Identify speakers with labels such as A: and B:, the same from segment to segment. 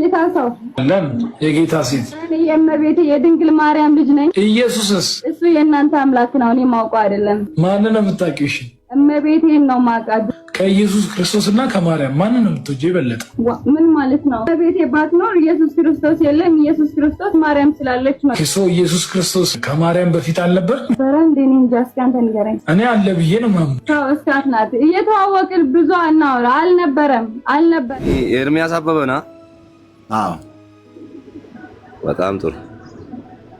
A: የጌታ ሰው
B: ለምን የጌታ ሴት
A: እኔ የእመቤቴ የድንግል ማርያም ልጅ ነኝ።
B: ኢየሱስስ
A: እሱ የእናንተ አምላክ ነው። እኔ ማውቀው አይደለም።
B: ማንን ነው የምታውቂው? እሺ
A: እመቤቴን ነው ማውቃት።
B: ከኢየሱስ ክርስቶስና ከማርያም ማንን ነው የምትወጂው የበለጠ?
A: ምን ማለት ነው? እመቤቴ ባትኖር ኢየሱስ ክርስቶስ የለም። ኢየሱስ ክርስቶስ ማርያም ስላለች ነው።
B: እሱ ኢየሱስ ክርስቶስ ከማርያም በፊት አልነበር?
A: በረንድ እኔ እንጃ። እስኪ አንተ ንገረኝ።
B: እኔ አለ ብዬ ነው ማም
A: ሰው እስካት ናት። እየተዋወቅን ብዙ አናወራ። አልነበረም።
C: ኤርሚያስ አበበና
D: አዎ
C: በጣም ጥሩ።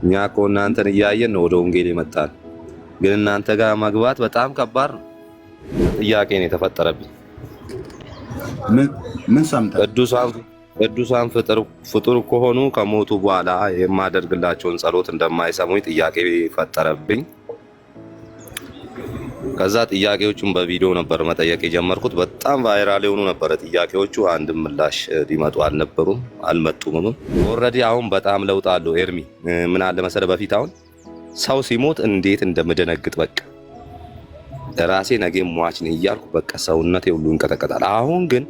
C: እኛ እኮ እናንተን እያየን ነው ወደ ወንጌል የመጣን፣ ግን እናንተ ጋር መግባት በጣም ከባድ ነው። ጥያቄ ነው የተፈጠረብኝ።
D: ምን ሰምተህ?
C: ቅዱሳን ፍጡር ከሆኑ ከሞቱ በኋላ የማደርግላቸውን ጸሎት እንደማይሰሙኝ ጥያቄ ፈጠረብኝ። ከዛ ጥያቄዎቹን በቪዲዮ ነበር መጠየቅ የጀመርኩት። በጣም ቫይራል የሆኑ ነበር ጥያቄዎቹ። አንድም ምላሽ ሊመጡ አልመጡም። ኦልሬዲ አሁን በጣም ለውጥ አለው። ኤርሚ ምን አለ መሰለህ፣ በፊት አሁን ሰው ሲሞት እንዴት እንደምደነግጥ በቃ ራሴ ነገ ሟች ነኝ እያልኩ በቃ ሰውነቴ ሁሉ እንቀጠቀጣል። አሁን ግን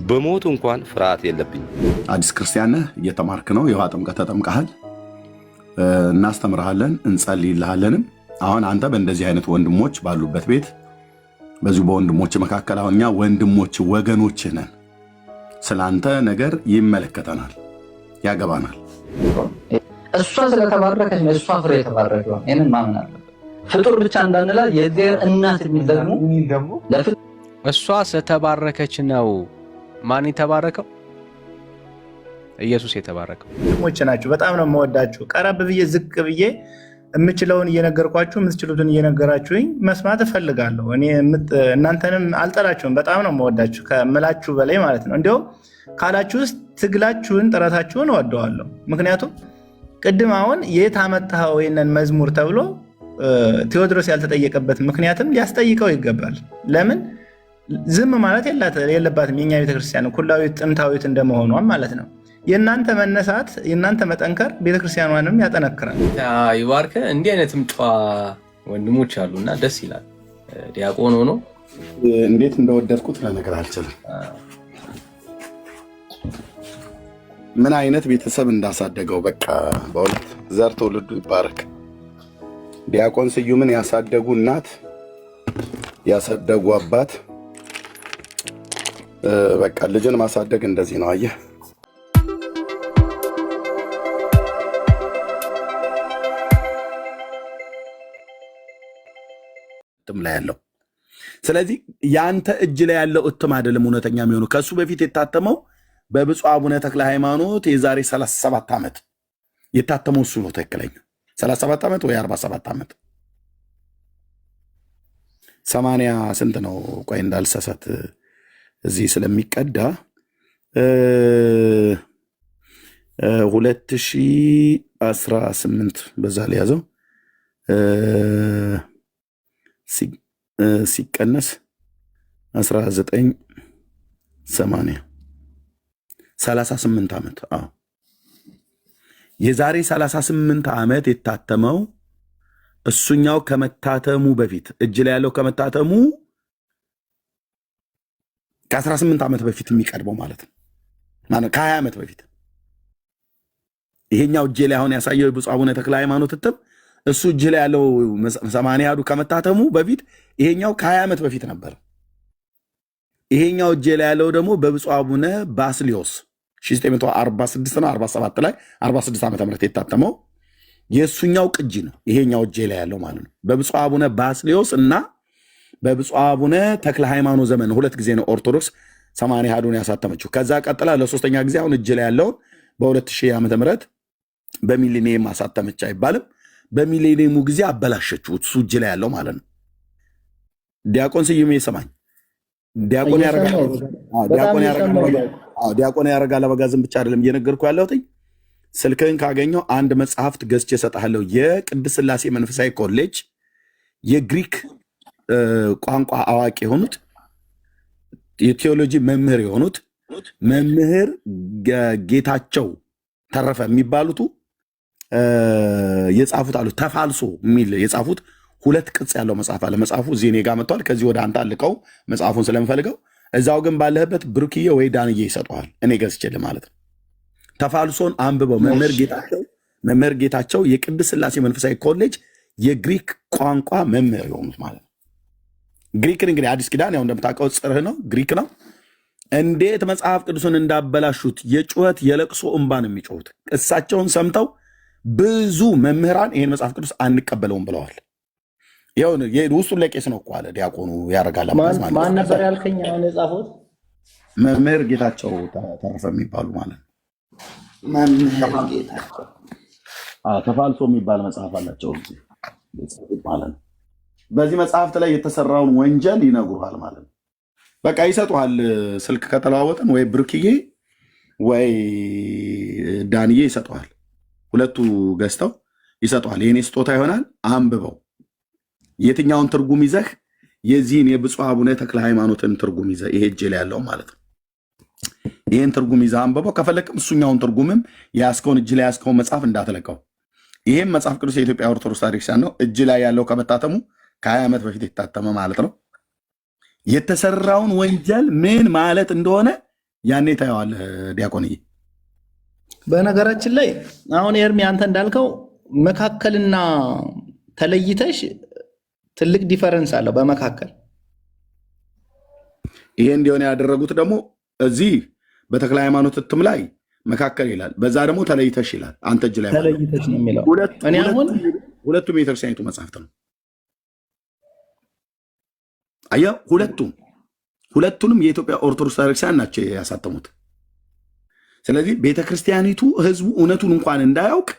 C: በሞት እንኳን ፍርሃት የለብኝም።
D: አዲስ ክርስቲያን ነህ፣ እየተማርክ ነው። የውሃ ጥምቀት ተጠምቀሃል። እናስተምርሃለን፣ እንጸልይልሃለንም። አሁን አንተ በእንደዚህ አይነት ወንድሞች ባሉበት ቤት በዚሁ በወንድሞች መካከል አሁን እኛ ወንድሞች ወገኖች ነን። ስላንተ ነገር ይመለከተናል፣ ያገባናል።
E: እሷ ስለተባረከች ነው፣ እሷ ፍሬ የተባረከው ይሄንን ማመን አለበት። ፍጡር ብቻ እንዳንላ የእግዚአብሔር እናት የሚል ደግሞ
F: እሷ ስለተባረከች ነው። ማን የተባረከው? ኢየሱስ የተባረከው።
G: ወንድሞች ናችሁ። በጣም ነው የምወዳችሁ። ቀረብ ብዬ ዝቅ ብዬ የምችለውን እየነገርኳችሁ የምትችሉትን እየነገራችሁኝ መስማት እፈልጋለሁ። እኔ እናንተንም አልጠላችሁም። በጣም ነው የምወዳችሁ ከምላችሁ በላይ ማለት ነው። እንዲያውም ካላችሁ ውስጥ ትግላችሁን፣ ጥረታችሁን እወደዋለሁ። ምክንያቱም ቅድም አሁን የት አመጣኸው ይሄንን መዝሙር ተብሎ ቴዎድሮስ ያልተጠየቀበት ምክንያትም ሊያስጠይቀው ይገባል። ለምን ዝም ማለት የለባትም። የኛ ቤተክርስቲያን ኩላዊት ጥንታዊት እንደመሆኗም ማለት ነው። የእናንተ መነሳት የእናንተ መጠንከር ቤተክርስቲያኗንም ያጠነክራል።
F: ይባርከ። እንዲህ አይነትም ጨዋ ወንድሞች አሉና ደስ ይላል። ዲያቆን ሆኖ
D: እንዴት እንደወደድኩት ለነገር አልችልም። ምን አይነት ቤተሰብ እንዳሳደገው በቃ በእውነት ዘር ትውልዱ ይባረክ። ዲያቆን ስዩምን ያሳደጉ እናት፣ ያሳደጉ አባት፣ በቃ ልጅን ማሳደግ እንደዚህ ነው። አየህ እትም ላይ ያለው። ስለዚህ ያንተ እጅ ላይ ያለው እትም አይደለም እውነተኛ የሚሆነው። ከሱ በፊት የታተመው በብፁዕ አቡነ ተክለ ሃይማኖት የዛሬ 37 ዓመት የታተመው እሱ ነው ትክክለኛ 37 ዓመት ወይ 47 ዓመት 80 ስንት ነው? ቆይ እንዳልሰሰት እዚህ ስለሚቀዳ 2018 በዛ ላይ ያዘው ሲቀነስ 1980 38 ዓመት። አዎ የዛሬ 38 ዓመት የታተመው እሱኛው ከመታተሙ በፊት እጅ ላይ ያለው ከመታተሙ ከ18 ዓመት በፊት የሚቀድመው ማለት ነው። ከ20 ዓመት በፊት ይሄኛው እጅ ላይ አሁን ያሳየው የብፁዕ አቡነ ተክለ ሃይማኖት እትም እሱ እጅ ላይ ያለው 80 ከመታተሙ በፊት ይሄኛው ከ20 ዓመት በፊት ነበር። ይሄኛው እጅ ላይ ያለው ደግሞ በብፁዕ አቡነ ባስሊዮስ 1946 እና 47 ላይ 46 ዓመተ ምህረት የታተመው የሱኛው ቅጂ ነው። ይሄኛው እጄ ላይ ያለው ማለት ነው። በብፁዕ አቡነ ባስሊዮስ እና በብፁዕ አቡነ ተክለ ሃይማኖት ዘመን ሁለት ጊዜ ነው ኦርቶዶክስ 80 ያሳተመችው። ከዛ ቀጥላ ለሶስተኛ ጊዜ አሁን እጄ ላይ ያለውን በ2000 ዓመተ ምህረት በሚሊኒየም አሳተመች አይባልም። በሚሊኒየሙ ጊዜ አበላሸችው እሱ እጄ ላይ ያለው ማለት ነው። ዲያቆን ስዩም ይሰማኝ። ዲያቆን ያረጋል አበጋዝም ብቻ አይደለም እየነገርኩ ያለሁት። ስልክህን ካገኘው አንድ መጽሐፍት ገዝቼ እሰጥሃለሁ። የቅድስት ሥላሴ መንፈሳዊ ኮሌጅ የግሪክ ቋንቋ አዋቂ የሆኑት የቴዎሎጂ መምህር የሆኑት መምህር ጌታቸው ተረፈ የሚባሉት የጻፉት አሉ። ተፋልሶ የሚል የጻፉት 2 ቅጽ ያለው መጽሐፍ አለ። መጽሐፉ እዚህ እኔ ጋር መጥቷል። ከዚህ ወደ አንተ አልቀው መጽሐፉን ስለምፈልገው እዛው ግን ባለህበት ብሩክዬ ወይ ዳንዬ ይሰጠዋል። እኔ ገዝቼልህ ማለት ነው። ተፋልሶን አንብበው መምህር ጌታቸው የቅድስት ሥላሴ መንፈሳዊ ኮሌጅ የግሪክ ቋንቋ መምህር የሆኑት ማለት ነው። ግሪክን እንግዲህ አዲስ ኪዳን ያው እንደምታውቀው ጽርህ ነው፣ ግሪክ ነው። እንዴት መጽሐፍ ቅዱስን እንዳበላሹት የጩኸት የለቅሶ እንባ ነው የሚጮሁት። እሳቸውን ሰምተው ብዙ መምህራን ይህን መጽሐፍ ቅዱስ አንቀበለውም ብለዋል። ውስጡን ለቄስ ነው እኮ አለ ዲያቆኑ ያደርጋል።
G: ማን ነበር ያልከኝ? አሁን የጻፉት
D: መምህር ጌታቸው ተረፈ የሚባሉ ማለት ነው። መምህር ጌታቸው ተፋልሶ የሚባል መጽሐፍ አላቸው ማለት ነው። በዚህ መጽሐፍት ላይ የተሰራውን ወንጀል ይነግሩሃል ማለት ነው። በቃ ይሰጡሃል። ስልክ ከተለዋወጥን ወይ ብሩክዬ ወይ ዳንዬ ይሰጡሃል። ሁለቱ ገዝተው ይሰጡሃል። የኔ ስጦታ ይሆናል። አንብበው የትኛውን ትርጉም ይዘህ የዚህን የብፁዕ አቡነ ተክለ ሃይማኖትን ትርጉም ይዘህ ይሄ እጄ ላይ ያለው ማለት ነው። ይህን ትርጉም ይዘህ አንብበው። ከፈለቅም እሱኛውን ትርጉምም የያዝከውን እጅ ላይ ያዝከውን መጽሐፍ እንዳትለቀው። ይህም መጽሐፍ ቅዱስ የኢትዮጵያ ኦርቶዶክስ ተዋሕዶ ቤተክርስቲያን ነው። እጅ ላይ ያለው ከመታተሙ ከ20 ዓመት በፊት የታተመ ማለት ነው። የተሰራውን ወንጀል ምን ማለት እንደሆነ ያኔ ታየዋለህ ዲያቆንዬ።
G: በነገራችን ላይ አሁን ኤርሚ አንተ እንዳልከው መካከልና ተለይተሽ ትልቅ ዲፈረንስ አለው በመካከል።
D: ይሄ እንዲሆነ ያደረጉት ደግሞ እዚህ በተክለ ሃይማኖት እትም ላይ መካከል ይላል፣ በዛ ደግሞ ተለይተሽ ይላል። አንተ እጅ ላይ
G: ተለይተሽ ነው የሚለው።
D: ሁለቱም የቤተክርስቲያኒቱ መጽሐፍት ነው። አየህ፣ ሁለቱንም የኢትዮጵያ ኦርቶዶክስ ተዋሕዶ ቤተክርስቲያን ናቸው ያሳተሙት። ስለዚህ ቤተክርስቲያኒቱ ህዝቡ እውነቱን እንኳን እንዳያውቅ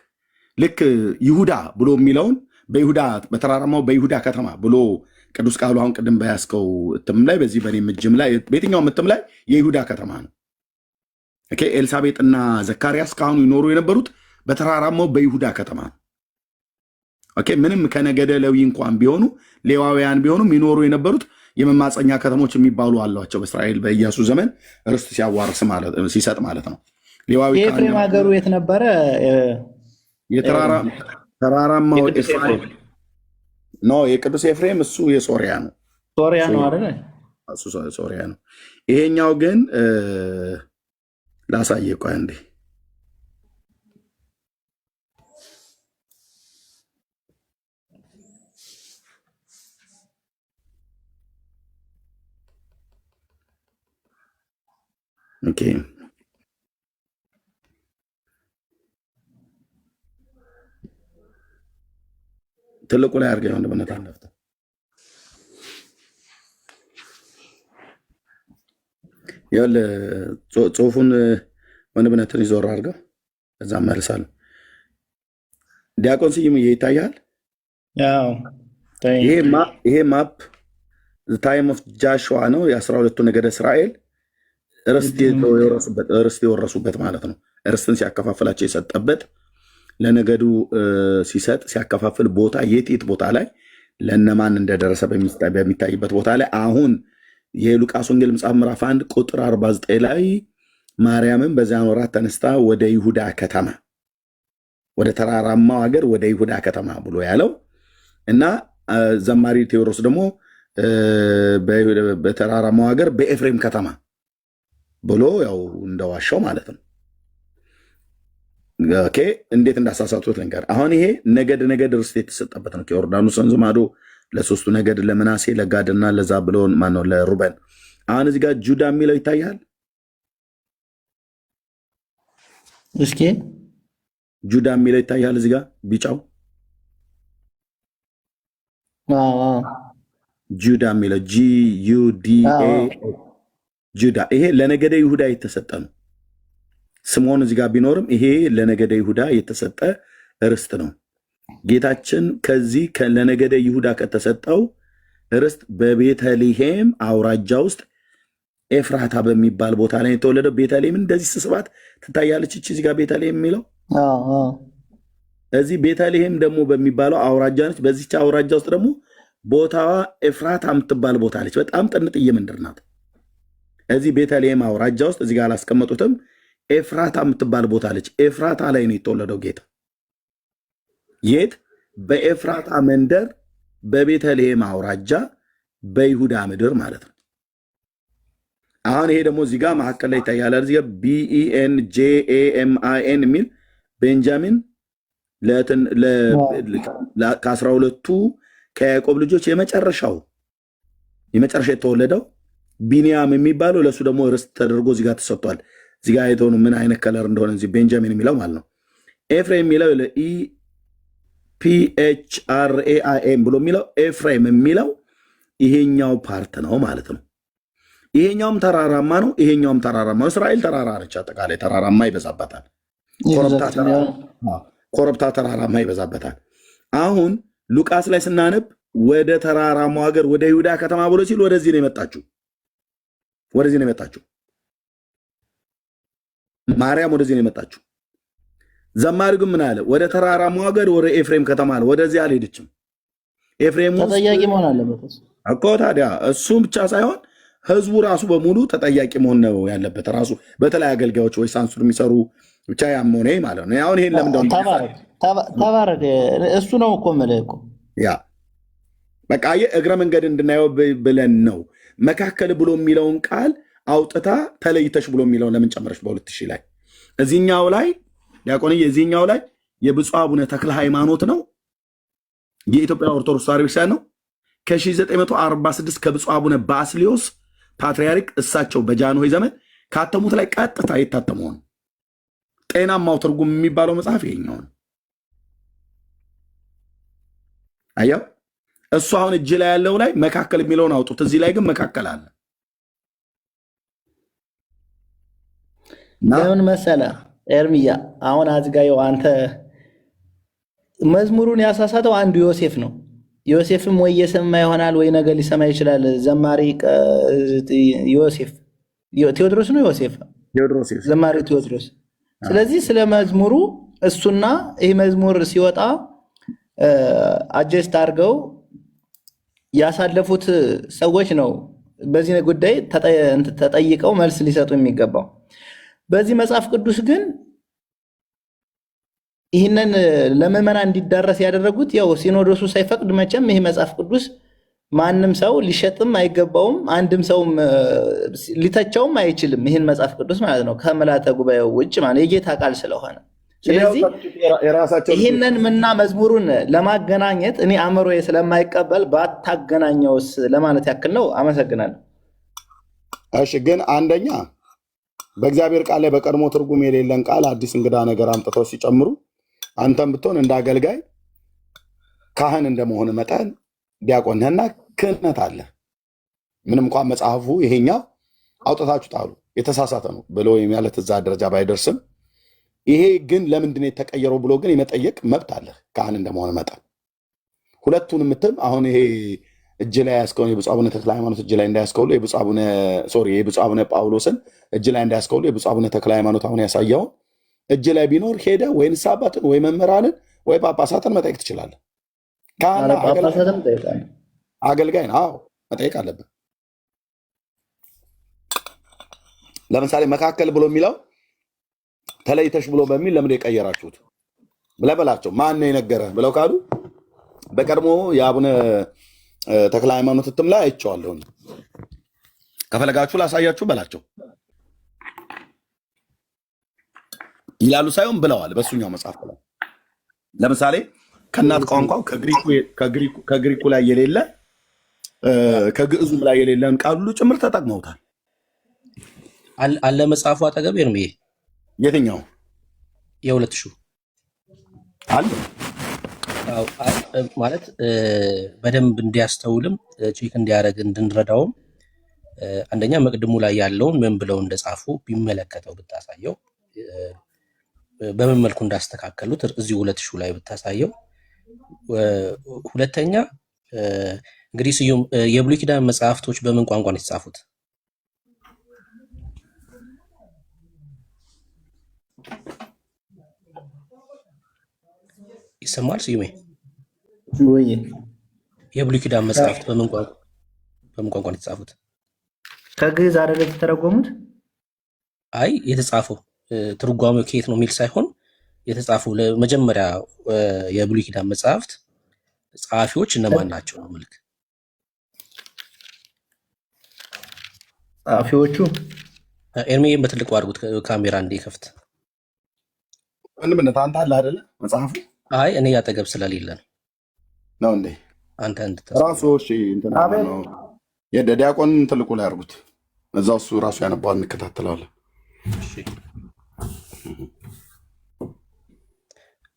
D: ልክ ይሁዳ ብሎ የሚለውን በይሁዳ በተራራማው በይሁዳ ከተማ ብሎ ቅዱስ ቃሉ አሁን ቅድም በያዝከው እትም ላይ በዚህ በኔ እጅም ላይ በየትኛውም እትም ላይ የይሁዳ ከተማ ነው። ኦኬ፣ ኤልሳቤጥና ዘካርያስ ካህኑ ይኖሩ የነበሩት በተራራማው በይሁዳ ከተማ ነው። ኦኬ፣ ምንም ከነገደ ሌዊ እንኳን ቢሆኑ ሌዋውያን ቢሆኑም ይኖሩ የነበሩት የመማፀኛ ከተሞች የሚባሉ አሏቸው። በእስራኤል በኢያሱ ዘመን ርስት ሲያዋርስ ሲሰጥ ማለት ነው። ሌዋዊ
G: የኤፍሬም ሀገሩ የት ነበረ?
D: ተራራማው ኤፍሬም ነው። የቅዱስ ኤፍሬም እሱ የሶሪያ ነው።
G: ሶሪያ ነው አይደል?
D: እሱ ሶሪያ ነው። ይሄኛው ግን ላሳየ ቆይ እንዴ ኦኬ ትልቁ ላይ አድርገው እንደምነት አለፍተ ያለ ጽሁፉን ወንድነትን ይዞር አድርገው እዛ መልሳለሁ። ዲያቆን ስዩም ይታያል።
G: ያው
D: ይሄ ማፕ ታይም ኦፍ ጃሽዋ ነው። የ12ቱ ነገደ እስራኤል ርስት የወረሱበት ማለት ነው። ርስትን ሲያከፋፍላቸው የሰጠበት ለነገዱ ሲሰጥ ሲያከፋፍል ቦታ የት ቦታ ላይ ለነማን እንደደረሰ በሚታይበት ቦታ ላይ አሁን የሉቃስ ወንጌል መጽሐፍ ምዕራፍ 1 ቁጥር 49 ላይ ማርያምን በዚያን ወራት ተነስታ ወደ ይሁዳ ከተማ ወደ ተራራማው ሀገር ወደ ይሁዳ ከተማ ብሎ ያለው እና ዘማሪ ቴዎድሮስ ደግሞ በተራራማው ሀገር በኤፍሬም ከተማ ብሎ ያው እንደዋሻው ማለት ነው። ኦኬ፣ እንዴት እንዳሳሳቱት ልንገር። አሁን ይሄ ነገድ ርስት የተሰጠበት ነው። ከዮርዳኖስ ወንዝ ማዶ ለሶስቱ ነገድ ለምናሴ ለጋድና ለዛብሎን ማነው ለሩበን። አሁን እዚህ ጋር ጁዳ የሚለው ይታያል።
G: እስኪ
D: ጁዳ የሚለው ይታያል እዚህ ጋር ቢጫው ጁዳ የሚለው GUDA ጁዳ። ይሄ ለነገደ ይሁዳ የተሰጠ ነው። ስምዖን እዚህ ጋር ቢኖርም ይሄ ለነገደ ይሁዳ የተሰጠ ርስት ነው። ጌታችን ከዚህ ለነገደ ይሁዳ ከተሰጠው ርስት በቤተልሔም አውራጃ ውስጥ ኤፍራታ በሚባል ቦታ ላይ የተወለደው። ቤተልሔም እንደዚህ ስስባት ትታያለች። እዚህ ጋር ቤተልሔም የሚለው እዚህ ቤተልሔም ደግሞ በሚባለው አውራጃ ነች። በዚች አውራጃ ውስጥ ደግሞ ቦታዋ ኤፍራታ የምትባል ቦታ አለች። በጣም ጥንጥዬ ምንድር ናት። እዚህ ቤተልሔም አውራጃ ውስጥ እዚህ ጋር አላስቀመጡትም። ኤፍራታ የምትባል ቦታ አለች። ኤፍራታ ላይ ነው የተወለደው ጌታ። የት? በኤፍራታ መንደር በቤተልሔም አውራጃ በይሁዳ ምድር ማለት ነው። አሁን ይሄ ደግሞ እዚህ ጋር መካከል ላይ ይታያል። እዚህ ጋር BENJAMIN የሚል ቤንጃሚን ከ12ቱ ከያዕቆብ ልጆች የመጨረሻ የተወለደው ቢንያም የሚባለው ለእሱ ደግሞ ርስት ተደርጎ እዚህ ጋር ተሰጥቷል። እዚህ ጋር አይተው ምን አይነት ከለር እንደሆነ እዚህ ቤንጃሚን የሚለው ማለት ነው። ኤፍሬም የሚለው EPHRAIM ብሎ የሚለው ኤፍሬም የሚለው ይሄኛው ፓርት ነው ማለት ነው። ይሄኛውም ተራራማ ነው፣ ይሄኛውም ተራራማ ነው። እስራኤል ተራራ ነች፣ አጠቃላይ ተራራማ ይበዛበታል። ኮረብታ ተራራማ ይበዛበታል። አሁን ሉቃስ ላይ ስናነብ ወደ ተራራማው ሀገር ወደ ይሁዳ ከተማ ብሎ ሲል ወደዚህ ነው የመጣችው፣ ማርያም ወደዚህ ነው የመጣችው። ዘማሪው ግን ምን አለ? ወደ ተራራማው ሀገር ወደ ኤፍሬም ከተማ አለ። ወደዚህ አልሄደችም። ኤፍሬም
E: ተጠያቂ መሆን አለበት
D: እኮ ታዲያ። እሱም ብቻ ሳይሆን ህዝቡ ራሱ በሙሉ ተጠያቂ መሆን ነው ያለበት። ራሱ በተለይ አገልጋዮች ወይ ሳንሱር የሚሰሩ ብቻ ያም ሆነ ማለት ነው። አሁን ይሄን ለምን
E: ተባረክ እሱ ነው እኮ የምልህ እኮ
D: ያ በቃ እግረ መንገድ እንድናየው ብለን ነው። መካከል ብሎ የሚለውን ቃል አውጥታ ተለይተሽ ብሎ የሚለውን ለምን ጨመረሽ? በ2000 ላይ እዚህኛው ላይ ዲያቆን የዚህኛው ላይ የብፁዕ አቡነ ተክለ ሃይማኖት ነው፣ የኢትዮጵያ ኦርቶዶክስ ተዋሕዶ ቤተክርስቲያን ነው። ከ1946 ከብፁዕ አቡነ ባስልዮስ ፓትርያርክ እሳቸው በጃንሆይ ዘመን ካተሙት ላይ ቀጥታ የታተመው ነው። ጤናማው ትርጉም የሚባለው መጽሐፍ ይሄኛው ነው። አየው፣ እሱ አሁን እጅ ላይ ያለው ላይ መካከል የሚለውን አውጡት። እዚህ ላይ ግን መካከል አለ።
E: ለምን መሰለ ኤርሚያ፣ አሁን አዝጋየው አንተ መዝሙሩን ያሳሳተው አንዱ ዮሴፍ ነው። ዮሴፍም ወይ የሰማ ይሆናል ወይ ነገር ሊሰማ ይችላል። ዘማሪ ዮሴፍ ቴዎድሮስ ነው። ዮሴፍ ዘማሪ ቴዎድሮስ። ስለዚህ ስለ መዝሙሩ እሱና ይህ መዝሙር ሲወጣ አጀስት አድርገው ያሳለፉት ሰዎች ነው በዚህ ጉዳይ ተጠይቀው መልስ ሊሰጡ የሚገባው። በዚህ መጽሐፍ ቅዱስ ግን ይህንን ለምዕመናን እንዲዳረስ ያደረጉት ያው ሲኖዶሱ ሳይፈቅድ መቼም ይህ መጽሐፍ ቅዱስ ማንም ሰው ሊሸጥም አይገባውም፣ አንድም ሰው ሊተቸውም አይችልም። ይህን መጽሐፍ ቅዱስ ማለት ነው ከምልዓተ ጉባኤው ውጭ ማለት የጌታ ቃል ስለሆነ፣ ስለዚህ ይህንን ምና መዝሙሩን ለማገናኘት እኔ አእምሮዬ ስለማይቀበል ባታገናኘውስ ለማለት ያክል ነው። አመሰግናለሁ።
D: እሺ፣ ግን አንደኛ በእግዚአብሔር ቃል ላይ በቀድሞ ትርጉም የሌለን ቃል አዲስ እንግዳ ነገር አምጥተው ሲጨምሩ አንተም ብትሆን እንደ አገልጋይ ካህን እንደመሆን መጠን ዲያቆንህና ክህነት አለ። ምንም እንኳን መጽሐፉ ይሄኛው አውጥታችሁ ጣሉ የተሳሳተ ነው ብሎ ማለት እዛ ደረጃ ባይደርስም ይሄ ግን ለምንድን ነው የተቀየረው ብሎ ግን የመጠየቅ መብት አለ ካህን እንደመሆን መጠን። ሁለቱን ምትም አሁን ይሄ እጅ ላይ ያስከውን የብፁዕ አቡነ ተክለ ሃይማኖት እጅ ላይ እንዳያስከውሉ የብፁዕ አቡነ ጳውሎስን እጅ ላይ እንዳያስከውሉ የብፁዕ አቡነ ተክለ ሃይማኖት አሁን ያሳየውን እጅ ላይ ቢኖር ሄደ ወይ ንስሐ አባትን ወይ መምህራንን ወይ ጳጳሳትን መጠየቅ ትችላለህ። አገልጋይ ነው መጠየቅ አለብን። ለምሳሌ መካከል ብሎ የሚለው ተለይተሽ ብሎ በሚል ለምን የቀየራችሁት ብለህ በላቸው። ማን የነገረ ብለው ካሉ በቀድሞ የአቡነ ተክለ ሃይማኖት እትም ላይ አይቼዋለሁ፣ ከፈለጋችሁ ላሳያችሁ በላቸው ይላሉ ሳይሆን ብለዋል። በሱኛው መጽሐፍ ላይ ለምሳሌ ከእናት ቋንቋው ከግሪኩ ላይ የሌለ ከግዕዙም ላይ የሌለን ቃል ሁሉ ጭምር ተጠቅመውታል።
H: አለ መጽሐፉ አጠገብ ነው።
D: የትኛው
H: የ2000
D: አለ
H: ማለት በደንብ እንዲያስተውልም ቼክ እንዲያደርግ እንድንረዳውም አንደኛ መቅድሙ ላይ ያለውን ምን ብለው እንደጻፉ ቢመለከተው ብታሳየው፣ በምን መልኩ እንዳስተካከሉት እዚሁ 2000 ላይ ብታሳየው። ሁለተኛ እንግዲህ ስዩም የብሉይ ኪዳን መጽሐፍቶች በምን ቋንቋ ነው የተጻፉት? ይሰማል ስዩሜ?
E: ወይ
H: የብሉይ ኪዳን መጽሐፍት በምን ቋንቋ ነው የተጻፉት?
E: ከግዕዝ አይደል የተተረጎሙት?
H: አይ የተጻፈው ትርጓሜው ከየት ነው የሚል ሳይሆን የተጻፈው ለመጀመሪያ የብሉይ ኪዳን መጽሐፍት ጸሐፊዎች እነማን ናቸው ነው መልክ።
G: ጸሐፊዎቹ
H: ኤርሚዬን በትልቁ አድርጉት ካሜራ እንዲከፍት።
D: ወንድምነት አንተ አለ አይደለ መጽሐፉ?
H: አይ እኔ ያጠገብ ስለሌለ
D: ነው እንዴ?
H: አንተ
D: ራሱ እሺ እንትና ነው የዲያቆን ትልቁ ላይ አድርጉት። እዛው እሱ ራሱ ያነባዋል፣ እንከታተለዋለን።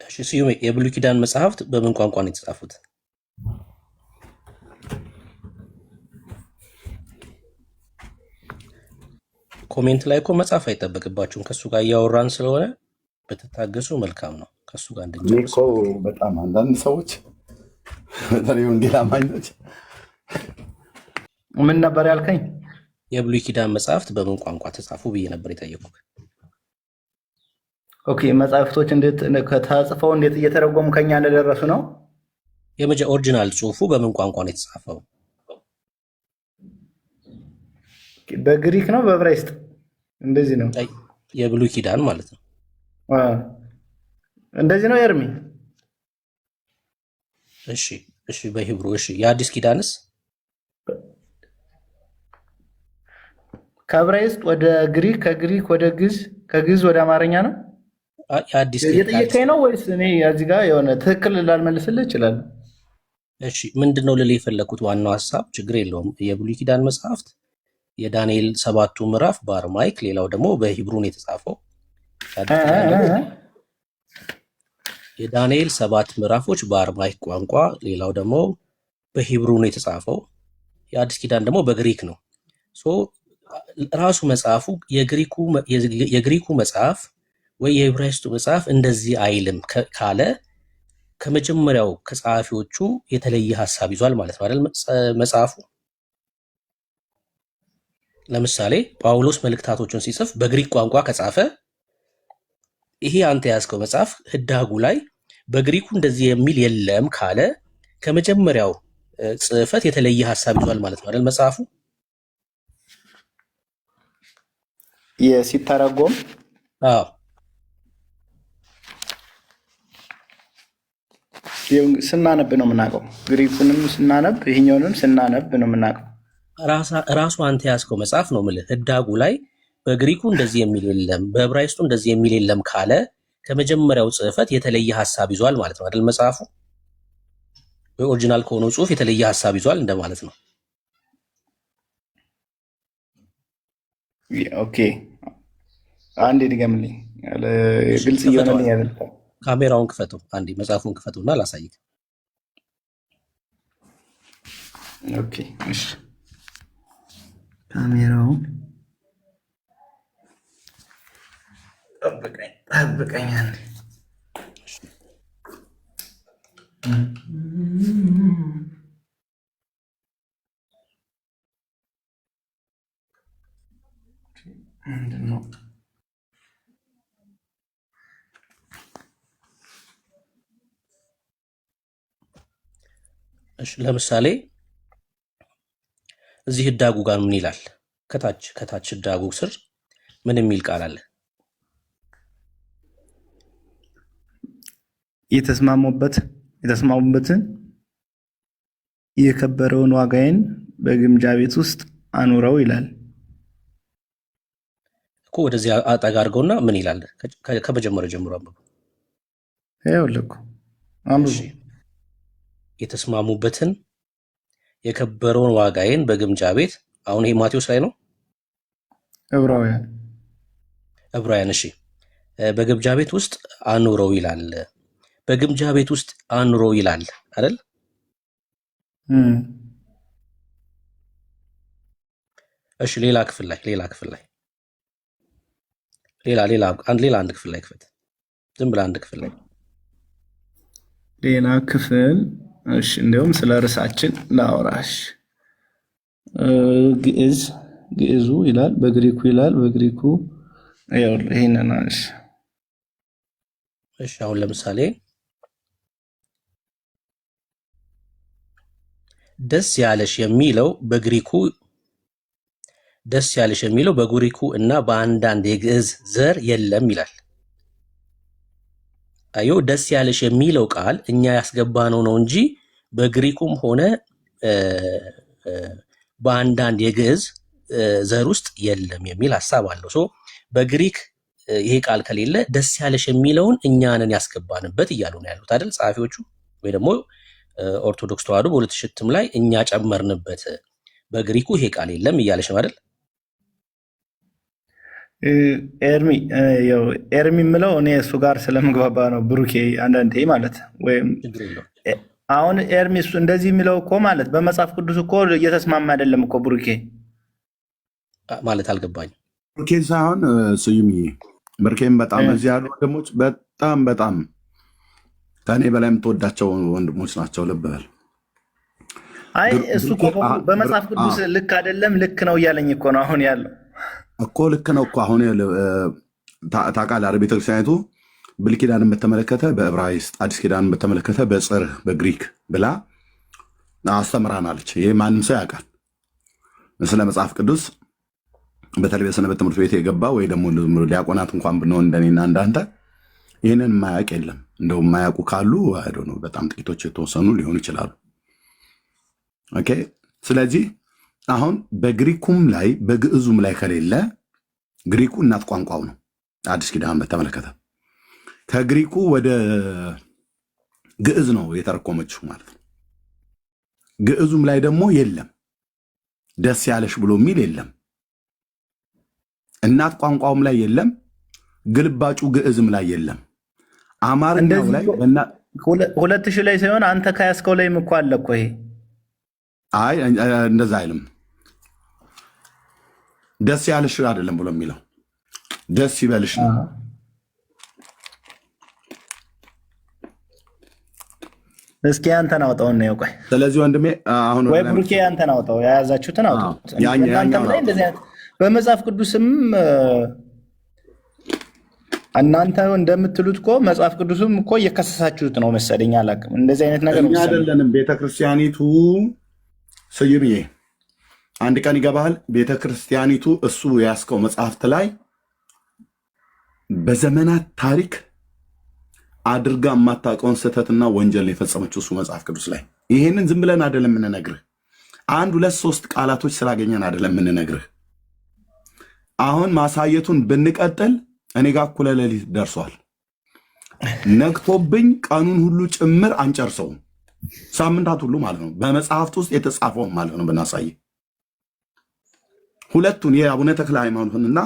H: እሺ ስዩሜ፣ የብሉይ ኪዳን መጽሐፍት በምን ቋንቋ ነው የተጻፉት? ኮሜንት ላይ እኮ መጻፍ አይጠበቅባችሁም። ከሱ ጋር እያወራን ስለሆነ በተታገሱ መልካም ነው። ከሱ ጋር እንድንጨርስ
D: በጣም አንዳንድ ሰዎች በተለይ ወንጌል አማኞች
G: ምን ነበር ያልከኝ?
H: የብሉይ ኪዳን መጽሐፍት በምን ቋንቋ ተጻፉ ብዬ ነበር የጠየቁት።
G: ኦኬ፣ መጽሐፍቶች እንዴት ተጽፈው እንዴት እየተረጎሙ ከኛ እንደደረሱ ነው።
H: ኦሪጂናል ጽሁፉ በምን ቋንቋ ነው የተጻፈው?
G: በግሪክ ነው በዕብራይስጥ? እንደዚህ ነው
H: የብሉይ ኪዳን ማለት ነው።
G: እንደዚህ ነው ኤርሚ?
H: እሺ እሺ፣ በሂብሩ። እሺ፣ የአዲስ ኪዳንስ?
G: ከዕብራይስጥ ወደ ግሪክ፣ ከግሪክ ወደ ግዕዝ፣ ከግዕዝ ወደ አማርኛ ነው።
H: የአዲስ
G: እየጠየቀኝ ነው ወይስ እኔ እዚህ ጋር የሆነ ትክክል ላልመልስልህ እችላለሁ?
H: እሺ፣ ምንድነው ልልህ የፈለኩት ዋናው ሀሳብ፣ ችግር የለውም። የብሉይ ኪዳን መጽሐፍት የዳንኤል 7ቱ ምዕራፍ በአርማይክ፣ ሌላው ደግሞ በሂብሩን የተጻፈው። የዳንኤል 7 ምዕራፎች በአርማይክ ቋንቋ፣ ሌላው ደግሞ በሂብሩን የተጻፈው። የአዲስ ኪዳን ደግሞ በግሪክ ነው። ራሱ መጽሐፉ የግሪኩ መጽሐፍ ወይ የዕብራይስጡ መጽሐፍ እንደዚህ አይልም ካለ ከመጀመሪያው ከጸሐፊዎቹ የተለየ ሀሳብ ይዟል ማለት ነው አይደል? መጽሐፉ ለምሳሌ ጳውሎስ መልእክታቶቹን ሲጽፍ በግሪክ ቋንቋ ከጻፈ ይሄ አንተ ያዝከው መጽሐፍ ህዳጉ ላይ በግሪኩ እንደዚህ የሚል የለም ካለ ከመጀመሪያው ጽሕፈት የተለየ ሀሳብ ይዟል ማለት ነው አይደል? መጽሐፉ
G: ሲተረጎም ስናነብ ነው የምናውቀው። ግሪኩንም ስናነብ ይሄኛውንም ስናነብ ነው የምናውቀው።
H: ራሱ አንተ ያዝከው መጽሐፍ ነው የምልህ ህዳጉ ላይ በግሪኩ እንደዚህ የሚል የለም፣ በዕብራይስጡ እንደዚህ የሚል የለም ካለ ከመጀመሪያው ጽሕፈት የተለየ ሀሳብ ይዟል ማለት ነው አይደል? መጽሐፉ ወይ ኦሪጂናል ከሆነው ጽሑፍ የተለየ ሀሳብ ይዟል እንደማለት ነው።
G: ኦኬ፣ አንዴ ድገምልኝ፣ ግልጽ እየሆነልኝ አይደለም።
H: ካሜራውን ክፈቱ፣ አንዴ መጽሐፉን ክፈቱና ላሳይክ።
G: ኦኬ፣ እሺ፣ ካሜራውን ጠብቀኝ አንዴ። ምንድን ነው?
H: እሺ ለምሳሌ እዚህ ህዳጉ ጋር ምን ይላል? ከታች ህዳጉ ስር ምን የሚል ቃል አለ?
G: የተስማሙበትን የከበረውን ዋጋዬን በግምጃ ቤት ውስጥ አኑረው ይላል
H: እኮ። ወደዚህ አጠጋ አድርገውና ምን ይላል? ከመጀመሪያው ጀምሮ አንብቡ።
G: ይኸውልህ እኮ አንብቡ።
H: የተስማሙበትን የከበረውን ዋጋዬን በግምጃ ቤት። አሁን ይሄ ማቴዎስ ላይ ነው። ዕብራውያን። እሺ፣ በግምጃ ቤት ውስጥ አኑረው ይላል። በግምጃ ቤት ውስጥ አኑረው ይላል አይደል? እሺ፣ ሌላ ክፍል ላይ ሌላ አንድ ክፍል ላይ ክፈት። ዝም ብለህ አንድ ክፍል ላይ
G: ሌላ ክፍል። እሺ፣ እንዲያውም ስለ ርዕሳችን ላውራሽ። ግዕዙ ይላል፣ በግሪኩ ይላል። በግሪኩ ይሄንን አንሽ።
H: እሺ፣ አሁን ለምሳሌ ደስ ያለሽ የሚለው በግሪኩ እና በአንዳንድ የግዕዝ ዘር የለም ይላል። አዮ ደስ ያለሽ የሚለው ቃል እኛ ያስገባነው ነው እንጂ በግሪኩም ሆነ በአንዳንድ የግዕዝ ዘር ውስጥ የለም የሚል ሀሳብ አለው። ሶ በግሪክ ይሄ ቃል ከሌለ ደስ ያለሽ የሚለውን እኛንን ያስገባንበት እያሉ ነው ያሉት አይደል ጸሐፊዎቹ፣ ወይ ደግሞ ኦርቶዶክስ ተዋሕዶ በ2000 እትም ላይ እኛ ጨመርንበት በግሪኩ ይሄ ቃል የለም እያለች ነው አይደል?
G: ኤርሚ የምለው እኔ እሱ ጋር ስለምግባባ ነው ብሩኬ፣ አንዳንዴ ማለት ወይም አሁን ኤርሚ እሱ እንደዚህ የሚለው እኮ ማለት በመጽሐፍ ቅዱስ እኮ እየተስማማ አይደለም እኮ ብሩኬ
H: ማለት አልገባኝም።
D: ብሩኬን ሳይሆን ስዩምዬ፣ ብሩኬን በጣም እዚህ ያሉ ወንድሞች በጣም ከእኔ በላይ የምትወዳቸው ወንድሞች ናቸው። ልብ በል።
G: አይ እሱ እኮ በመጽሐፍ ቅዱስ ልክ አይደለም ልክ ነው እያለኝ እኮ ነው አሁን ያለው
D: እኮ ልክ ነው እኮ አሁን ታውቃለህ አይደል? ቤተክርስቲያኒቱ ብሉይ ኪዳንን በተመለከተ በዕብራይስጥ፣ አዲስ ኪዳንን በተመለከተ በጽር በግሪክ ብላ አስተምራናለች። ይሄ ማንም ሰው ያውቃል። ስለ መጽሐፍ ቅዱስ በተለይ በሰንበት ትምህርት ቤት የገባ ወይ ደግሞ ዲያቆናት እንኳን ብንሆን እንደኔና እንዳንተ ይህንን የማያውቅ የለም። እንደው የማያውቁ ካሉ ነው በጣም ጥቂቶች የተወሰኑ ሊሆኑ ይችላሉ። ኦኬ። ስለዚህ አሁን በግሪኩም ላይ በግዕዙም ላይ ከሌለ ግሪኩ እናት ቋንቋው ነው። አዲስ ኪዳን በተመለከተ ከግሪኩ ወደ ግዕዝ ነው የተረኮመችው ማለት ነው። ግዕዙም ላይ ደግሞ የለም ደስ ያለሽ ብሎ የሚል የለም። እናት ቋንቋውም ላይ የለም። ግልባጩ ግዕዝም ላይ የለም። አማርኛው ላይ
G: 2000 ላይ ሳይሆን አንተ ከያዝከው ላይም እኮ አለ እኮ ይሄ።
D: አይ እንደዛ አይልም። ደስ ያለሽ አይደለም ብሎ የሚለው ደስ ይበልሽ ነው።
G: እስኪ አንተን አውጣው እና ቆይ።
D: ስለዚህ ወንድሜ አሁን
G: ወይ ብሩኬ አንተን አውጣው፣ የያዛችሁትን አውጡት። እናንተም ላይ እንደዚህ በመጽሐፍ ቅዱስም እናንተ እንደምትሉት እኮ መጽሐፍ ቅዱስም እኮ እየከሰሳችሁት ነው መሰለኝ። አላውቅም እንደዚህ አይነት ነገር
D: እኛ አይደለንም። ቤተክርስቲያኒቱ ስዩምዬ አንድ ቀን ይገባል። ቤተክርስቲያኒቱ እሱ ያስከው መጽሐፍት ላይ በዘመናት ታሪክ አድርጋ የማታውቀውን ስህተትና ወንጀል የፈጸመችው እሱ መጽሐፍ ቅዱስ ላይ። ይሄንን ዝም ብለን አይደለም የምንነግርህ። 1 2 3 ቃላቶች ስላገኘን አይደለም የምንነግርህ። አሁን ማሳየቱን ብንቀጥል እኔ ጋር እኩለ ሌሊት ደርሷል። ነግቶብኝ ቀኑን ሁሉ ጭምር አንጨርሰውም። ሳምንታት ሁሉ ማለት ነው። በመጽሐፍት ውስጥ የተጻፈው ማለት ነው ብናሳይ ሁለቱን የአቡነ ተክለ ሃይማኖትንና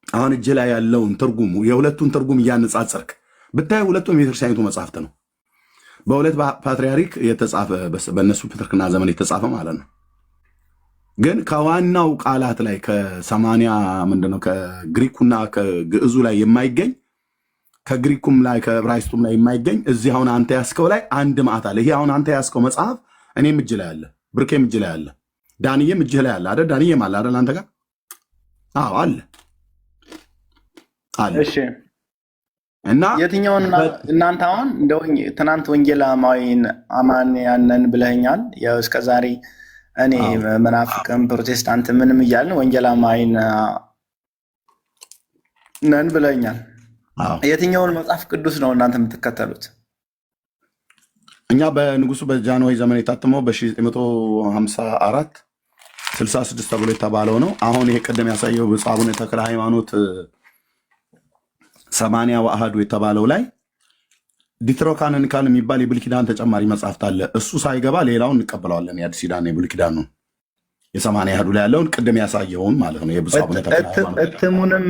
D: አሁን እጅ ላይ ያለውን ትርጉሙ የሁለቱን ትርጉም እያነጻጸርክ ብታይ ሁለቱም የቤተክርስቲያኒቱ መጽሐፍት ነው። በሁለት ፓትርያርክ የተጻፈ በእነሱ ፕትርክና ዘመን የተጻፈ ማለት ነው። ግን ከዋናው ቃላት ላይ ከ80 ምንድነው ከግሪኩና ከግዕዙ ላይ የማይገኝ ከግሪኩም ላይ ከዕብራይስጡም ላይ የማይገኝ እዚህ አሁን አንተ ያስከው ላይ አንድ ማዕት አለ። ይሄ አሁን አንተ ያስከው መጽሐፍ እኔም እጅ ላይ አለ፣ ብርኬም እጅ ላይ አለ፣ ዳንዬም እጅ ላይ አለ አይደል? ዳንዬም አለ አይደል? አንተ ጋር አዎ አለ አለ።
G: እሺ እና የትኛውን እናንተ አሁን እንደው ትናንት ወንጌል አማንያንን ብለኛል። ያው እስከዛሬ እኔ መናፍቅም ፕሮቴስታንት ምንም እያልን ወንጌል አማኝ ነን ብለኛል። የትኛውን መጽሐፍ ቅዱስ ነው እናንተ የምትከተሉት?
D: እኛ በንጉሱ በጃንሆይ ዘመን የታተመው በ1954 66 ተብሎ የተባለው ነው። አሁን ይሄ ቀደም ያሳየው ብፁዕ አቡነ ተክለ ሃይማኖት 80 ወአሐዱ የተባለው ላይ ዲትሮካኖኒካል የሚባል የብሉይ ኪዳን ተጨማሪ መጽሐፍት አለ። እሱ ሳይገባ ሌላውን እንቀበለዋለን። የአዲስ ኪዳን የብሉይ ኪዳን ነው። የ80 ወአሐዱ ላይ ያለውን ቅድም ያሳየውን ማለት ነው። የብፁዕ አቡነ ተክለ ሃይማኖት
G: እትሙንም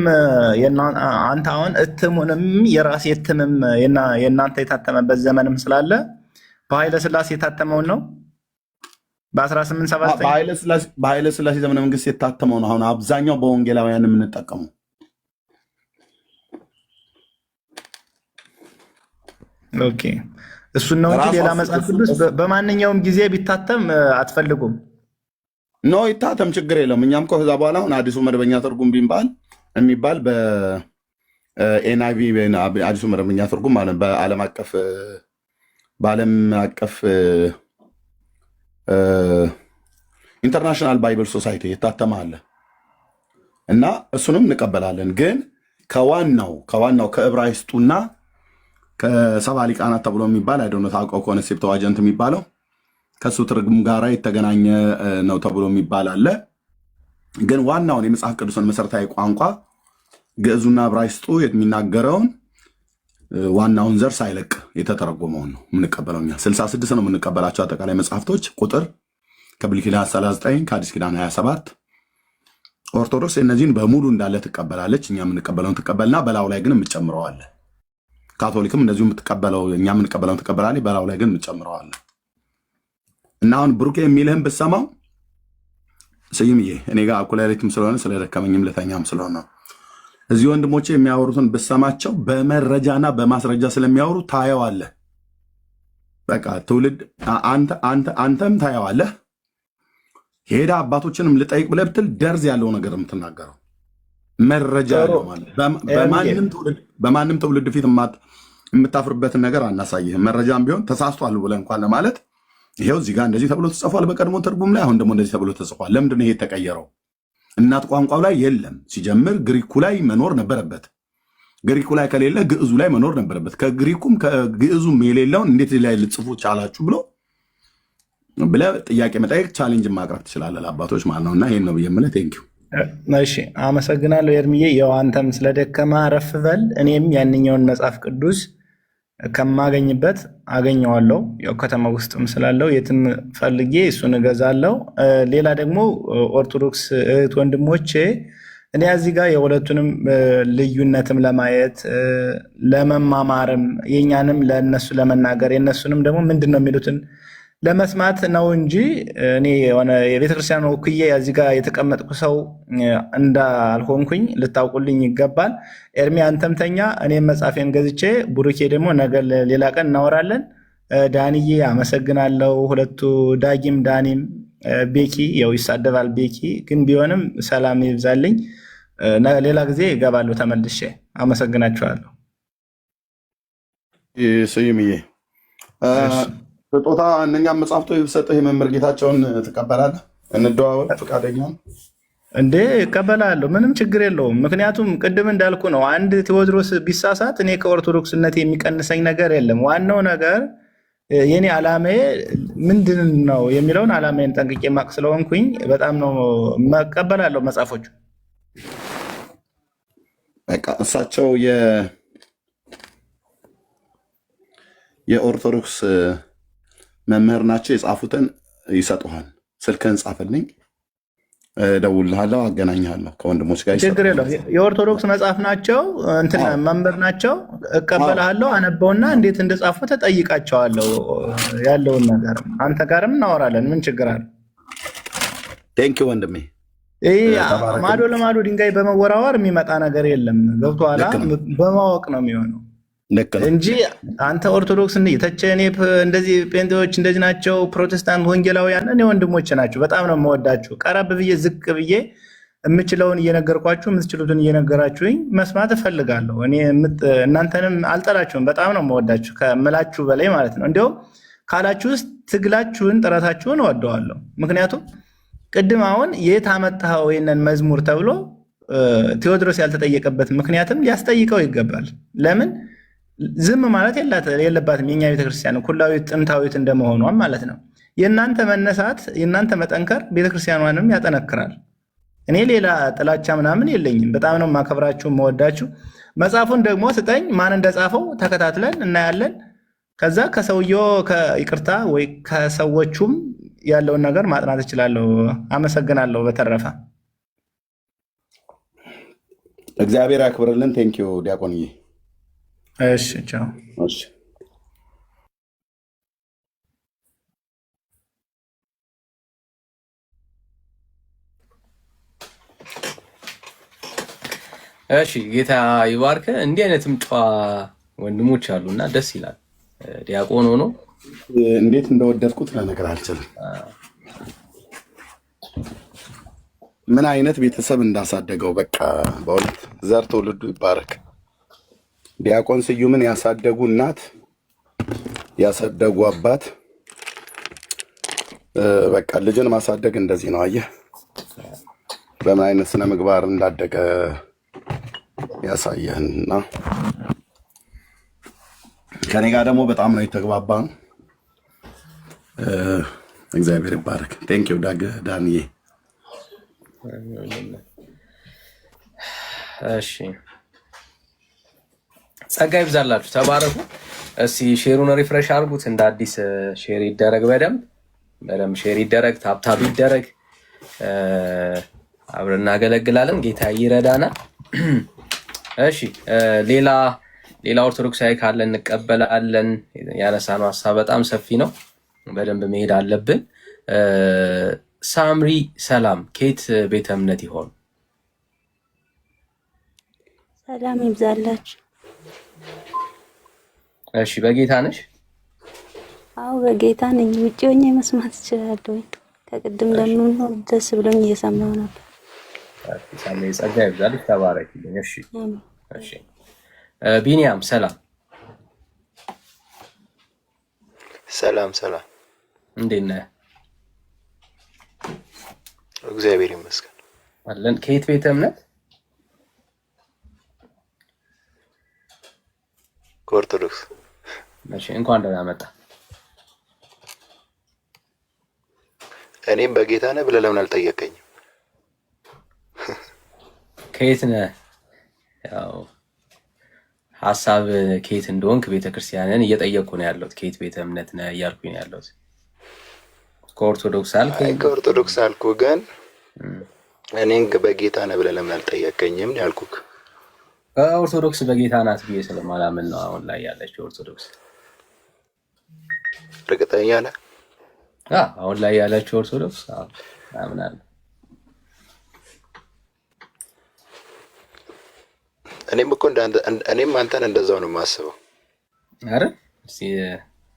G: አንተ አሁን እትሙንም የራሴ እትምም የእናንተ የታተመበት ዘመንም ስላለ በኃይለ ሥላሴ የታተመውን ነው በ1879
D: በኃይለ ሥላሴ ዘመነ መንግስት የታተመው ነው። አሁን አብዛኛው በወንጌላውያን የምንጠቀመው
G: ኦኬ፣ እሱን ነው እንጂ ሌላ መጽሐፍ ቅዱስ በማንኛውም ጊዜ ቢታተም አትፈልጉም?
D: ኖ ይታተም፣ ችግር የለውም። እኛም ከዛ በኋላ አሁን አዲሱ መደበኛ ትርጉም የሚባል በኤንአይቪ አዲሱ መደበኛ ትርጉም ማለት በዓለም አቀፍ ኢንተርናሽናል ባይብል ሶሳይቲ የታተመ አለ እና እሱንም እንቀበላለን። ግን ከዋናው ከዕብራይስጡና ከሰባ ሊቃናት ተብሎ የሚባል አይደነ ታውቀው ከሆነ ሴፕተዋጀንት የሚባለው ከሱ ትርጉም ጋር የተገናኘ ነው ተብሎ የሚባል አለ። ግን ዋናውን የመጽሐፍ ቅዱስን መሰረታዊ ቋንቋ ግዕዙና ዕብራይስጡ የሚናገረውን ዋናውን ዘር ሳይለቅ የተተረጎመውን ነው የምንቀበለው እኛ። 66 ነው የምንቀበላቸው አጠቃላይ መጽሐፍቶች ቁጥር ከብሉይ ኪዳን 39 ከአዲስ ኪዳን 27። ኦርቶዶክስ እነዚህን በሙሉ እንዳለ ትቀበላለች። እኛ የምንቀበለውን ትቀበልና በላዩ ላይ ግን የምጨምረዋለ። ካቶሊክም እንደዚሁ የምትቀበለው እኛ የምንቀበለውን ትቀበላለች፣ በላዩ ላይ ግን የምጨምረዋለ። እና አሁን ብሩኬ የሚልህን ብትሰማው ስዩምዬ እኔ ጋር አኩላሊትም ስለሆነ ስለደከመኝም ልተኛም ስለሆነ እዚህ ወንድሞቼ የሚያወሩትን ብሰማቸው በመረጃና በማስረጃ ስለሚያወሩ ታየዋለህ። በቃ ትውልድ አንተም ታየዋለህ። ሄዳ አባቶችንም ልጠይቅ ብለህ ብትል ደርዝ ያለው ነገር የምትናገረው መረጃ ያለው ማለት በማንም ትውልድ ፊት የምታፍርበትን ነገር አናሳይህም። መረጃም ቢሆን ተሳስቷል ብለህ እንኳን ለማለት ይሄው እዚህ ጋር እንደዚህ ተብሎ ተጽፏል በቀድሞ ትርጉም ላይ፣ አሁን ደግሞ እንደዚህ ተብሎ ተጽፏል። ለምንድን ነው ይሄ የተቀየረው? እናት ቋንቋው ላይ የለም። ሲጀምር ግሪኩ ላይ መኖር ነበረበት። ግሪኩ ላይ ከሌለ ግዕዙ ላይ መኖር ነበረበት። ከግሪኩም ከግዕዙም የሌለውን እንዴት ላይ ልጽፉ ቻላችሁ ብሎ ብለህ ጥያቄ መጠየቅ ቻሌንጅ ማቅረብ ትችላለህ አባቶች ማለት ነው። እና ይሄን ነው ብዬ የምልህ። ቴንኪው።
G: እሺ አመሰግናለሁ ኤርሚዬ። ያው አንተም ስለደከመ አረፍ በል። እኔም ያንኛውን መጽሐፍ ቅዱስ ከማገኝበት አገኘዋለሁ። ያው ከተማ ውስጥም ስላለው የትም ፈልጌ እሱን እገዛለሁ። ሌላ ደግሞ ኦርቶዶክስ እህት ወንድሞቼ እኔ እዚህ ጋር የሁለቱንም ልዩነትም ለማየት ለመማማርም የኛንም ለእነሱ ለመናገር የእነሱንም ደግሞ ምንድን ነው የሚሉትን ለመስማት ነው እንጂ እኔ የሆነ የቤተክርስቲያን ወክዬ እዚህ ጋር የተቀመጥኩ ሰው እንዳልሆንኩኝ ልታውቁልኝ ይገባል። ኤርሚ አንተም ተኛ፣ እኔም መጽሐፌን ገዝቼ ቡሩኬ ደግሞ ነገ ሌላ ቀን እናወራለን። ዳንዬ አመሰግናለሁ። ሁለቱ ዳጊም ዳኒም ቤኪ ያው ይሳደባል ቤኪ ግን ቢሆንም ሰላም ይብዛልኝ። ሌላ ጊዜ እገባለሁ ተመልሼ። አመሰግናችኋለሁ።
D: ስዩምዬ ስጦታ እነኛም መጽሐፍቶ የሰጠህ የመምህር ጌታቸውን ትቀበላለህ? እንደዋወል ፈቃደኛ
G: እንዴ? እቀበላለሁ። ምንም ችግር የለውም። ምክንያቱም ቅድም እንዳልኩ ነው። አንድ ቴዎድሮስ ቢሳሳት እኔ ከኦርቶዶክስነት የሚቀንሰኝ ነገር የለም። ዋናው ነገር የኔ ዓላማዬ ምንድን ነው የሚለውን ዓላማዬን ጠንቅቄ ማቅ ስለሆንኩኝ በጣም ነው እቀበላለሁ መጽሐፎቹ።
D: በቃ እሳቸው የኦርቶዶክስ መምህር ናቸው። የጻፉትን ይሰጡሃል። ስልክህን ጻፍልኝ፣ እደውልልሃለሁ፣ አገናኝሃለሁ ከወንድሞች ጋር።
G: ችግር የለውም። የኦርቶዶክስ መጽሐፍ ናቸው፣ እንትን መምህር ናቸው። እቀበልሃለሁ፣ አነበውና እንዴት እንደጻፉ ተጠይቃቸዋለሁ። ያለውን ነገር አንተ ጋርም እናወራለን። ምን ችግር አለ?
D: ቴንኪው ወንድሜ።
G: ማዶ ለማዶ ድንጋይ በመወራወር የሚመጣ ነገር የለም። ገብቶሃል? በማወቅ ነው የሚሆነው እንጂ አንተ ኦርቶዶክስ የተቸኔ እንደዚህ ጴንጤዎች እንደዚህ ናቸው፣ ፕሮቴስታንት ወንጌላውያን እኔ ወንድሞች ናቸው። በጣም ነው የምወዳችሁ። ቀረብ ብዬ ዝቅ ብዬ የምችለውን እየነገርኳችሁ የምትችሉትን እየነገራችሁኝ መስማት እፈልጋለሁ። እኔ እናንተንም አልጠላችሁም። በጣም ነው የምወዳችሁ ከምላችሁ በላይ ማለት ነው። እንዲያውም ካላችሁ ውስጥ ትግላችሁን ጥረታችሁን እወደዋለሁ። ምክንያቱም ቅድም አሁን የት አመጣኸው ይህንን መዝሙር ተብሎ ቴዎድሮስ ያልተጠየቀበት ምክንያትም ሊያስጠይቀው ይገባል። ለምን ዝም ማለት የለባትም። የኛ ቤተክርስቲያን ኩላዊት ጥንታዊት እንደመሆኗም ማለት ነው። የእናንተ መነሳት የእናንተ መጠንከር ቤተክርስቲያኗንም ያጠነክራል። እኔ ሌላ ጥላቻ ምናምን የለኝም። በጣም ነው የማከብራችሁ የምወዳችሁ። መጽሐፉን ደግሞ ስጠኝ፣ ማን እንደጻፈው ተከታትለን እናያለን። ከዛ ከሰውየው ከይቅርታ ወይ ከሰዎቹም ያለውን ነገር ማጥናት እችላለሁ። አመሰግናለሁ። በተረፈ
D: እግዚአብሔር ያክብርልን። ቴንኪዩ ዲያቆንዬ።
G: እሺ ቻው።
D: እሺ
F: እሺ ጌታ ይባርክ። እንዲህ አይነትም ጨዋ ወንድሞች አሉና ደስ ይላል። ዲያቆን ሆኖ
D: እንዴት እንደወደድኩት ለነገር አልችልም። ምን አይነት ቤተሰብ እንዳሳደገው በቃ በእውነት ዘር ትውልዱ ይባረክ። ዲያቆን ስዩምን ያሳደጉ እናት ያሳደጉ አባት፣ በቃ ልጅን ማሳደግ እንደዚህ ነው። አየህ በምን አይነት ስነ ምግባር እንዳደገ ያሳየህና ከኔ ጋር ደግሞ በጣም ነው የተግባባ ነው። እግዚአብሔር ይባረክ። ቴንኪው ዳንዬ።
F: እሺ ጸጋ ይብዛላችሁ፣ ተባረኩ። እስቲ ሼሩን ሪፍሬሽ አድርጉት፣ እንደ አዲስ ሼር ይደረግ፣ በደንብ ሼር ይደረግ፣ ታብታብ ይደረግ። አብረን እናገለግላለን፣ ጌታ ይረዳናል። እሺ ሌላ ኦርቶዶክሳዊ ካለ እንቀበላለን። ያነሳነው ሀሳብ በጣም ሰፊ ነው፣ በደንብ መሄድ አለብን። ሳምሪ ሰላም፣ ከየት ቤተ እምነት ይሆን?
I: ሰላም ይብዛላችሁ።
F: እሺ በጌታ ነሽ?
I: አዎ በጌታ ነኝ። ውጭ ሆኜ መስማት እችላለሁ። ከቅድም ለምን ደስ ብሎኝ እየሰማሁ ነበር።
F: ሳምሪ ጸጋ ይብዛልሽ፣ ተባረኪልኝ። እሺ ቢኒያም ሰላም።
J: ሰላም፣
F: እንዴት ነህ?
J: እግዚአብሔር ይመስገን
F: አለን። ከየት ቤተ እምነት?
J: ከኦርቶዶክስ።
F: እሺ እንኳን ደህና መጣ።
J: እኔም በጌታ ነህ ብለህ ለምን አልጠየቀኝም?
F: ከየት ነህ? ያው ሀሳብ ከየት እንደሆንክ ቤተክርስቲያንን እየጠየቅኩ ነው ያለሁት። ከየት ቤተ እምነት ነህ እያልኩኝ ነው ያለሁት። ከኦርቶዶክስ አልክ?
J: ከኦርቶዶክስ አልኩ፣ ግን እኔን በጌታ ነህ ብለህ ለምን አልጠየቀኝም ያልኩህ።
F: ኦርቶዶክስ በጌታ ናት ብዬ ስለማላምን ነው አሁን ላይ ያለችው ኦርቶዶክስ።
J: እርግጠኛ ነህ?
F: አሁን ላይ ያለችው ኦርቶዶክስ አምናለሁ።
J: እኔም አንተን እንደዛው ነው የማስበው።
F: አረ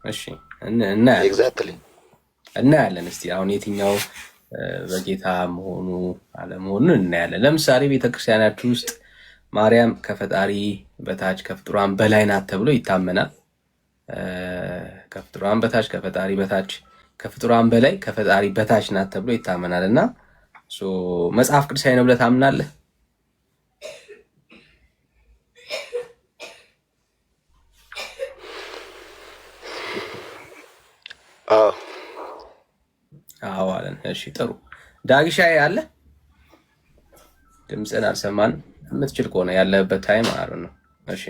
F: እሺ እናያለን።
J: ኤግዛክትሊ
F: እናያለን። እስቲ አሁን የትኛው በጌታ መሆኑ አለመሆኑን እናያለን። ለምሳሌ ቤተክርስቲያናችሁ ውስጥ ማርያም ከፈጣሪ በታች ከፍጡራን በላይ ናት ተብሎ ይታመናል። ከፍጡራን በታች ከፈጣሪ በታች ከፍጡራን በላይ ከፈጣሪ በታች ናት ተብሎ ይታመናል። እና መጽሐፍ ቅዱሳዊ ነው ብለህ ታምናለህ? አዎ አለን። እሺ ጥሩ። ዳግሻዬ አለ? ድምፅህን አልሰማንም። የምትችል ከሆነ ያለህበት ታይም አረ ነው። እሺ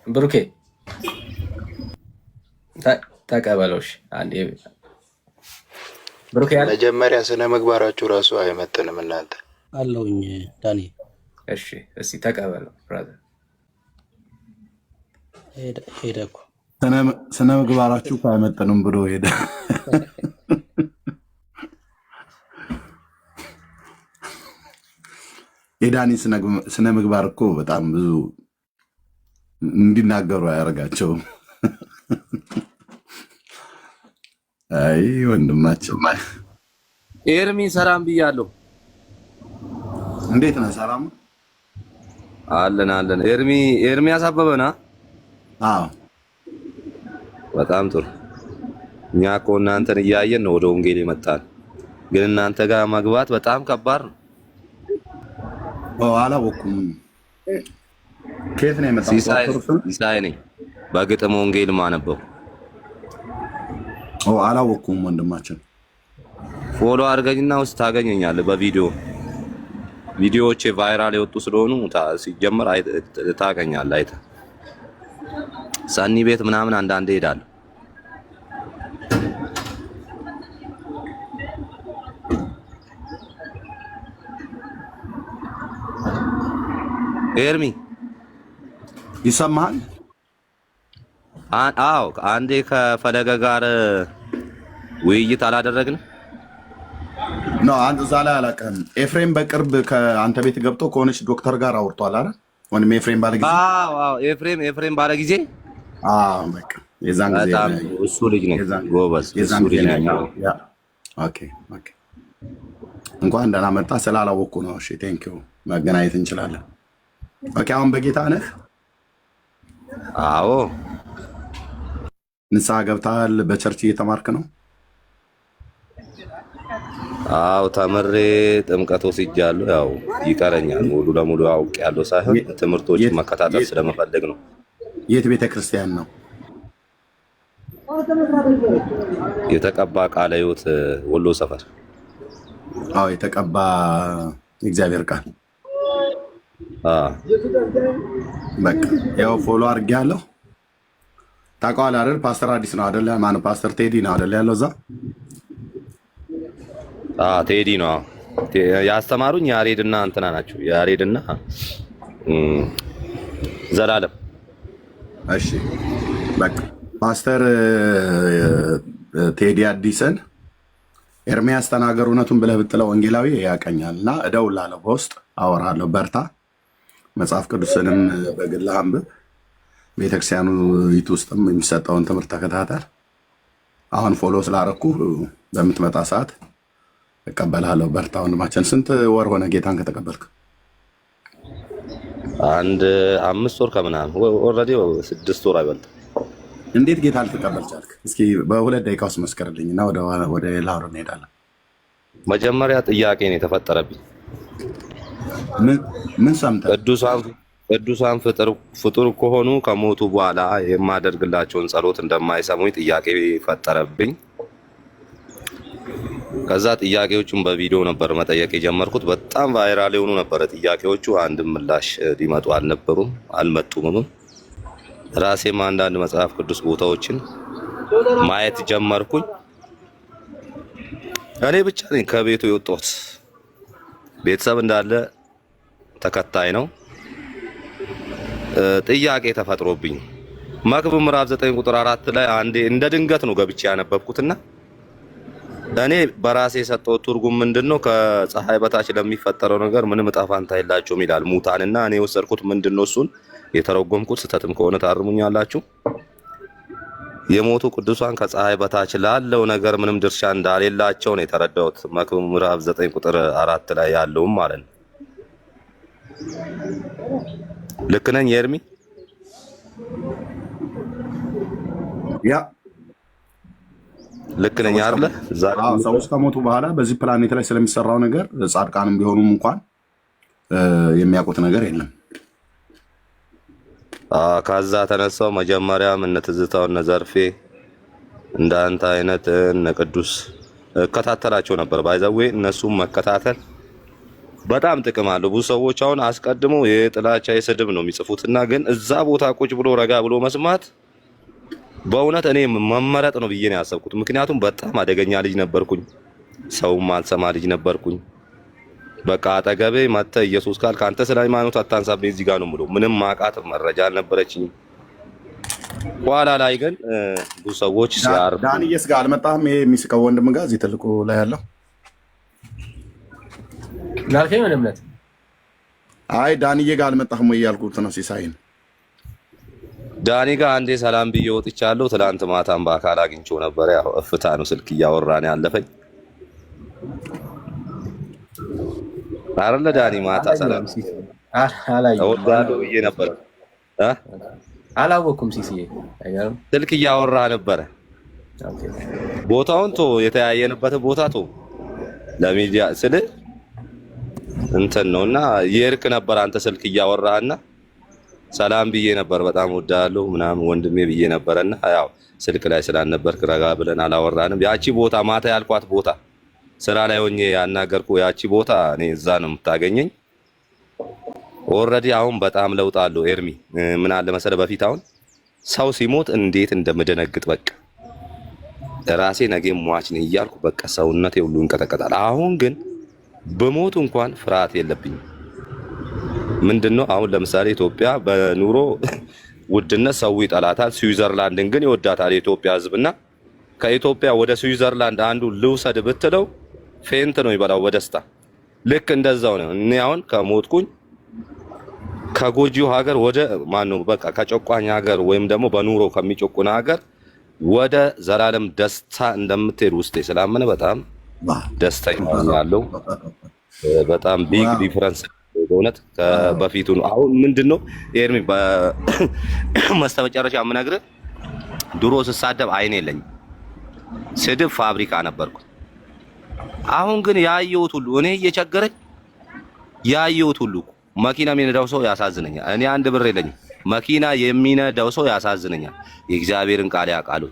F: ብሩኬ ተቀበለው። አንዴ ብሩኬ አለ?
J: መጀመሪያ ስነ ምግባራችሁ ራሱ አይመጥንም እናንተ።
H: አለውኝ ዳኒ።
F: እሺ እስቲ ተቀበለው ብራዘር።
H: ሄደ እኮ
D: ስነ ምግባራችሁ አይመጥንም ብሎ ሄደ። የዳኒ ስነ ምግባር እኮ በጣም ብዙ እንዲናገሩ አያደርጋቸውም። አይ ወንድማችን
C: ኤርሚ ሰላም ብያለሁ።
D: እንዴት ነህ? ሰላም
C: አለን። ኤርሚ ያሳበበና?
D: አዎ
C: በጣም ጥሩ። እኛ እኮ እናንተን እያየን ነው ወደ ወንጌል የመጣን፣ ግን እናንተ ጋር መግባት በጣም ከባድ ነው።
D: አላወኩም። ከየት ነው የመጣው?
C: ሲሳይ ነኝ። በግጥም ወንጌል ማነበው።
D: አላወኩም ወንድማችን።
C: ፎሎ አድርገኝና ውስጥ ታገኘኛለህ። ቪዲዮዎቼ ቫይራል የወጡ ስለሆኑ ሲጀመር ታገኛለህ። አይተህ ሰኒ ቤት ምናምን አንዳንዴ ሄዳለሁ። ኤርሚ
D: ይሰማሃል?
C: አዎ አንዴ ከፈለገ ጋር ውይይት አላደረግንም?
D: አንተ እዛ ላይ አላውቅም። ኤፍሬም በቅርብ ከአንተ ቤት ገብቶ ከሆነች ዶክተር ጋር አውርቷል አይደል? ወንድም ኤፍሬም ባለ ጊዜ።
C: አዎ ኤፍሬም ባለ ጊዜ።
D: በቃ የዛን ጊዜ
C: እሱ ልጅ ነው ጎበዝ። እሱ ልጅ ነው።
D: ኦኬ እንኳን ደህና መጣ። ስላላወቅኩ ነው። እሺ ቴንኪው። መገናኘት እንችላለን። ኦኬ አሁን በጌታ ነህ?
C: አዎ።
D: ንስሐ ገብተሃል? በቸርች እየተማርክ ነው?
C: አዎ ተምሬ ጥምቀት ወስጃለሁ። ያው ይቀረኛል፣ ሙሉ ለሙሉ አውቄያለሁ ሳይሆን ትምህርቶችን መከታተል ስለመፈለግ ነው።
D: የት ቤተ ክርስቲያን ነው?
C: የተቀባ ቃለ ሕይወት ወሎ ሰፈር።
D: አዎ የተቀባ የእግዚአብሔር ቃል። በቃ ያው ፎሎ አድርጌያለሁ። ታውቀዋለህ አይደል? ፓስተር አዲስ ነው አይደል? ማነው ፓስተር ቴዲ ነው አይደል ያለው እዛ?
C: ቴዲ ነው ያስተማሩኝ። ያሬድና እንትና ናቸው፣ ያሬድና ዘላለም።
D: እሺ በቃ ፓስተር ቴዲ አዲስን ኤርሚያስ ተናገር እውነቱን ብለህ ብትለው ወንጌላዊ ያቀኛል እና እደውላለሁ፣ በውስጥ አወራለሁ። በርታ፣ መጽሐፍ ቅዱስንም በግልህ አንብብ፣ ቤተክርስቲያኑ ይት ውስጥም የሚሰጠውን ትምህርት ተከታተል። አሁን ፎሎ ስላረኩ በምትመጣ ሰዓት እቀበላለሁ። በርታ ወንድማችን። ስንት ወር ሆነ ጌታን ከተቀበልክ?
C: አንድ 5 ወር ከምናምን፣ ኦልሬዲ 6 ወር አይበልጥም።
D: እንዴት ጌታ ልትቀበል ቻልክ? እስኪ በ2 ደቂቃ ውስጥ መስከርልኝ እና ወደ ላውሮ እንሄዳለን።
C: መጀመሪያ ጥያቄ ነው የተፈጠረብኝ።
D: ምን ሰምተህ?
C: ቅዱሳን ፍጡር ከሆኑ ከሞቱ በኋላ የማደርግላቸውን ጸሎት እንደማይሰሙኝ ጥያቄ ፈጠረብኝ። ከዛ ጥያቄዎቹን በቪዲዮ ነበር መጠየቅ የጀመርኩት። በጣም ቫይራል የሆኑ ነበረ ጥያቄዎቹ። አንድም ምላሽ ሊመጡ አልመጡም። ራሴም አንዳንድ መጽሐፍ ቅዱስ ቦታዎችን ማየት ጀመርኩኝ። እኔ ብቻ ነኝ ከቤቱ የወጣሁት። ቤተሰብ እንዳለ ተከታይ ነው። ጥያቄ ተፈጥሮብኝ መክብብ ምዕራፍ 9 ቁጥር 4 ላይ አንዴ እንደ ድንገት ነው ገብቼ ያነበብኩትና እኔ በራሴ የሰጠው ትርጉም ምንድነው? ከፀሐይ በታች ለሚፈጠረው ነገር ምንም ዕጣ ፈንታ የላቸውም ይላል ሙታንና እኔ የወሰድኩት ምንድነው? እሱን የተረጎምኩት ስህተትም ከሆነ ታርሙኛላችሁ። የሞቱ ቅዱሳን ከፀሐይ በታች ላለው ነገር ምንም ድርሻ እንዳሌላቸው ነው የተረዳሁት። መክብብ ምዕራፍ 9 ቁጥር 4 ላይ ያለውም ማለት ነው። ልክ ነኝ ኤርሚ?
D: ያ
C: ልክ ነኝ አይደለ?
D: ሰዎች ከሞቱ በኋላ በዚህ ፕላኔት ላይ ስለሚሰራው ነገር ጻድቃንም ቢሆኑም እንኳን የሚያውቁት ነገር የለም።
C: ከዛ ተነሳው መጀመሪያም እነ ትዝታው እነ ዘርፌ እንዳንተ አይነት እነ ቅዱስ እከታተላቸው ነበር። ባይዘዌ እነሱም መከታተል በጣም ጥቅም አለው። ብዙ ሰዎች አሁን አስቀድመው የጥላቻ የስድብ ነው የሚጽፉትና ግን እዛ ቦታ ቁጭ ብሎ ረጋ ብሎ መስማት በእውነት እኔ መመረጥ ነው ብዬ ነው ያሰብኩት። ምክንያቱም በጣም አደገኛ ልጅ ነበርኩኝ፣ ሰውም አልሰማ ልጅ ነበርኩኝ። በቃ አጠገቤ መጥተህ ኢየሱስ ካልክ አንተ ስለ ሃይማኖት አታንሳብኝ እዚህ ጋር ነው የምለው። ምንም ማቃት መረጃ አልነበረችኝም። ኋላ ላይ ግን ብዙ ሰዎች ሲያር
D: ዳንኤልስ ጋር አልመጣህም? ይሄ የሚስቀው ወንድም ጋር እዚህ ትልቁ ላይ ያለው
F: ላልከኝ ምን እምነት?
D: አይ ዳንዬ ጋር አልመጣህም ወይ ያልኩት ነው። ሲሳይን
C: ዳኒ ጋር አንዴ ሰላም ብዬ ወጥቻለሁ። ትላንት ማታም በአካል አግኝቼው ነበር። ያው እፍታ ነው ስልክ እያወራን ያለፈኝ አረለ ዳኒ ማታ ሰላም እወዳለሁ ብዬ ነበር።
F: አላወኩም ሲሲዬ
C: ስልክ እያወራ ነበረ። ቦታውን ቶ የተያየንበት ቦታ ቶ ለሚዲያ ስለ እንትን ነውና የርክ ነበር። አንተ ስልክ እያወራህና ሰላም ብዬ ነበር። በጣም ወዳለሁ ምናምን ወንድሜ ብዬ ነበርና ያው ስልክ ላይ ስላልነበርክ ረጋ ብለን አላወራንም። ያቺ ቦታ ማታ ያልኳት ቦታ ስራ ላይ ሆኜ ያናገርኩ ያቺ ቦታ እኔ እዛ ነው የምታገኘኝ። ኦልሬዲ አሁን በጣም ለውጥ አለው ኤርሚ። ምን አለ መሰለ በፊት አሁን ሰው ሲሞት እንዴት እንደምደነግጥ በቃ ራሴ ነገም ሟች ነኝ እያልኩ በቃ ሰውነቴ ሁሉ እንቀጠቀጣል። አሁን ግን በሞት እንኳን ፍርሃት የለብኝም። ምንድነው አሁን ለምሳሌ ኢትዮጵያ በኑሮ ውድነት ሰው ይጠላታል፣ ስዊዘርላንድን ግን ይወዳታል የኢትዮጵያ ሕዝብና ከኢትዮጵያ ወደ ስዊዘርላንድ አንዱ ልውሰድ ብትለው ፌንት ነው ይበላው በደስታ። ልክ እንደዛው ነው። እኔ አሁን ከሞትኩኝ ከጎጂው ሀገር ወደ ማነው በቃ ከጨቋኝ ሀገር ወይም ደግሞ በኑሮ ከሚጨቁና ሀገር ወደ ዘላለም ደስታ እንደምትሄድ ውስጤ ስላመነ በጣም ደስተኛ ያለው በጣም ቢግ ዲፈረንስ በእውነት ከበፊቱ ነው። አሁን ምንድነው ኤርሚ በመስተመጨረሻ የምነግርህ ድሮ ስሳደብ አይኔ የለኝም፣ ስድብ ፋብሪካ ነበርኩ። አሁን ግን ያየሁት ሁሉ እኔ እየቸገረኝ ያየሁት ሁሉ መኪና የሚነዳው ሰው ያሳዝነኛል። እኔ አንድ ብር የለኝም፣ መኪና የሚነዳው ሰው ያሳዝነኛል። የእግዚአብሔርን ቃል ያውቃሉ።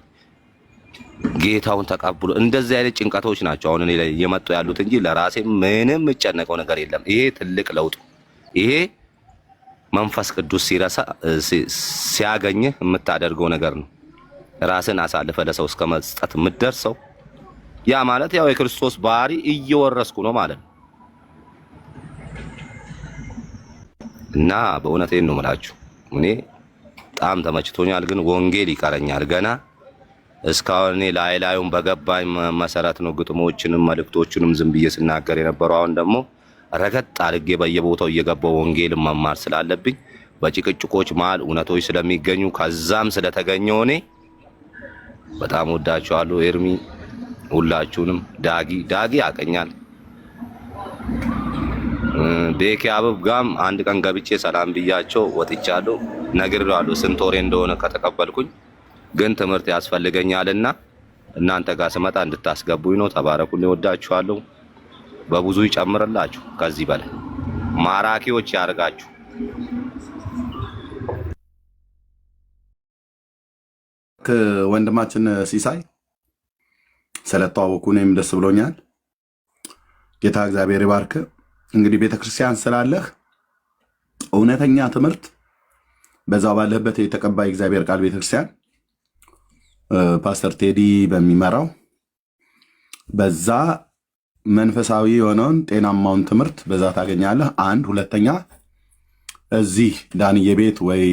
C: ጌታውን ተቀብሎ እንደዚህ አይነት ጭንቀቶች ናቸው አሁን እኔ ላይ እየመጡ ያሉት እንጂ ለራሴ ምንም የምጨነቀው ነገር የለም። ይሄ ትልቅ ለውጥ፣ ይሄ መንፈስ ቅዱስ ሲያገኝህ የምታደርገው ነገር ነው። ራስን አሳልፈ ለሰው እስከ መስጠት የምትደርሰው ያ ማለት ያው የክርስቶስ ባህሪ እየወረስኩ ነው ማለት ነው። እና በእውነቴን ነው የምላችሁ እኔ በጣም ተመችቶኛል። ግን ወንጌል ይቀረኛል ገና። እስካሁን እኔ ላዩን በገባኝ መሰረት ነው ግጥሞችንም መልእክቶችንም ዝም ብዬ ስናገር የነበረው። አሁን ደግሞ ረገጥ አድርጌ በየቦታው እየገባው ወንጌልን መማር ስላለብኝ በጭቅጭቆች መሀል እውነቶች ስለሚገኙ ከዛም ስለተገኘው እኔ በጣም ወዳችኋለሁ። ኤርሚ ሁላችሁንም፣ ዳጊ ያቀኛል። ቤኪ አበብ ጋም አንድ ቀን ገብቼ ሰላም ብያቸው ወጥቻለሁ። ነግሬዋለሁ ስንት ወሬ እንደሆነ ከተቀበልኩኝ፣ ግን ትምህርት ያስፈልገኛልና እናንተ ጋር ስመጣ እንድታስገቡኝ ነው። ተባረኩልኝ። ወዳችኋለሁ። በብዙ ይጨምርላችሁ። ከዚህ በላይ ማራኪዎች ያርጋችሁ።
D: ወንድማችን ሲሳይ ስለተዋወቁ እኔም ደስ ብሎኛል። ጌታ እግዚአብሔር ይባርክ። እንግዲህ ቤተክርስቲያን ስላለህ እውነተኛ ትምህርት በዛው ባለበት የተቀባይ እግዚአብሔር ቃል ቤተክርስቲያን ፓስተር ቴዲ በሚመራው በዛ መንፈሳዊ የሆነውን ጤናማውን ትምህርት በዛ ታገኛለህ። አንድ ሁለተኛ እዚህ ዳንዬ ቤት ወይ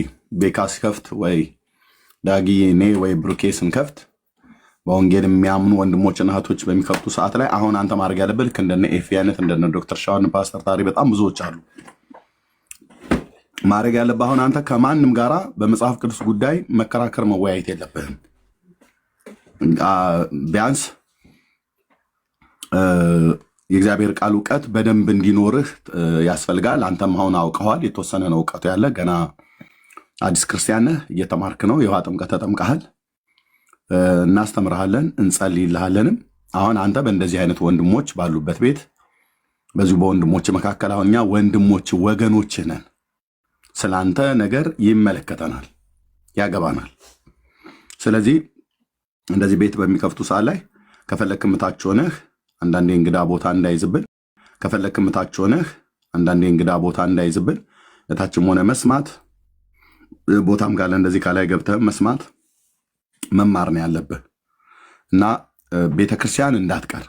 D: ቤካ ሲከፍት ወይ ዳጊ እኔ ወይ ብሩኬ ስንከፍት በወንጌል የሚያምኑ ወንድሞችና እህቶች በሚከፍቱ ሰዓት ላይ አሁን አንተ ማድረግ ያለብህ ልክ እንደነ ኤፊ አይነት እንደነ ዶክተር ሻውን ፓስተር ታሪ በጣም ብዙዎች አሉ። ማድረግ ያለብህ አሁን አንተ ከማንም ጋራ በመጽሐፍ ቅዱስ ጉዳይ መከራከር መወያየት የለብህም። ቢያንስ የእግዚአብሔር ቃል እውቀት በደንብ እንዲኖርህ ያስፈልጋል። አንተም አሁን አውቀዋል፣ የተወሰነ ነው እውቀቱ ያለ። ገና አዲስ ክርስቲያን ነህ፣ እየተማርክ ነው። የውሃ ጥምቀት ተጠምቀሃል። እናስተምርሃለን፣ እንጸልይልሃለንም። አሁን አንተ በእንደዚህ አይነት ወንድሞች ባሉበት ቤት በዚሁ በወንድሞች መካከል አሁን እኛ ወንድሞች ወገኖች ነን። ስላንተ ነገር ይመለከተናል፣ ያገባናል። ስለዚህ እንደዚህ ቤት በሚከፍቱ ሰዓት ላይ ከፈለክ ምታች ሆነህ አንዳንዴ እንግዳ ቦታ እንዳይዝብን፣ ከፈለክ ምታች ሆነህ አንዳንዴ እንግዳ ቦታ እንዳይዝብን፣ እታችም ሆነ መስማት ቦታም ካለ እንደዚህ ካላይ ገብተህ መስማት መማር ነው ያለብህ እና ቤተክርስቲያን እንዳትቀር፣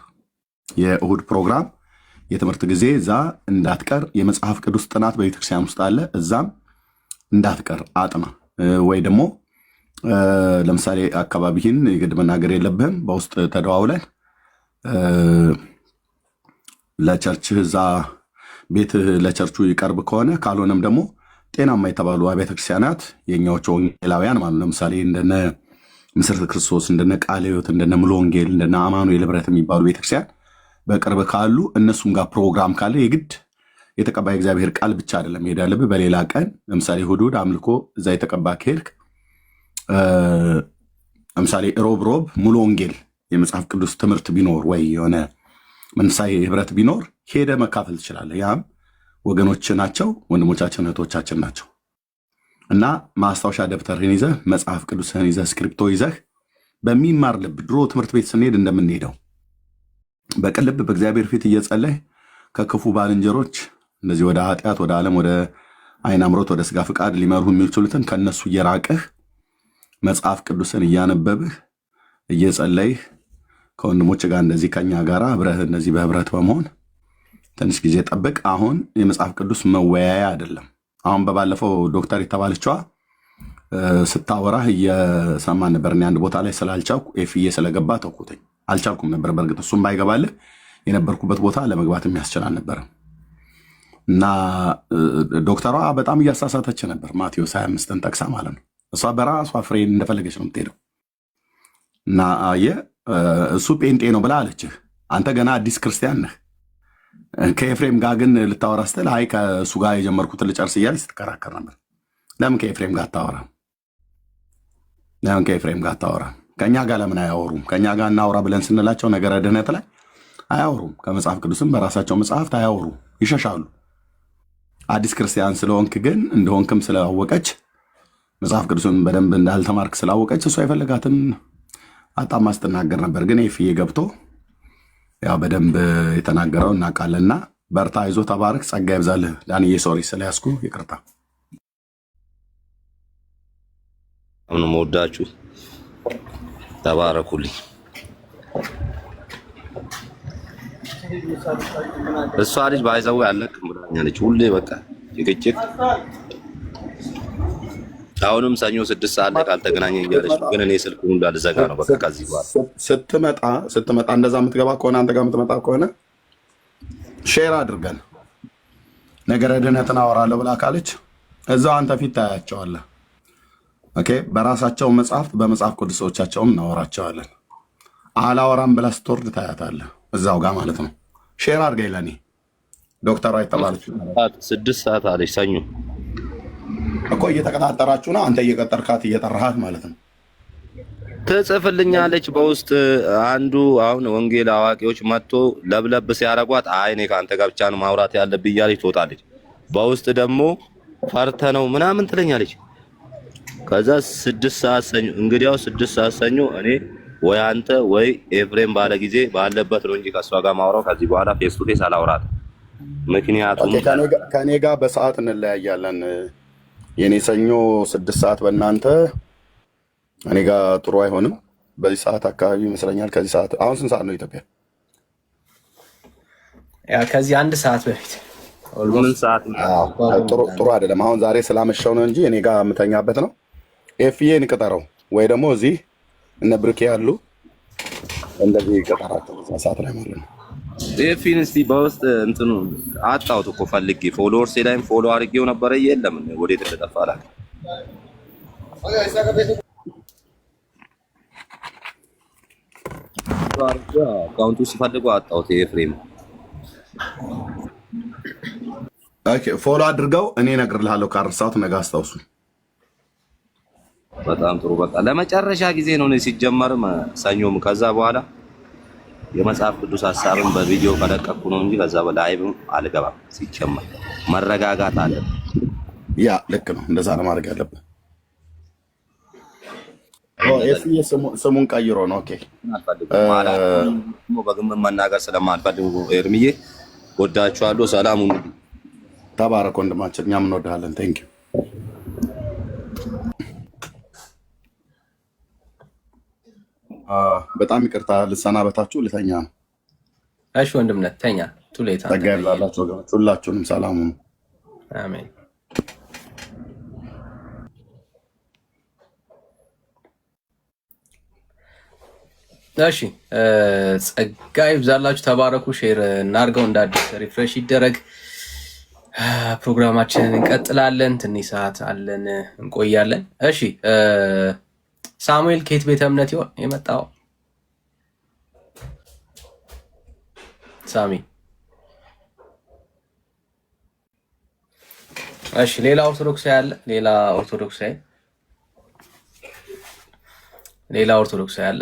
D: የእሁድ ፕሮግራም የትምህርት ጊዜ እዛ እንዳትቀር። የመጽሐፍ ቅዱስ ጥናት በቤተክርስቲያን ውስጥ አለ፣ እዛም እንዳትቀር አጥና። ወይ ደግሞ ለምሳሌ አካባቢህን የግድ መናገር የለብህም፣ በውስጥ ተደዋውለን ለቸርችህ እዛ ቤት ለቸርቹ ይቀርብ ከሆነ ካልሆነም ደግሞ ጤናማ የተባሉ አብያተ ክርስቲያናት የኛዎቹ ወንጌላውያን ማለት ለምሳሌ እንደነ ምስርት ክርስቶስ እንደነ ቃለ ሕይወት እንደነ ሙሉ ወንጌል እንደነ አማኑኤል ህብረት የሚባሉ ቤተክርስቲያን በቅርብ ካሉ እነሱም ጋር ፕሮግራም ካለ የግድ የተቀባይ እግዚአብሔር ቃል ብቻ አይደለም ሄድ ያለብህ። በሌላ ቀን ለምሳሌ እሑድ አምልኮ እዛ የተቀባ ከሄድክ ለምሳሌ ሮብ ሙሉ ወንጌል የመጽሐፍ ቅዱስ ትምህርት ቢኖር ወይ የሆነ መንፈሳዊ ህብረት ቢኖር ሄደ መካፈል ትችላለህ። ያም ወገኖች ናቸው፣ ወንድሞቻችን እህቶቻችን ናቸው። እና ማስታወሻ ደብተርህን ይዘህ መጽሐፍ ቅዱስህን ይዘህ ስክሪፕቶ ይዘህ በሚማር ልብ ድሮ ትምህርት ቤት ስንሄድ እንደምንሄደው በቅን ልብ በእግዚአብሔር ፊት እየጸለህ ከክፉ ባልንጀሮች እንደዚህ ወደ ኃጢአት፣ ወደ ዓለም፣ ወደ አይን አምሮት፣ ወደ ስጋ ፍቃድ ሊመሩህ የሚችሉትን ከነሱ እየራቅህ መጽሐፍ ቅዱስን እያነበብህ እየጸለይህ ከወንድሞች ጋር እንደዚህ ከኛ ጋር አብረህ እንደዚህ በህብረት በመሆን ትንሽ ጊዜ ጠብቅ። አሁን የመጽሐፍ ቅዱስ መወያያ አይደለም። አሁን በባለፈው ዶክተር የተባለችዋ ስታወራህ እየሰማን ነበር። እኔ አንድ ቦታ ላይ ስላልቻልኩ ኤፍዬ ስለገባ ተውኩትኝ። አልቻልኩም ነበር። በእርግጥ እሱም ባይገባልህ የነበርኩበት ቦታ ለመግባት የሚያስችል አልነበረም። እና ዶክተሯ በጣም እያሳሳተች ነበር። ማቴዎስ 25ን ጠቅሳ ማለት ነው። እሷ በራሷ ፍሬ እንደፈለገች ነው የምትሄደው። እና አየህ እሱ ጴንጤ ነው ብላ አለችህ። አንተ ገና አዲስ ክርስቲያን ነህ። ከኤፍሬም ጋር ግን ልታወራ ስትል አይ ከእሱ ጋር የጀመርኩትን ልጨርስ እያለች ስትከራከር ነበር። ለምን ከኤፍሬም ጋር አታወራም? ለምን ከኤፍሬም ጋር አታወራም? ከእኛ ጋር ለምን አያወሩም? ከእኛ ጋር እናውራ ብለን ስንላቸው ነገረ ድህነት ላይ አያወሩም። ከመጽሐፍ ቅዱስም በራሳቸው መጽሐፍት አያወሩ፣ ይሸሻሉ። አዲስ ክርስቲያን ስለሆንክ ግን እንደሆንክም ስላወቀች መጽሐፍ ቅዱስን በደንብ እንዳልተማርክ ስላወቀች እሷ የፈለጋትን አጣማ ስትናገር ነበር። ግን ኤፍዬ ገብቶ ያው በደንብ የተናገረው እናውቃለንና በርታ፣ አይዞ፣ ተባረክ፣ ጸጋ ይብዛልህ። ዳንዬ ሶሪ ስለያዝኩ ይቅርታ።
C: አሁን መወዳችሁ ተባረኩልኝ። እሷ ልጅ ባይዘው ያለቅም ብላኛለች። ሁሌ በቃ ጭቅጭቅ። አሁንም ሰኞ 6 ሰዓት ላይ ካልተገናኘ እያለች ነው። ግን እኔ ስልኩን እንዳልዘጋ ነው በቃ። ከዚህ በኋላ
D: ስትመጣ እንደዛ የምትገባ ከሆነ አንተ ጋር የምትመጣ ከሆነ ሼር አድርገን ነገረ ድህነትን አወራለሁ ብላ ካለች እዛው አንተ ፊት ታያቸዋለህ። ኦኬ፣ በራሳቸው መጽሐፍት በመጽሐፍ ቅዱሶቻቸውም እናወራቸዋለን። አላወራም ብላ ስትወርድ ታያታለህ እዛው ጋር ማለት ነው። ሼር አድርገኝ ለኔ ዶክተር አይተባለች
C: 6 ሰዓት አለች ሰኞ
D: እኮ እየተቀጣጠራችሁ ነው። አንተ እየቀጠርካት እየጠራሃት ማለት ነው።
C: ትጽፍልኛለች በውስጥ አንዱ አሁን ወንጌል አዋቂዎች መጥቶ ለብለብ ሲያረጓት አይ እኔ ከአንተ ጋር ብቻ ነው ማውራት ያለብኝ እያለች ትወጣለች። በውስጥ ደግሞ ፈርተ ነው ምናምን ትለኛለች። ከዛ 6 ሰዓት ሰኞ እንግዲያው 6 ሰዓት ሰኞ እኔ ወይ አንተ ወይ ኤፍሬም ባለ ጊዜ ባለበት ነው እንጂ ከሷ ጋር ማውራው ከዚህ በኋላ ፌስ ቱ ፌስ አላውራት። ምክንያቱም
D: ከኔ ጋር በሰዓት እንለያያለን። የኔ ሰኞ 6 ሰዓት በእናንተ እኔ ጋር ጥሩ አይሆንም። በዚህ ሰዓት አካባቢ ይመስለኛል። ከዚህ ሰዓት አሁን ስንት ሰዓት ነው ኢትዮጵያ?
F: ያ ከዚህ 1 ሰዓት በፊት
C: ምን ሰዓት
D: ጥሩ አይደለም። አሁን ዛሬ ስላመሸው ነው እንጂ እኔ ጋር የምተኛበት ነው። ኤፍዬን ቅጠረው ወይ ደግሞ እዚህ እነ ብሩኬ ያሉ እንደዚህ ቅጠራቸው ሰዓት ላይ ማለት ነው።
C: ኤፊን እስቲ በውስጥ እንትኑ አጣውት እኮ ፈልጌ ፎሎወርስ ላይም ፎሎ አድርጌው ነበረ። የለም ወዴት እንደጠፋ አላውቅም። አካውንቱ ሲፈልገው አጣውት ኤፍሬም።
D: ኦኬ ፎሎ አድርገው እኔ እነግርልሃለሁ። ካረሳሁት ነገ አስታውሱ።
C: በጣም ጥሩ። በቃ ለመጨረሻ ጊዜ ነው ሲጀመርም ሰኞም ከዛ በኋላ የመጽሐፍ ቅዱስ ሐሳብን በቪዲዮ ከለቀኩ ነው እንጂ ከዛ በላይቭም አልገባም። ሲጀመር መረጋጋት አለ።
D: ያ ልክ ነው። እንደዛ ነው ማድረግ ያለብን። ኤፍዬ ስሙን ቀይሮ ነው። ኦኬ
C: በግምት መናገር ስለማልፈልግ ኤርሚዬ ወዳችኋለሁ። ሰላም ሁኑ።
D: ተባረክ ወንድማችን፣ እኛም እንወድሃለን። ቴንክ ዩ። በጣም ይቅርታ ልሰናበታችሁ፣ ልተኛ ነው።
F: እሺ ወንድምነት ተኛ። ቱሌታ
D: ጸጋ ይብዛላችሁ ወገኖች፣ ሁላችሁንም ሰላም ሁኑ።
F: አሜን። እሺ ጸጋ ይብዛላችሁ፣ ተባረኩ። ሼር እናድርገው፣ እንደ አዲስ ሪፍሬሽ ይደረግ። ፕሮግራማችንን እንቀጥላለን። ትንሽ ሰዓት አለን፣ እንቆያለን። እሺ ሳሙኤል ከየት ቤተ እምነት ይሆን የመጣው? ሳሚ። እሺ ሌላ ኦርቶዶክሳዊ አለ? ሌላ ኦርቶዶክሳዊ አለ?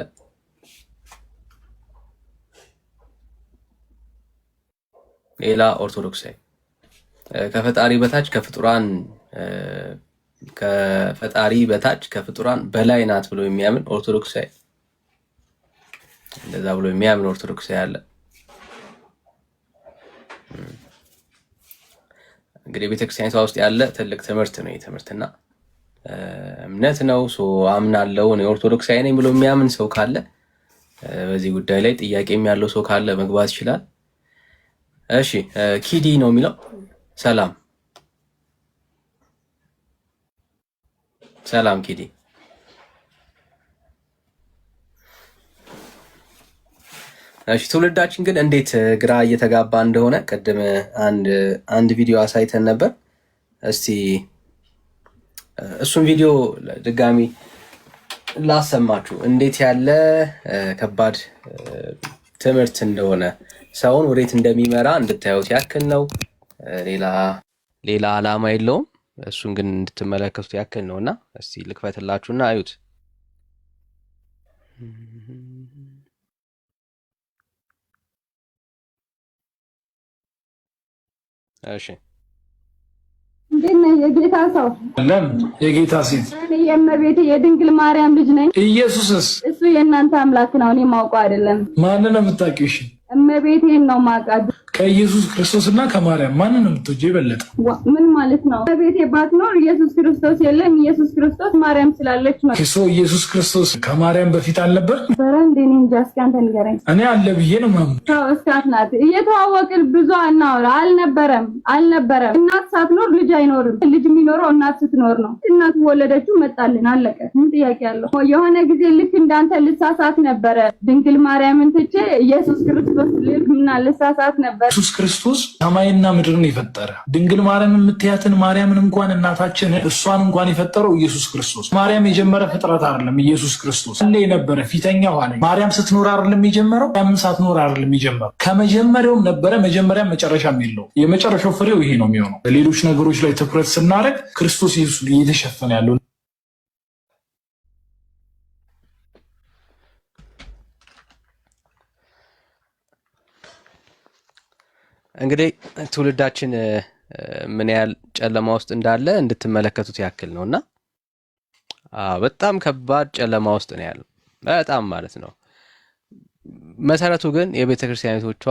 F: ሌላ ኦርቶዶክሳዊ ከፈጣሪ በታች ከፍጡራን በላይ ናት ብሎ የሚያምን ኦርቶዶክሳዊ፣ እንደዛ ብሎ የሚያምን ኦርቶዶክሳዊ አለ? እንግዲህ ቤተክርስቲያኒቷ ውስጥ ያለ ትልቅ ትምህርት ነው። የትምህርትና እምነት ነው። አምናለሁ እኔ ኦርቶዶክሳዊ ነኝ ብሎ የሚያምን ሰው ካለ በዚህ ጉዳይ ላይ ጥያቄም ያለው ሰው ካለ መግባት ይችላል። እሺ ኪዲ ነው የሚለው። ሰላም ኪዲ። እሺ ትውልዳችን ግን እንዴት ግራ እየተጋባ እንደሆነ ቅድም አንድ ቪዲዮ አሳይተን ነበር። እስቲ እሱን ቪዲዮ ድጋሚ ላሰማችሁ። እንዴት ያለ ከባድ ትምህርት እንደሆነ ሰውን ወዴት እንደሚመራ እንድታዩት ያክል ነው። ሌላ ዓላማ የለውም። እሱን ግን እንድትመለከቱት ያክል ነውና እስቲ ልክፈትላችሁና አዩት። እሺ
A: እንዴት ነህ የጌታ ሰው?
B: ለምን የጌታ ሴት?
A: እኔ የእመቤቴ የድንግል ማርያም ልጅ ነኝ።
B: ኢየሱስስ?
A: እሱ የእናንተ አምላክ ነው፣ እኔ ማውቀው አይደለም።
B: ማንን ነው የምታውቂው? እሺ
A: እመቤቴን ነው ማውቃት።
B: ከኢየሱስ ክርስቶስና ከማርያም ማንን ነው የምትወጂው የበለጠ?
A: ምን ማለት ነው? እመቤቴ ባትኖር ኢየሱስ ክርስቶስ የለም። ኢየሱስ ክርስቶስ ማርያም ስላለች ነው።
B: እሱ ኢየሱስ ክርስቶስ ከማርያም በፊት አልነበር?
A: በረንዴ እኔ እንጃ። እስኪ አንተ ንገረኝ።
B: እኔ አለ ብዬ ነው ማምነው።
A: ተው እስካት ናት። እየተዋወቅን ብዙ አናወራ። አልነበረም። እናት ሳትኖር ልጅ አይኖርም። ልጅ የሚኖረው እናት ስትኖር ነው። እናት ወለደችው፣ መጣልን፣ አለቀ። ምን ጥያቄ አለው? የሆነ ጊዜ ልክ እንዳንተ ልሳሳት ነበረ። ድንግል ማርያምን ትቼ ኢየሱስ ክርስቶስ ልክምና ልሳሳት ነበር። ኢየሱስ ክርስቶስ ሰማይና ምድርን የፈጠረ ድንግል ማርያም የምትያትን ማርያምን እንኳን እናታችን እሷን እንኳን የፈጠረው ኢየሱስ ክርስቶስ። ማርያም የጀመረ ፍጥረት አይደለም። ኢየሱስ ክርስቶስ አለ የነበረ ፊተኛ ኋላ። ማርያም ስትኖር አይደለም የጀመረው፣ ማርያም ሳትኖር አይደለም የጀመረው። ከመጀመሪያውም ነበረ፣ መጀመሪያም መጨረሻም የለውም። የመጨረሻው ፍሬው ይሄ ነው የሚሆነው። ሌሎች ነገሮች ላይ ትኩረት ስናደርግ ክርስቶስ ኢየሱስ እየተሸፈነ ያለው
F: እንግዲህ ትውልዳችን ምን ያህል ጨለማ ውስጥ እንዳለ እንድትመለከቱት ያክል ነውና በጣም ከባድ ጨለማ ውስጥ ነው ያለው። በጣም ማለት ነው። መሰረቱ ግን የቤተክርስቲያኖቿ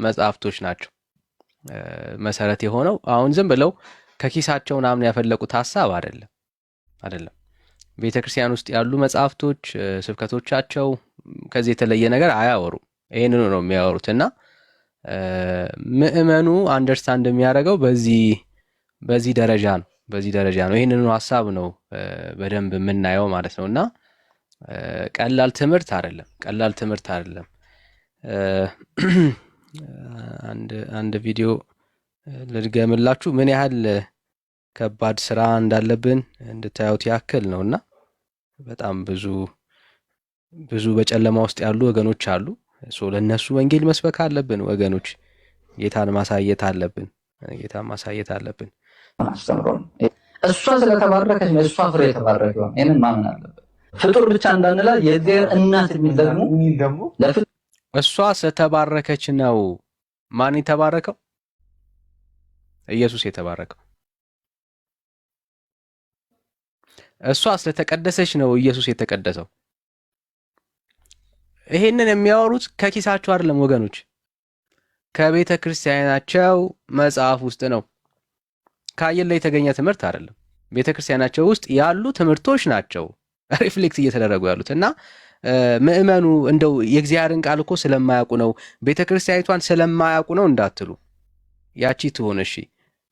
F: መጽሐፍቶች ናቸው። መሰረት የሆነው አሁን ዝም ብለው ከኪሳቸው ምናምን ያፈለቁት ሐሳብ አይደለም። ቤተክርስቲያን ውስጥ ያሉ መጽሐፍቶች፣ ስብከቶቻቸው ከዚህ የተለየ ነገር አያወሩም። ይሄንን ነው የሚያወሩትና ምእመኑ አንደርስታንድ የሚያደርገው በዚህ ደረጃ ነው። ይሄንን ሐሳብ ነው በደንብ የምናየው ማለት ነውና ቀላል ትምህርት አይደለም። አንድ ቪዲዮ ልድገምላችሁ ምን ያህል ከባድ ስራ እንዳለብን እንድታዩት ያክል ነውና በጣም ብዙ በጨለማ ውስጥ ያሉ ወገኖች አሉ። ለነሱ ወንጌል መስበክ አለብን ወገኖች። ጌታን ማሳየት አለብን።
K: እሷ ስለተባረከች ነው እሷ ፍሬ የተባረከው። ይሄንን ማመን አለብን። ፍጡር ብቻ እንዳንላ የእግዚአብሔር እናት የሚል ደግሞ
F: እሷ ስለተባረከች ነው። ማን የተባረከው? ኢየሱስ የተባረከው። እሷ ስለተቀደሰች ነው ኢየሱስ የተቀደሰው። ይሄንን የሚያወሩት ከኪሳቸው አይደለም ወገኖች፣ ከቤተ ክርስቲያናቸው መጽሐፍ ውስጥ ነው። ከአየር ላይ የተገኘ ትምህርት አይደለም። ቤተ ክርስቲያናቸው ውስጥ ያሉ ትምህርቶች ናቸው ሪፍሌክት እየተደረጉ ያሉት እና ምእመኑ እንደው የእግዚአብሔርን ቃል እኮ ስለማያውቁ ነው፣ ቤተ ክርስቲያኒቷን ስለማያውቁ ነው እንዳትሉ። ያቺ ትሆን እሺ።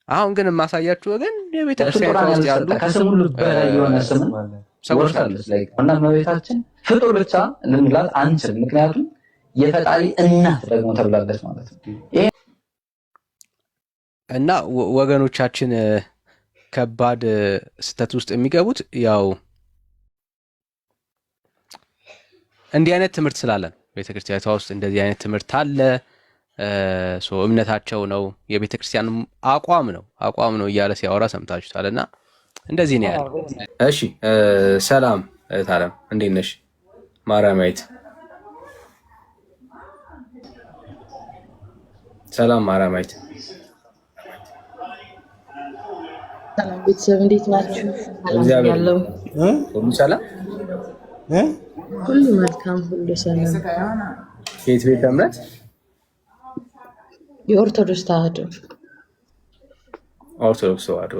F: አሁን ግን የማሳያችሁ ወገን የቤተ ክርስቲያኒቷ ውስጥ ያሉ
K: ከስም ሁሉ በላይ የሆነ ስም ሰዎች አሉት ላይ እና እመቤታችን ፍጡር ብቻ ልንላት አንችል። ምክንያቱም የፈጣሪ እናት ደግሞ ተብላለች ማለት ነው።
F: እና ወገኖቻችን ከባድ ስተት ውስጥ የሚገቡት ያው እንዲህ አይነት ትምህርት ስላለን ቤተክርስቲያኗ ውስጥ እንደዚህ አይነት ትምህርት አለ። እምነታቸው ነው፣ የቤተክርስቲያን አቋም ነው እያለ ሲያወራ ሰምታችሁታልና እንደዚህ ነው ያለው። እሺ ሰላም ታለም እንዴት ነሽ? ማርያማዊት ሰላም ማርያማዊት።
L: ሰላም ቤተሰብ እንዴት ናችሁ?
F: ያለው ሁሉ ሰላም
L: ሁሉ መልካም ሁሉ ሰላም።
F: ከየት ቤተ እምነት?
L: የኦርቶዶክስ ተዋህዶ።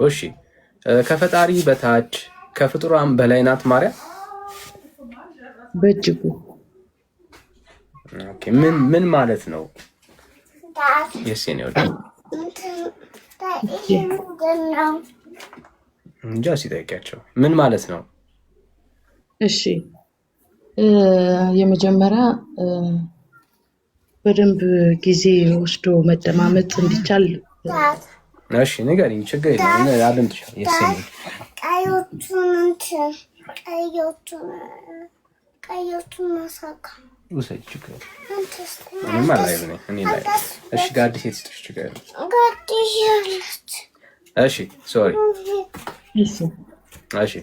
F: እሺ ከፈጣሪ በታች ከፍጡራን በላይ ናት ማርያም?
L: በእጅጉ።
F: ኦኬ ምን ማለት ነው? የሴኔው እንጃ ሲጠይቃቸው ምን ማለት ነው?
L: እሺ የመጀመሪያ በደንብ ጊዜ ወስዶ መደማመጥ እንዲቻል
F: እሺ ንገሪኝ። ችግር የለም አድምጥሻለሁ። የሴኔው
M: ቀዮቹን ማሳካ
F: ውሰጅ ችግር እኔማ ላይ ነኝ እኔ ላይ እሺ ጋዲስ የትስጥሽ ችግር
M: ጋዲስ ያለች
F: እሺ ሶሪ እሺ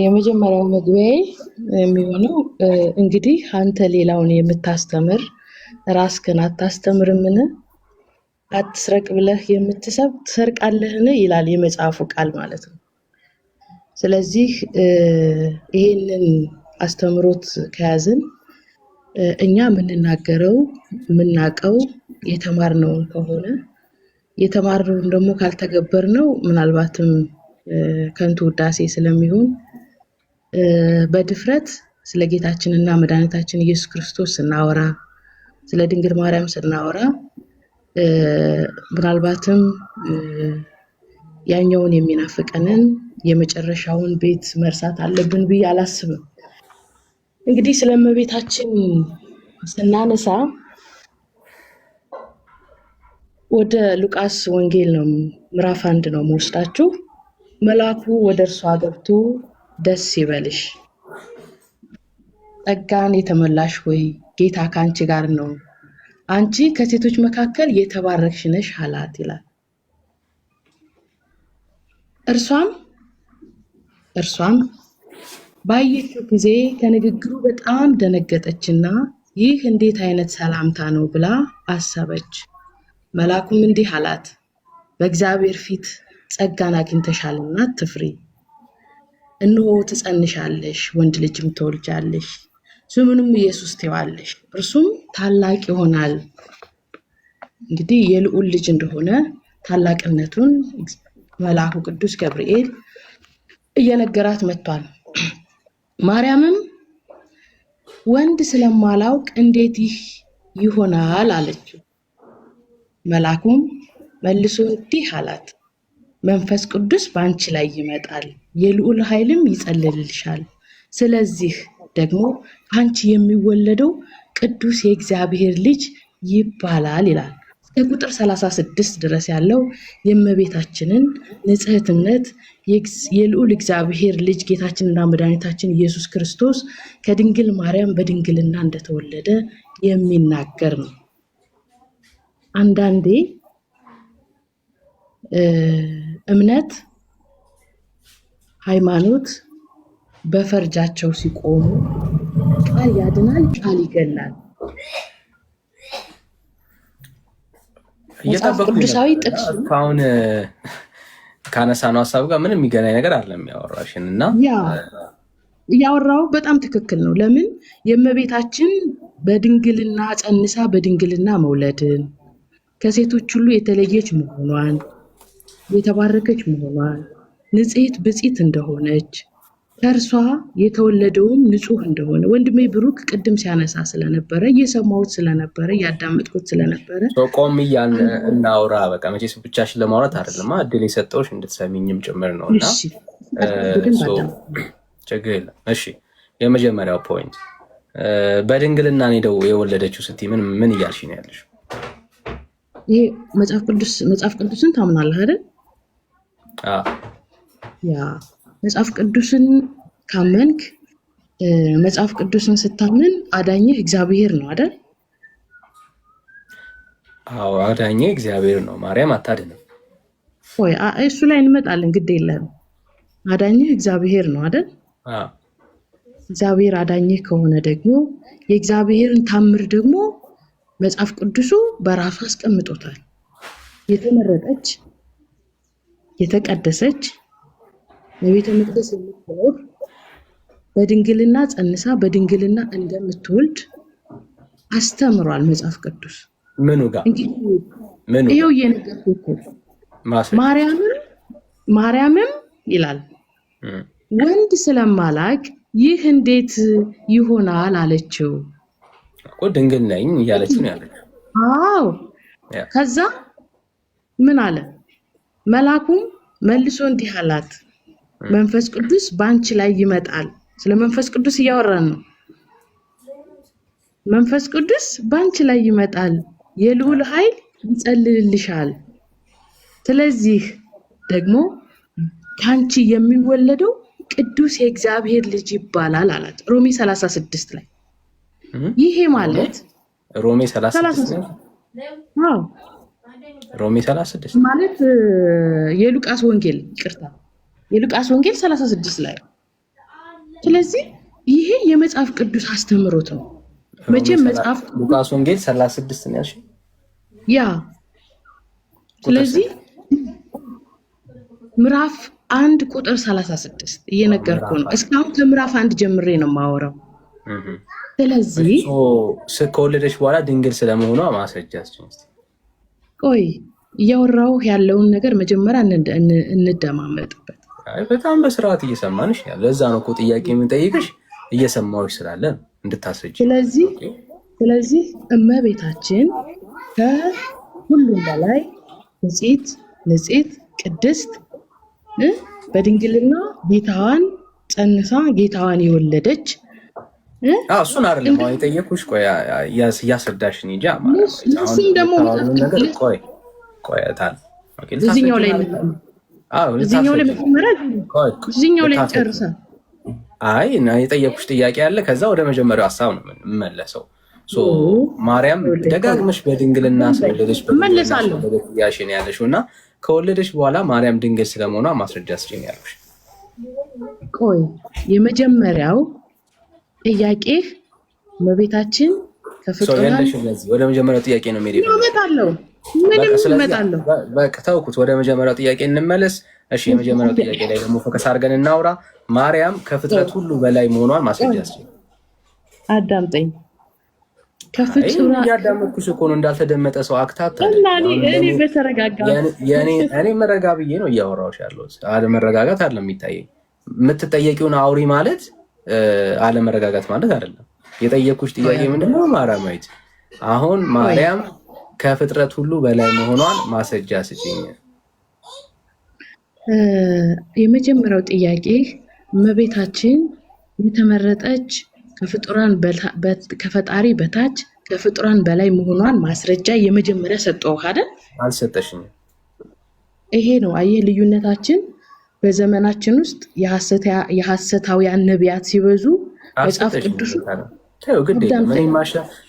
L: የመጀመሪያው መግቢያዬ የሚሆነው እንግዲህ አንተ ሌላውን የምታስተምር ራስህን አታስተምርምን? አትስረቅ ብለህ የምትሰብ ትሰርቃለህን ይላል የመጽሐፉ ቃል ማለት ነው። ስለዚህ ይሄንን አስተምሮት ከያዝን እኛ የምንናገረው የምናውቀው የተማርነውን ከሆነ የተማርነውን ደግሞ ካልተገበርነው ምናልባትም ከንቱ ውዳሴ ስለሚሆን በድፍረት ስለ ጌታችንና መድኃኒታችን ኢየሱስ ክርስቶስ ስናወራ ስለ ድንግል ማርያም ስናወራ ምናልባትም ያኛውን የሚናፍቀንን የመጨረሻውን ቤት መርሳት አለብን ብዬ አላስብም። እንግዲህ ስለ እመቤታችን ስናነሳ ወደ ሉቃስ ወንጌል ነው ምዕራፍ 1 ነው የምወስዳችሁ። መልአኩ ወደ እርሷ ገብቶ ደስ ይበልሽ፣ ጸጋን የተመላሽ ሆይ ጌታ ካንቺ ጋር ነው፣ አንቺ ከሴቶች መካከል የተባረክሽ ነሽ አላት ይላል። እርሷም ባየችው ጊዜ ከንግግሩ በጣም ደነገጠችና ይህ እንዴት አይነት ሰላምታ ነው ብላ አሰበች። መልአኩም እንዲህ አላት፣ በእግዚአብሔር ፊት ጸጋን አግኝተሻልና አትፍሪ። እነሆ ትጸንሻለሽ፣ ወንድ ልጅም ትወልጃለሽ፣ ስሙንም ኢየሱስ ትይዋለሽ። እርሱም ታላቅ ይሆናል። እንግዲህ የልዑል ልጅ እንደሆነ ታላቅነቱን መልአኩ ቅዱስ ገብርኤል እየነገራት መጥቷል። ማርያምም ወንድ ስለማላውቅ እንዴት ይህ ይሆናል አለችው። መልአኩም መልሶ እንዲህ አላት፣ መንፈስ ቅዱስ በአንቺ ላይ ይመጣል፣ የልዑል ኃይልም ይጸልልልሻል። ስለዚህ ደግሞ አንቺ የሚወለደው ቅዱስ የእግዚአብሔር ልጅ ይባላል ይላል። እስከ ቁጥር 36 ድረስ ያለው የእመቤታችንን ንጽሕትነት የልዑል እግዚአብሔር ልጅ ጌታችንና መድኃኒታችን ኢየሱስ ክርስቶስ ከድንግል ማርያም በድንግልና እንደተወለደ የሚናገር ነው። አንዳንዴ እምነት ሃይማኖት በፈርጃቸው ሲቆሙ ቃል ያድናል፣ ቃል ይገላል። ቅዱሳዊ ጥቅስ
F: አሁን ካነሳነው ሀሳብ ጋር ምንም የሚገናኝ ነገር አይደለም ያወራሽን እና
L: ያወራው በጣም ትክክል ነው። ለምን የእመቤታችን በድንግልና ጸንሳ በድንግልና መውለድን ከሴቶች ሁሉ የተለየች መሆኗን የተባረከች መሆኗን ንጽሕት ብጽዕት እንደሆነች ከእርሷ የተወለደውም ንጹህ እንደሆነ ወንድሜ ብሩክ ቅድም ሲያነሳ ስለነበረ እየሰማሁት ስለነበረ እያዳመጥኩት ስለነበረ
F: ቆም እያልን እናውራ። በቃ መቼስ ብቻሽን ለማውራት አይደለም እድል የሰጠሁሽ እንድትሰሚኝም ጭምር ነው እና ችግር የለም። እሺ የመጀመሪያው ፖይንት በድንግልና ነው የወለደችው ስትይ ምን እያልሽ ነው ያለሽ?
L: ይሄ መጽሐፍ ቅዱስን ታምናለህ አይደል? ያ መጽሐፍ ቅዱስን ካመንክ መጽሐፍ ቅዱስን ስታምን አዳኝህ እግዚአብሔር ነው አይደል?
F: አዎ አዳኝህ እግዚአብሔር ነው። ማርያም አታድንም
L: ወይ? እሱ ላይ እንመጣለን፣ ግድ የለም። አዳኝህ እግዚአብሔር ነው አይደል? እግዚአብሔር አዳኝህ ከሆነ ደግሞ የእግዚአብሔርን ታምር ደግሞ መጽሐፍ ቅዱሱ በራሱ አስቀምጦታል። የተመረጠች የተቀደሰች በቤተ መቅደስ የምትኖር በድንግልና ጸንሳ በድንግልና እንደምትወልድ አስተምሯል መጽሐፍ ቅዱስ።
F: ምኑ ጋር
L: ይኸው እየነገርኩህ እኮ ማርያምም ይላል ወንድ ስለማላቅ ይህ እንዴት ይሆናል አለችው።
F: እኮ ድንግል ነኝ እያለች ነው ያለችው።
L: አዎ ከዛ ምን አለ? መልአኩም መልሶ እንዲህ አላት፣ መንፈስ ቅዱስ በአንቺ ላይ ይመጣል። ስለ መንፈስ ቅዱስ እያወራን ነው። መንፈስ ቅዱስ በአንቺ ላይ ይመጣል፣ የልዑል ኃይል ይጸልልልሻል። ስለዚህ ደግሞ ከአንቺ የሚወለደው ቅዱስ የእግዚአብሔር ልጅ ይባላል አላት። ሮሜ 36 ላይ ይሄ ማለት
F: ሮሜ 36
L: አዎ
F: ሮሜ 36
L: ማለት የሉቃስ ወንጌል ይቅርታ፣ የሉቃስ ወንጌል 36 ላይ። ስለዚህ ይሄ የመጽሐፍ ቅዱስ አስተምሮት ነው። መቼም መጽሐፍ
F: ሉቃስ ወንጌል 36 ነው ያልሽው?
L: ያ ስለዚህ ምዕራፍ 1 ቁጥር 36 እየነገርኩ ነው። እስካሁን ከምዕራፍ 1 ጀምሬ ነው የማወራው። ስለዚህ
F: ከወለደች በኋላ ድንግል ስለመሆኗ ማስረጃ
L: ቆይ እያወራሁ ያለውን ነገር መጀመሪያ እንደማመጥበት።
F: በጣም በስርዓት እየሰማንሽ ያለ ለዛ ነው እኮ ጥያቄ የምንጠይቅሽ እየሰማሁሽ ስላለ እንድታስረጂ።
L: ስለዚህ እመቤታችን ከሁሉም በላይ ንጽሕት ቅድስት በድንግልና ጌታዋን ጸንሳ ጌታዋን የወለደች
F: እሱን አይደለም አሁን የጠየኩሽ። ቆይ እያስረዳሽኝ እንጂ
L: እሱም ደግሞ
F: ቆይታል
L: እዚህኛው ላይ ጨርሳል።
F: አይ እና የጠየኩሽ ጥያቄ አለ። ከዛ ወደ መጀመሪያው ሀሳብ ነው የምመለሰው። ማርያም ደጋግመሽ በድንግልና ስለወለደች ያሽን ያለሽው እና ከወለደች በኋላ ማርያም ድንግል ስለመሆኗ ማስረጃ ስጪኝ ያልኩሽ።
L: ቆይ የመጀመሪያው ጥያቄ እመቤታችን ከፍጡራን
F: ወደ መጀመሪያው ጥያቄ ነው
L: እመጣለሁ።
F: በቃ ተውኩት። ወደ መጀመሪያው ጥያቄ እንመለስ። እሺ የመጀመሪያው ጥያቄ ላይ ደግሞ ፎከስ አድርገን እናውራ። ማርያም ከፍጥረት ሁሉ በላይ መሆኗን ማስረጃ ስጪኝ።
L: አዳምጠኝ።
F: ከፍጡራን ያዳመጥኩሽ እኮ ነው። እንዳልተደመጠ ሰው አክታታ
L: እኔ በተረጋጋ
F: እኔ መረጋ ብዬ ነው እያወራሁሽ ያለሁት። አለመረጋጋት አይደለም የሚታየኝ። የምትጠየቂውን አውሪ ማለት አለመረጋጋት ማለት አይደለም። የጠየኩሽ ጥያቄ ምንድነው? ማርያማዊት አሁን ማርያም ከፍጥረት ሁሉ በላይ መሆኗን ማስረጃ ስጪኝ።
L: የመጀመሪያው ጥያቄ እመቤታችን የተመረጠች ከፈጣሪ በታች ከፍጡራን በላይ መሆኗን ማስረጃ የመጀመሪያ ሰጠው አይደል?
F: አልሰጠሽኝም።
L: ይሄ ነው አየህ ልዩነታችን። በዘመናችን ውስጥ የሐሰታውያን ነቢያት ሲበዙ መጽሐፍ ቅዱስ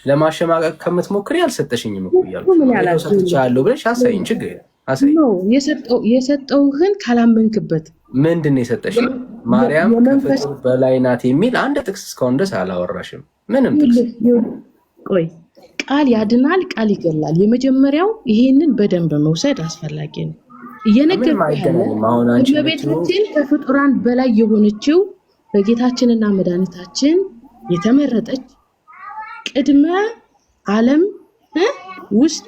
F: ለማሸማቀቅ ከምትሞክሪ አልሰጠሽኝም እኮ እያልኩ ብለሽ አሳይኝ። ችግር
L: የሰጠውህን ካላመንክበት
F: ምንድን ነው የሰጠሽኝ? ማርያም ከፍጡር በላይ ናት የሚል አንድ ጥቅስ እስካሁን ድረስ አላወራሽም። ምንም ጥቅስ።
L: ቆይ ቃል ያድናል፣ ቃል ይገላል። የመጀመሪያው ይሄንን በደንብ መውሰድ አስፈላጊ ነው። እየነገርኩህ እመቤታችን ከፍጡራን በላይ የሆነችው በጌታችንና መድኃኒታችን የተመረጠች ቅድመ ዓለም ውስጥ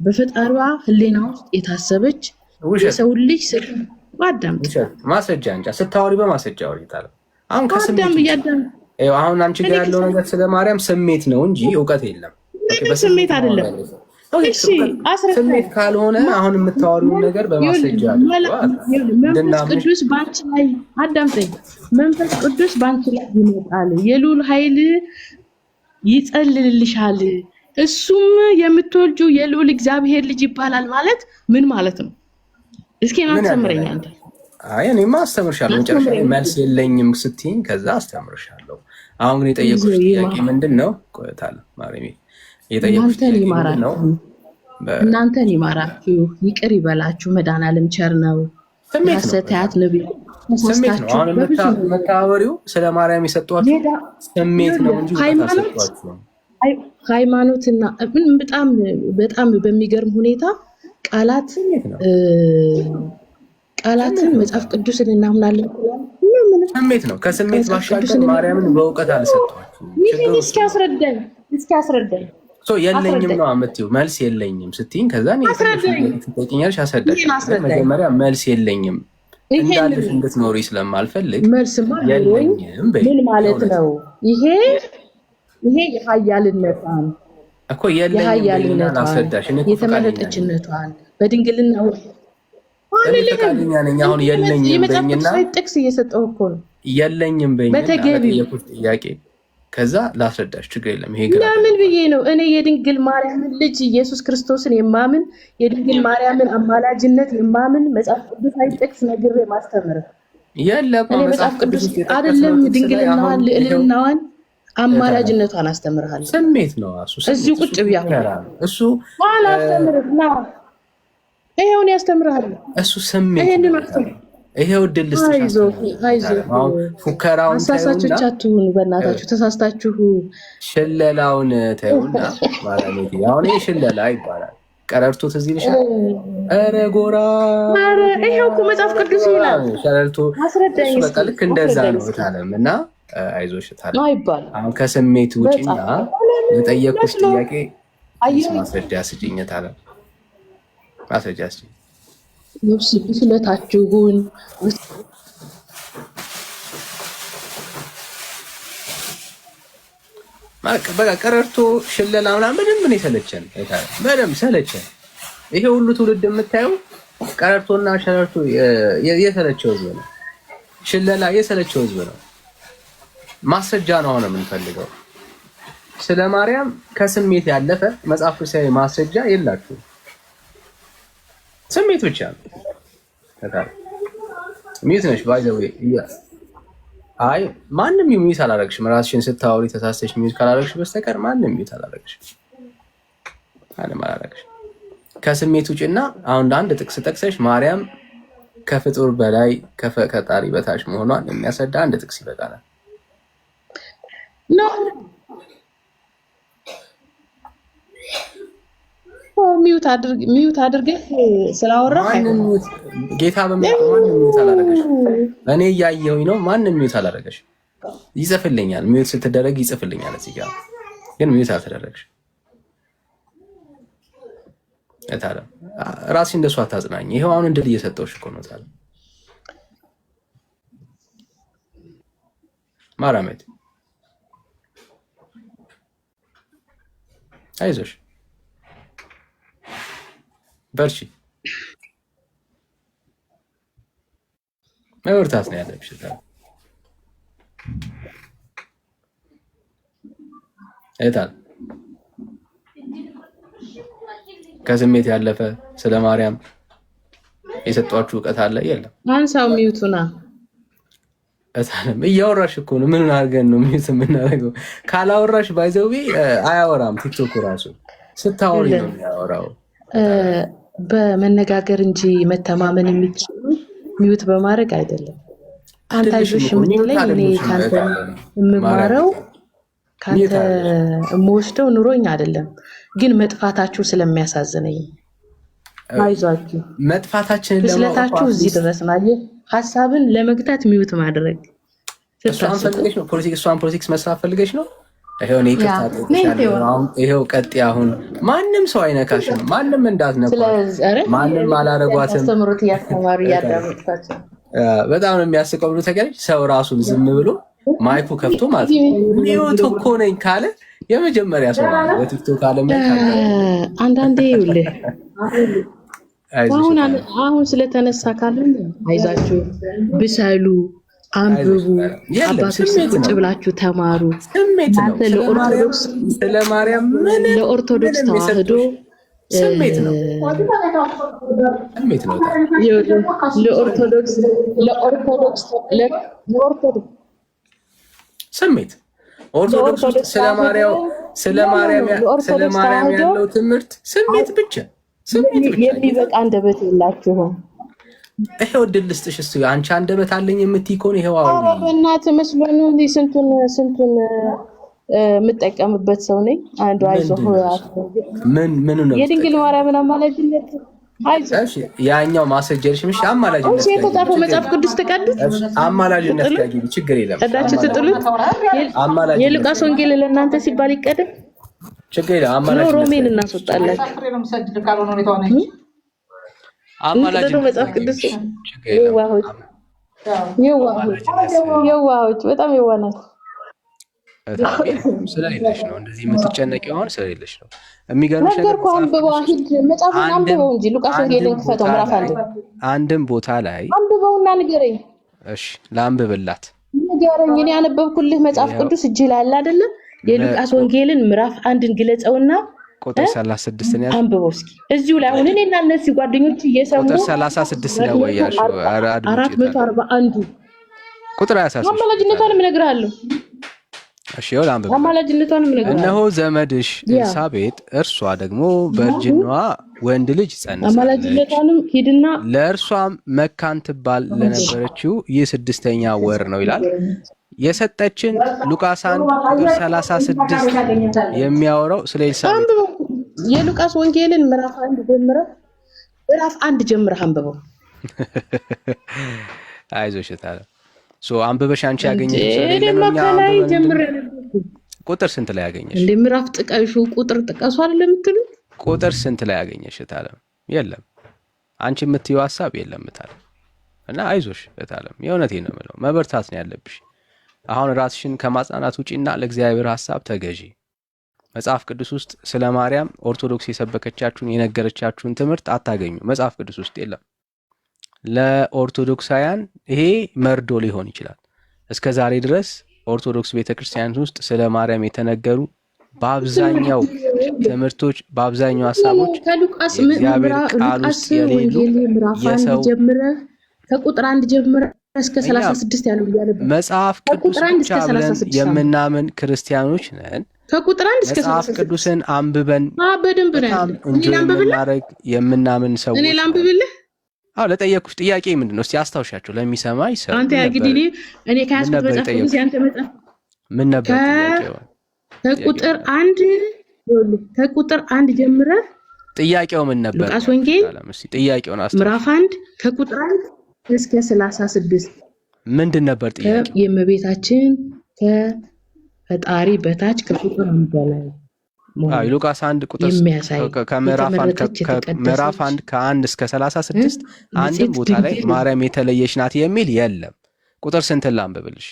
L: በፈጣሪዋ ሕሊና ውስጥ የታሰበች የሰው ልጅ አዳምጥ።
F: ማስረጃ እንጃ ስታወሪ በማስረጃ ወሪታል። አሁን አንቺ ጋር ያለው ነገር ስለ ማርያም ስሜት ነው እንጂ እውቀት የለም።
L: ስሜት አይደለም።
F: ስሜት ካልሆነ አሁን የምታወሪውን ነገር በማስረጃ
L: መንፈስ ቅዱስ ባንቺ ላይ አዳምጠኝ። መንፈስ ቅዱስ ባንቺ ላይ ይመጣል፣ የልዑል ኃይል ይጸልልልሻል፣ እሱም የምትወልጂው የልዑል እግዚአብሔር ልጅ ይባላል ማለት ምን ማለት ነው? እስኪ ማስተምረኝ አንተ።
F: አይ እኔማ አስተምርሻለሁ። መጨረሻ መልስ የለኝም ስትይኝ ከዛ አስተምርሻለሁ። አሁን ግን የጠየቁሽ ጥያቄ ምንድን ነው? ቆይታል ማርያም የጠየቁሽ ጥያቄ ነው።
L: እናንተን ይማራችሁ ይቅር ይበላችሁ፣ መድኃኒዓለም ቸር ነው። ሐሰታት ነብይ
F: ስሜት ነው። አሁን መታወሪው ስለ ማርያም የሰጧችሁ ስሜት ነው እንጂ
L: ሃይማኖትና በጣም በሚገርም ሁኔታ ቃላትን መጽሐፍ ቅዱስን እናምናለን።
F: ስሜት ነው። ከስሜት ባሻገር ማርያምን በእውቀት አልሰጧችሁም።
L: ይሄን እስኪ አስረዳኝ።
F: የለኝም ነው የምትይው። መልስ የለኝም ስትይኝ ከዛ ትጠይቂኛለሽ፣ አስረዳሽ። መጀመሪያ መልስ የለኝም እንዳለሽ እንድትኖሪ ስለማልፈልግ
L: የለኝም ምን ማለት ነው? ይሄ የኃያልነቷን
F: እኮ የለኝም አስረዳሽ።
L: የተመረጠችነቷን በድንግልና
F: ፈቃደኛ ነኝ። አሁን የለኝም በይኝና
L: ጥቅስ እየሰጠው እኮ ነው።
F: የለኝም በይኝና ለጠየኩሽ ጥያቄ ከዛ ላስረዳሽ። ችግር የለም። ይሄ
L: ለምን ብዬ ነው እኔ የድንግል ማርያምን ልጅ ኢየሱስ ክርስቶስን የማምን የድንግል ማርያምን አማላጅነት የማምን መጽሐፍ ቅዱሳዊ ጥቅስ ነግሬ ማስተምር
F: የለም።
L: መጽሐፍ ቅዱስ አይደለም ድንግልናዋን ልዕልናዋን አማላጅነቷን አስተምርሃለሁ።
F: ስሜት ነው
L: እዚሁ ቁጭ ብያ
F: እሱ
L: አላስተምርህና ይሄውን ያስተምርሃለሁ።
F: እሱ ስሜት
L: ይሄንን አስተምር።
F: ይሄው ድል ፉከራውን
L: አሳሳቾች አትሁኑ፣ በእናታችሁ ተሳስታችሁ
F: ሽለላውን ተውና ማለት ነው። አሁን ይሄ ሽለላ ይባላል። ቀረርቶ ትዝ ይልሻል? ኧረ ጎራ
L: ኧረ ይሄው እኮ መጽሐፍ ቅዱስ ይላል።
F: ቀረርቶ
L: አስረዳኝ
F: በቃ ልክ እንደዛ ነው እታለም። እና አይዞሽ እታለም።
L: አይባል
F: አሁን ከስሜት ውጪና ለጠየቁሽ ጥያቄ ማስረጃ ስጪኝ እታለም። ማስረጃ ስጪኝ።
L: ልብስ ብስለታችሁን
F: በቃ ቀረርቶ ሽለላ ምናምን ምን የሰለቸን ምንም ሰለቸን። ይሄ ሁሉ ትውልድ የምታየው ቀረርቶና ሸረርቶ የሰለቸው ህዝብ ነው። ሽለላ የሰለቸው ህዝብ ነው። ማስረጃ ነው አሁን የምንፈልገው። ስለ ማርያም ከስሜት ያለፈ መጽሐፍ ቅዱሳዊ ማስረጃ የላችሁም። ስሜት ብቻ ነው። ሚዩት ነሽ ባይ ዘ ዌይ። አይ ማንም ሚዩት አላደረግሽም። ራስሽን ስታወሪ ተሳስተሽ ሚዩት ካላደረግሽ በስተቀር ማንም ሚዩት አላደረግሽም። ማንም አላደረግሽም። ከስሜት ውጭና አሁን አንድ ጥቅስ ጠቅሰሽ ማርያም ከፍጡር በላይ ከፈጣሪ በታች መሆኗን የሚያስረዳ አንድ ጥቅስ ይበቃናል።
L: ሚዩት አድርገህ ስላወራህ
F: ጌታ በሚያውቀው ማንም ሚዩት አላደረገሽ። እኔ እያየሁኝ ነው። ማንም ሚዩት አላደረገሽ። ይጽፍልኛል። ሚዩት ስትደረግ ይጽፍልኛል። እዚህ ጋር ግን ሚዩት አልተደረግሽ። እታለም ራስሽ እንደሱ አታጽናኝ። ይሄው አሁን እንድል እየሰጠሁሽ እኮ ነው። እታለም ማራመድ አይዞሽ በርቺ። መብርታት ነው ያለብሽ። እታል ከስሜት ያለፈ ስለ ማርያም የሰጧችሁ እውቀት አለ የለም?
L: አንሳው ሚዩቱና
F: እታለም እያወራሽ እኮ ነው። ምን አድርገን ነው ሚዩት የምናደርገው? ካላወራሽ ባይዘው አያወራም። ቲክቶክ ራሱ ስታወሪ ነው የሚያወራው።
L: በመነጋገር እንጂ መተማመን የሚችሉ ሚዩት በማድረግ አይደለም። አንተ አይዞሽ የምትለኝ እኔ ካንተ የምማረው ካንተ የምወስደው ኑሮኝ አይደለም፣ ግን መጥፋታችሁ ስለሚያሳዝነኝ አይዟችሁ።
F: መጥፋታችንን
L: ብስለታችሁ እዚህ ድረስ ነው። አየህ ሀሳብን ለመግታት ሚዩት ማድረግ
F: እሷን ፈልገሽ ነው። ፖለቲክስ መስራት ፈልገሽ ነው። ይሄው እኔ ይሄው ቀጥ አሁን ማንም ሰው አይነካሽም። ማንም እንዳትነኳት። ማንም አላረጓትም።
L: አስተምሮት ያስተማሩ ያዳምጣቸው።
F: በጣም ነው የሚያስቀው። ብሎ ተገለጭ ሰው ራሱን ዝም ብሎ ማይኩ ከፍቶ ማለት ነው ሚዩት እኮ ነኝ ካለ የመጀመሪያ ሰው ነው በቲክቶክ ዓለም ላይ።
L: አንዳንዴ ይኸውልህ አሁን ስለተነሳ ካለ አይዛችሁ ብሰሉ አንብቡ፣ አባቶች ቁጭ ብላችሁ ተማሩ። እናንተ ለኦርቶዶክስ
F: ስለማርያም
L: ለኦርቶዶክስ ተዋህዶ
F: ስሜት ነው
L: ለኦርቶዶክስ
F: ስሜት ኦርቶዶክስ ውስጥ ስለማርያም ያለው ትምህርት ስሜት ብቻ
L: የሚበቃ አንደበት የላችሁም።
F: ይሄው ድል ልስጥሽ። እሱ አንቺ አንደበት አለኝ የምትይ ከሆነ ይሄው አሁን
L: በእናትህ መስሎኝ ስንቱን የምጠቀምበት ሰው ነኝ። አንዱ አይዞህ
F: ምን ነው
L: የድንግል ማርያምን አማላጅነት
F: አይዞህ ያኛው ማሰጀርሽ ምሽ አማላጅነት
L: የተጻፈው መጽሐፍ ቅዱስ ተቀድስ
F: አማላጅነት ጋር ችግር የለም።
L: ቀዳችሁ ትጥሉት የሉቃስ ወንጌል ለእናንተ ሲባል ይቀደም
F: ችግር የለም። አማላጅነት
L: ሮሜን እናስወጣላችሁ። አማላጅነት መጽሐፍ ቅዱስ የዋሆች በጣም የዋናት
F: ስለሌለሽ ነው እንደዚህ የምትጨነቂው። አሁን ስለሌለሽ ነው። የሚገርምሽ ነገር
L: እኮ አንብበው መጽሐፉን አንብበው እንጂ ሉቃስ ወንጌልን ክፈተው ምዕራፍ
F: አንድም ቦታ ላይ
L: አንብበውና ንገረኝ።
F: እሺ ላንብብላት
L: ንገረኝ። እኔ ያነበብኩልህ መጽሐፍ ቅዱስ እጅ ላይ አለ አይደለ? የሉቃስ ወንጌልን ምዕራፍ 1ን ግለጸውና
F: ቁጥር 36 ነው
L: አንብበው እስኪ እዚሁ ላይ አሁን እኔና እነዚህ ጓደኞች እየሰሙ
F: ቁጥር 36 ነው ወያሹ
L: 441
F: ቁጥር 26
L: አማላጅነቷንም እነግርሃለሁ።
F: እሺ ይኸውልህ አንብበው።
L: አማላጅነቷንም እነግርሃለሁ።
F: እነሆ ዘመድሽ ኤልሳቤጥ እርሷ ደግሞ በእርጅናዋ ወንድ ልጅ ጸነሰች።
L: አማላጅነቷንም ሂድና
F: ለእርሷም መካን ትባል ለነበረችው ይህ 6ኛ ወር ነው ይላል። የሰጠችን ሉቃስ 1 ቁጥር 36 የሚያወራው ስለ ኤልሳቤጥ
L: የሉቃስ ወንጌልን ምዕራፍ 1 ጀምረህ አንብበው።
F: አይዞሽ ታለ አንብበሽ አንቺ ያገኘሽ
L: ስለሌለኛ ከላይ ጀምረህ
F: ቁጥር ስንት ላይ ያገኘሽ?
L: እንደ ምዕራፍ ጥቀሹ ቁጥር ጥቀሱ አይደለም የምትሉ
F: ቁጥር ስንት ላይ ያገኘሽ ታለ? የለም አንቺ የምትይው ሐሳብ የለም ታለ። እና አይዞሽ ታለ የእውነቴን ነው የምለው መበርታት ነው ያለብሽ። አሁን ራስሽን ከማጽናናት ውጪና ለእግዚአብሔር ሐሳብ ተገዢ። መጽሐፍ ቅዱስ ውስጥ ስለ ማርያም ኦርቶዶክስ የሰበከቻችሁን የነገረቻችሁን ትምህርት አታገኙ። መጽሐፍ ቅዱስ ውስጥ የለም። ለኦርቶዶክሳውያን ይሄ መርዶ ሊሆን ይችላል። እስከ ዛሬ ድረስ ኦርቶዶክስ ቤተክርስቲያን ውስጥ ስለ ማርያም የተነገሩ በአብዛኛው ትምህርቶች በአብዛኛው ሐሳቦች
L: ከሉቃስ ቃል ውስጥ የሌሉ የሰው ጀምረህ ከቁጥር 1 ጀምረህ እስከ 36 ያለው ያለበት
F: መጽሐፍ ቅዱስ ብቻ ብለን የምናምን ክርስቲያኖች ነን።
L: ከቁጥር 1 እስከ 36
F: መጽሐፍ ቅዱስን አንብበን
L: በደንብ ነው ያለው።
F: እኔ ላንብብልህ የምናምን ሰው
L: እኔ ላንብብልህ።
F: ለጠየኩሽ ጥያቄ ምንድነው? እስቲ አስታውሻቸው ለሚሰማኝ ሰው።
L: አንተ ያግዲኒ እኔ ከያዝኩት መጽሐፍ ቅዱስ ያንተ መጽሐፍ
F: ምን ነበር ጥያቄው?
L: ከቁጥር 1 ጀምረህ
F: ጥያቄው ምን ነበር?
L: ሉቃስ ወንጌል
F: ጥያቄውን አስታውሽ።
L: ምዕራፍ 1 ከቁጥር 1 እስከ 36
F: ምንድን ነበር ጥያቄው?
L: የእመቤታችን ከፈጣሪ በታች ከፍጡራን በላይ
F: ሉቃስ 1 ቁጥር ከምዕራፍ 1 ከ1 እስከ 36 አንድም ቦታ ላይ ማርያም የተለየች ናት የሚል የለም። ቁጥር ስንት ላንብብልሽ?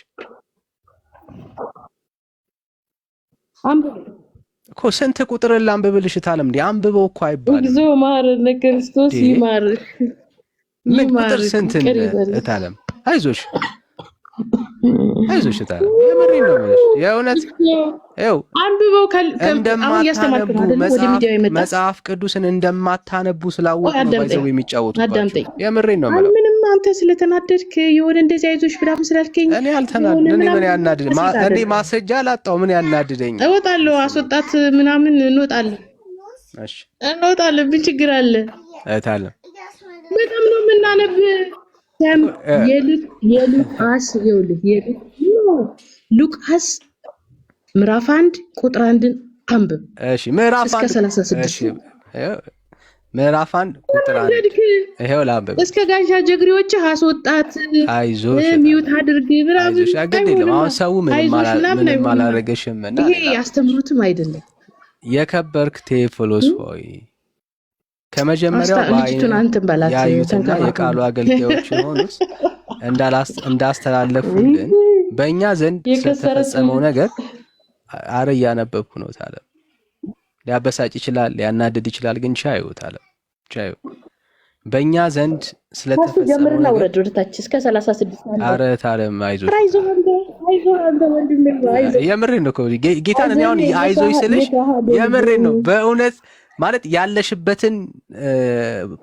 F: እኮ ስንት ቁጥር ላንብብልሽ ታለም እንዴ? አንብበው እኮ አይባልም።
L: እግዚኦ ማረነ ክርስቶስ ይማር።
F: ምን ቁጥር ስንት ታለም? አይዞሽ ታለም የምሬን ነው ማለት የእውነት ይኸው
L: አንብበው አሁን እያስተማርኩ ነው አይደል? ወደ ሚዲያው የመጣ
F: መጽሐፍ ቅዱስን እንደማታነቡ ስላወቁ ነው ባይዘው የሚጫወቱባቸው። የምሬን ነው ማለት
L: ምንም አንተ ስለተናደድክ የሆነ እንደዚህ አይዞሽ ብላም ስላልከኝ
F: እኔ አልተናደድኩም። እኔ ምን ያናድደኝ? እኔ ማስረጃ አላጣው። ምን ያናድደኝ?
L: እወጣለሁ፣ አስወጣት ምናምን እንወጣለን።
F: እሺ
L: እንወጣለን። ምን ችግር አለ?
F: እታለም
L: በጣም ነው የምናነብ። ሉቃስ ምዕራፍ 1 ቁጥር 1 አንብብ።
F: እሺ ምዕራፍ 1
L: እስከ 36
F: እሺ ምዕራፍ 1 ቁጥር 1 ይሄው ላንብብ።
L: እስከ ጋሻ ጀግሪዎች አስወጣት።
F: አይዞሽ
L: ሚውት አድርግ ብራብ።
F: አይዞሽ አይደለም። አሁን ሰው ምንም አላረገሽም እና
L: ይሄ ያስተምሩትም አይደለም።
F: የከበርክ ቴዎፍሎስ ሆይ ከመጀመሪያው ያዩትና የቃሉ አገልጋዮች የሆኑት እንዳስተላለፉልን በእኛ ዘንድ ስለተፈጸመው ነገር አረ እያነበብኩ ነው ታለ። ሊያበሳጭ ይችላል፣ ሊያናድድ ይችላል፣ ግን ቻዩ ታለ ቻዩ በእኛ ዘንድ ስለተፈጸመው ነገር
L: ወደታች እስከ 36
F: አረ ታለም አይዞሽ የምሬን ነው። ጌታን እኔ አሁን አይዞሽ ስልሽ የምሬን ነው በእውነት ማለት ያለሽበትን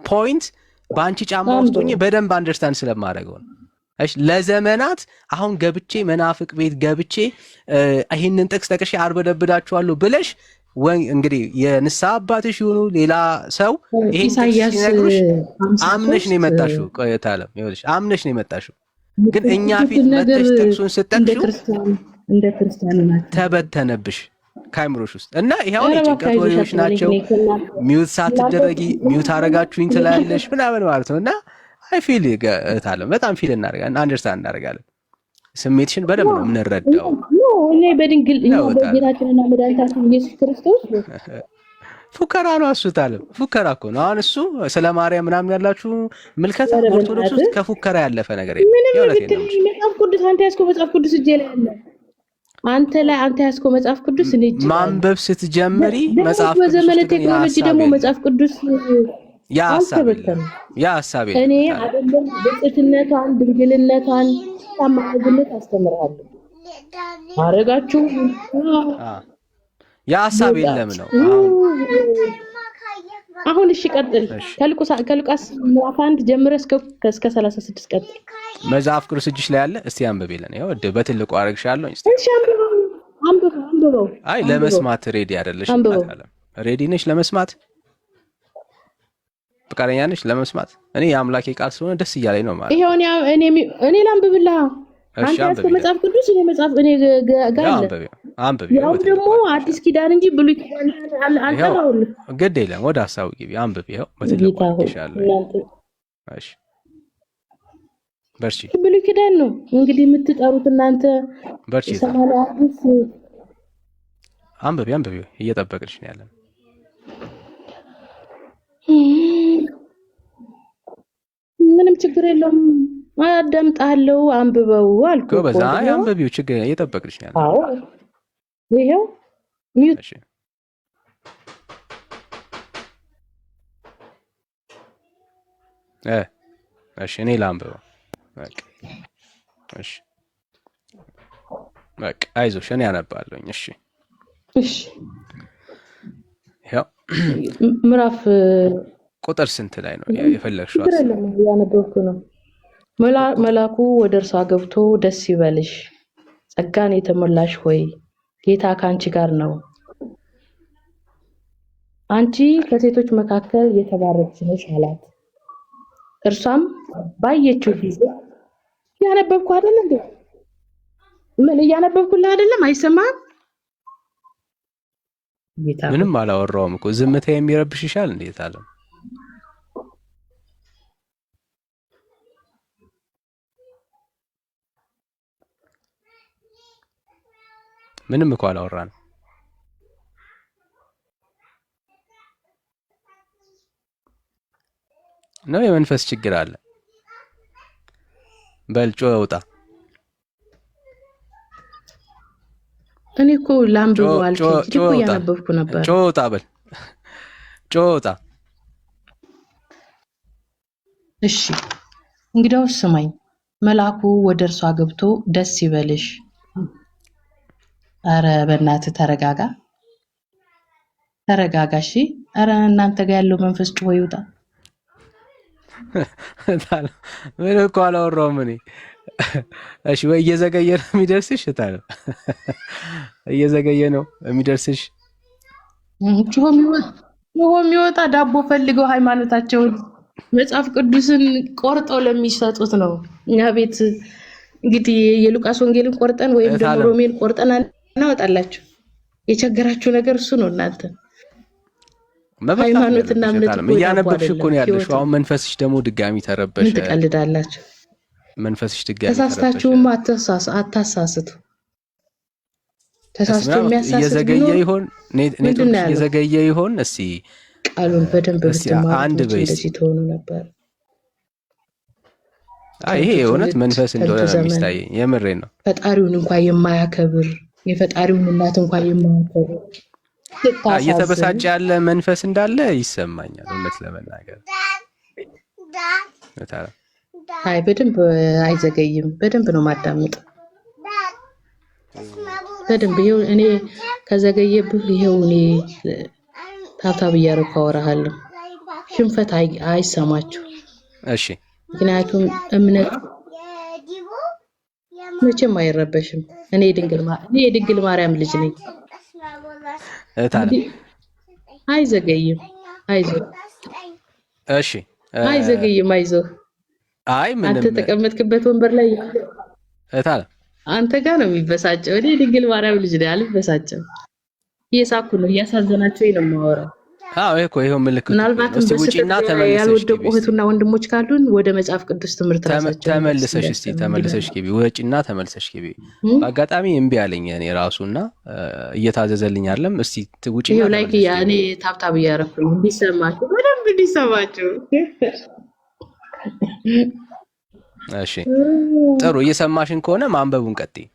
F: ፖይንት በአንቺ ጫማ ውስጥ ሆኜ በደንብ አንደርስታንድ ስለማደርገው ነው። እሺ ለዘመናት አሁን ገብቼ መናፍቅ ቤት ገብቼ ይሄንን ጥቅስ ተቀሽ አርበደብዳችኋለሁ ብለሽ እንግዲህ የንስሐ አባትሽ ይሁኑ ሌላ ሰው ይሄን ሲነግሩሽ አምነሽ ነው የመጣሽው። ቆይታለም ይኸውልሽ አምነሽ ነው የመጣሽው። ግን እኛ ፊት መጥተሽ ጥቅሱን ስትጠቅሺው
L: እንደ ክርስቲያን
F: ተበተነብሽ ካይምሮሽ ውስጥ እና ይሄው የጭንቀት ወሬዎች ናቸው። ሚውት ሳትደረጊ ሚውት አረጋችሁኝ ትላለሽ ምናምን ማለት ነው። እና አይ ፊል ታለም በጣም ፊል እናደርጋለን፣ አንደርስታንድ እናደርጋለን። ስሜትሽን በደንብ ነው የምንረዳው።
L: እኔ በድንግል በጌታችንና መድኃኒታችን ኢየሱስ ክርስቶስ
F: ፉከራ ነው እሱ ታለም ፉከራ እኮ ነው። አሁን እሱ ስለ ማርያም ምናምን ያላችሁ ምልከታ ኦርቶዶክስ ውስጥ ከፉከራ ያለፈ ነገር የለም።
L: መጽሐፍ ቅዱስ አንተ ያዝከው መጽሐፍ ቅዱስ እጄ ላይ አለ። አንተ ያዝከው መጽሐፍ ቅዱስ እኔ እጄ
F: ማንበብ ስትጀምሪ መጽሐፍ ቅዱስ
L: በዘመነ ቴክኖሎጂ ደግሞ መጽሐፍ ቅዱስ
F: ያ ሐሳብ
L: እኔ አይደለም በጥትነቷን ድንግልነቷን ታማኝነት አስተምራለሁ አረጋችሁ
F: ያ ሐሳብ የለም ነው
L: አሁን። እሺ ቀጥል። ከሉቃስ ምዕራፍ 1 ጀምረህ እስከ 36 ቀጥል።
F: መጽሐፍ ቅዱስ እጅሽ ላይ አለ። እስቲ አንብቤለን። ያው በትልቁ አረግሻለሁ።
L: እሺ አንብበው።
F: አይ ለመስማት ሬዲ አይደለሽ? ሬዲ ነሽ ለመስማት? ፍቃደኛ ነሽ ለመስማት? እኔ የአምላኬ ቃል ስለሆነ ደስ እያለኝ ነው ማለት።
L: ይሄው እኔ ላንብብልህ።
F: እሺ
L: አንተ ያስከው
F: አንብቢ፣
L: መጽሐፍ ቅዱስ እኔ ጋር
F: ያው
L: አለ።
F: አንብቢ
L: ያው ደግሞ አዲስ ኪዳን እንጂ ብሉይ ኪዳን አልጠራውልህ።
F: ግድ የለም ወደ ሀሳቡ ግቢ፣ አንብቢ። ይኸው
L: ጌታ
F: በትልቁ
L: ሆይ
F: ይሻለ።
L: እናንተ
F: እሺ በርቺ
L: ብሉይ ኪዳን ነው እንግዲህ የምትጠሩት እናንተ።
F: በርቺ፣
L: የሰማንያ አዲስ
F: አንብቢ፣ እየጠበቅንሽ ነው ያለን።
L: ምንም ችግር የለውም። አዳምጣለሁ፣ አንብበው አልኩ እኮ።
F: ጎበዝ፣ አይ አንብቢው፣ ችግር እየጠበቅንሽ ነው ያለን።
L: አዎ ይሄው ሚውት
F: እሺ እሺ እኔ ላንብበው። በቃ እሺ በቃ አይዞሽ፣ እኔ አነባለሁኝ። እሺ ያው
L: ምዕራፍ
F: ቁጥር ስንት ላይ ነው የፈለግሽው?
L: ያነበብኩ ነው። መልአኩ ወደ እርሷ ገብቶ ደስ ይበልሽ፣ ጸጋን የተሞላሽ ሆይ ጌታ ከአንቺ ጋር ነው፣ አንቺ ከሴቶች መካከል የተባረክሽ ነሽ አላት። እርሷም ባየችው ጊዜ ያነበብኩ አይደል እንዴ? ምን እያነበብኩልህ አይደለም? አይሰማም?
F: ምንም አላወራውም እኮ ዝምታ የሚረብሽሻል እንዴት አለ? ምንም እኮ አላወራንም። ነው የመንፈስ ችግር አለ። በልጮ ውጣ።
L: እኔ እኮ ላንብበው አልኩኝ እኮ እያነበብኩ ነበር።
F: ጮ ውጣ በል፣ ጮ ውጣ።
L: እሺ እንግዲያውስ ስማኝ። መልአኩ ወደ እርሷ ገብቶ ደስ ይበልሽ። አረ በእናትህ ተረጋጋ፣ እሺ። አረ እናንተ ጋር ያለው መንፈስ ጮሆ ይውጣ።
F: ምን እኮ አላወራሁም እኔ። እሺ ወይ እየዘገየ ነው የሚደርስሽ? ታለ እየዘገየ ነው የሚደርስሽ?
L: ጮሆ የሚወጣ ዳቦ ፈልገው ሃይማኖታቸውን መጽሐፍ ቅዱስን ቆርጠው ለሚሰጡት ነው። እኛ ቤት እንግዲህ የሉቃስ ወንጌልን ቆርጠን ወይም ደግሞ ሮሜን ቆርጠን እናወጣላችሁ። የቸገራችሁ ነገር እሱ ነው። እናንተ ሃይማኖትና እምነት
F: እያነበብሽ እኮ ነው ያለሽው። አሁን መንፈስሽ ደግሞ ድጋሚ ተረበሸ።
L: ምን ትቀልዳላችሁ?
F: መንፈስሽ ድጋሚ
L: ተሳስታችሁም አታሳስቱ። ተሳስቶ የሚያሳስት
F: እየዘገየ ይሆን? ኔትወርክ እየዘገየ ይሆን? እስቲ
L: ቃሉን በደንብ ብትማሩ እንደዚህ ትሆኑ ነበር።
F: ይሄ የእውነት መንፈስ እንደሆነ ነው የሚታየኝ። የምሬን ነው።
L: ፈጣሪውን እንኳን የማያከብር የፈጣሪውን እናት እንኳን የማያከብር
F: እየተበሳጨ ያለ መንፈስ እንዳለ ይሰማኛል። እውነት ለመናገር
L: አይ በደንብ አይዘገይም። በደንብ ነው ማዳመጥ። በደንብ ይሄው እኔ ከዘገየብህ ይሄው እኔ ታብታብ እያደረኩ አወራሃለሁ። ሽንፈት አይሰማችሁ።
F: እሺ
L: ምክንያቱም እምነት መቼም አይረበሽም። እኔ የድንግል ማርያም ልጅ ነኝ። አይዘገይም። አይዞህ።
F: እሺ
L: አይዘገይም። አይዞህ።
F: አይ ምንም
L: አንተ ተቀመጥክበት ወንበር ላይ
F: እታለ
L: አንተ ጋር ነው የሚበሳጨው። እኔ የድንግል ማርያም ልጅ ነኝ፣ አልበሳጨም። እየሳኩ ነው፣ እያሳዘናቸው ነው የማወራው።
F: ይሄው ምልክቱ።
L: ምናልባትም በስህተት ያልወደቁ እህቱና ወንድሞች ካሉን ወደ መጽሐፍ ቅዱስ ትምህርት ራሳቸው
F: ተመልሰሽ ግቢ። ውጪና ተመልሰሽ ግቢ። በአጋጣሚ እምቢ አለኝ እኔ ራሱና እየታዘዘልኝ አይደለም። እስቲ ውጪና
L: ይሄው ላይክ እኔ ታብታብ እያደረኩኝ እንዲሰማችሁ፣ በደንብ እንዲሰማችሁ።
F: እሺ ጥሩ። እየሰማሽን ከሆነ ማንበቡን ቀጥይ።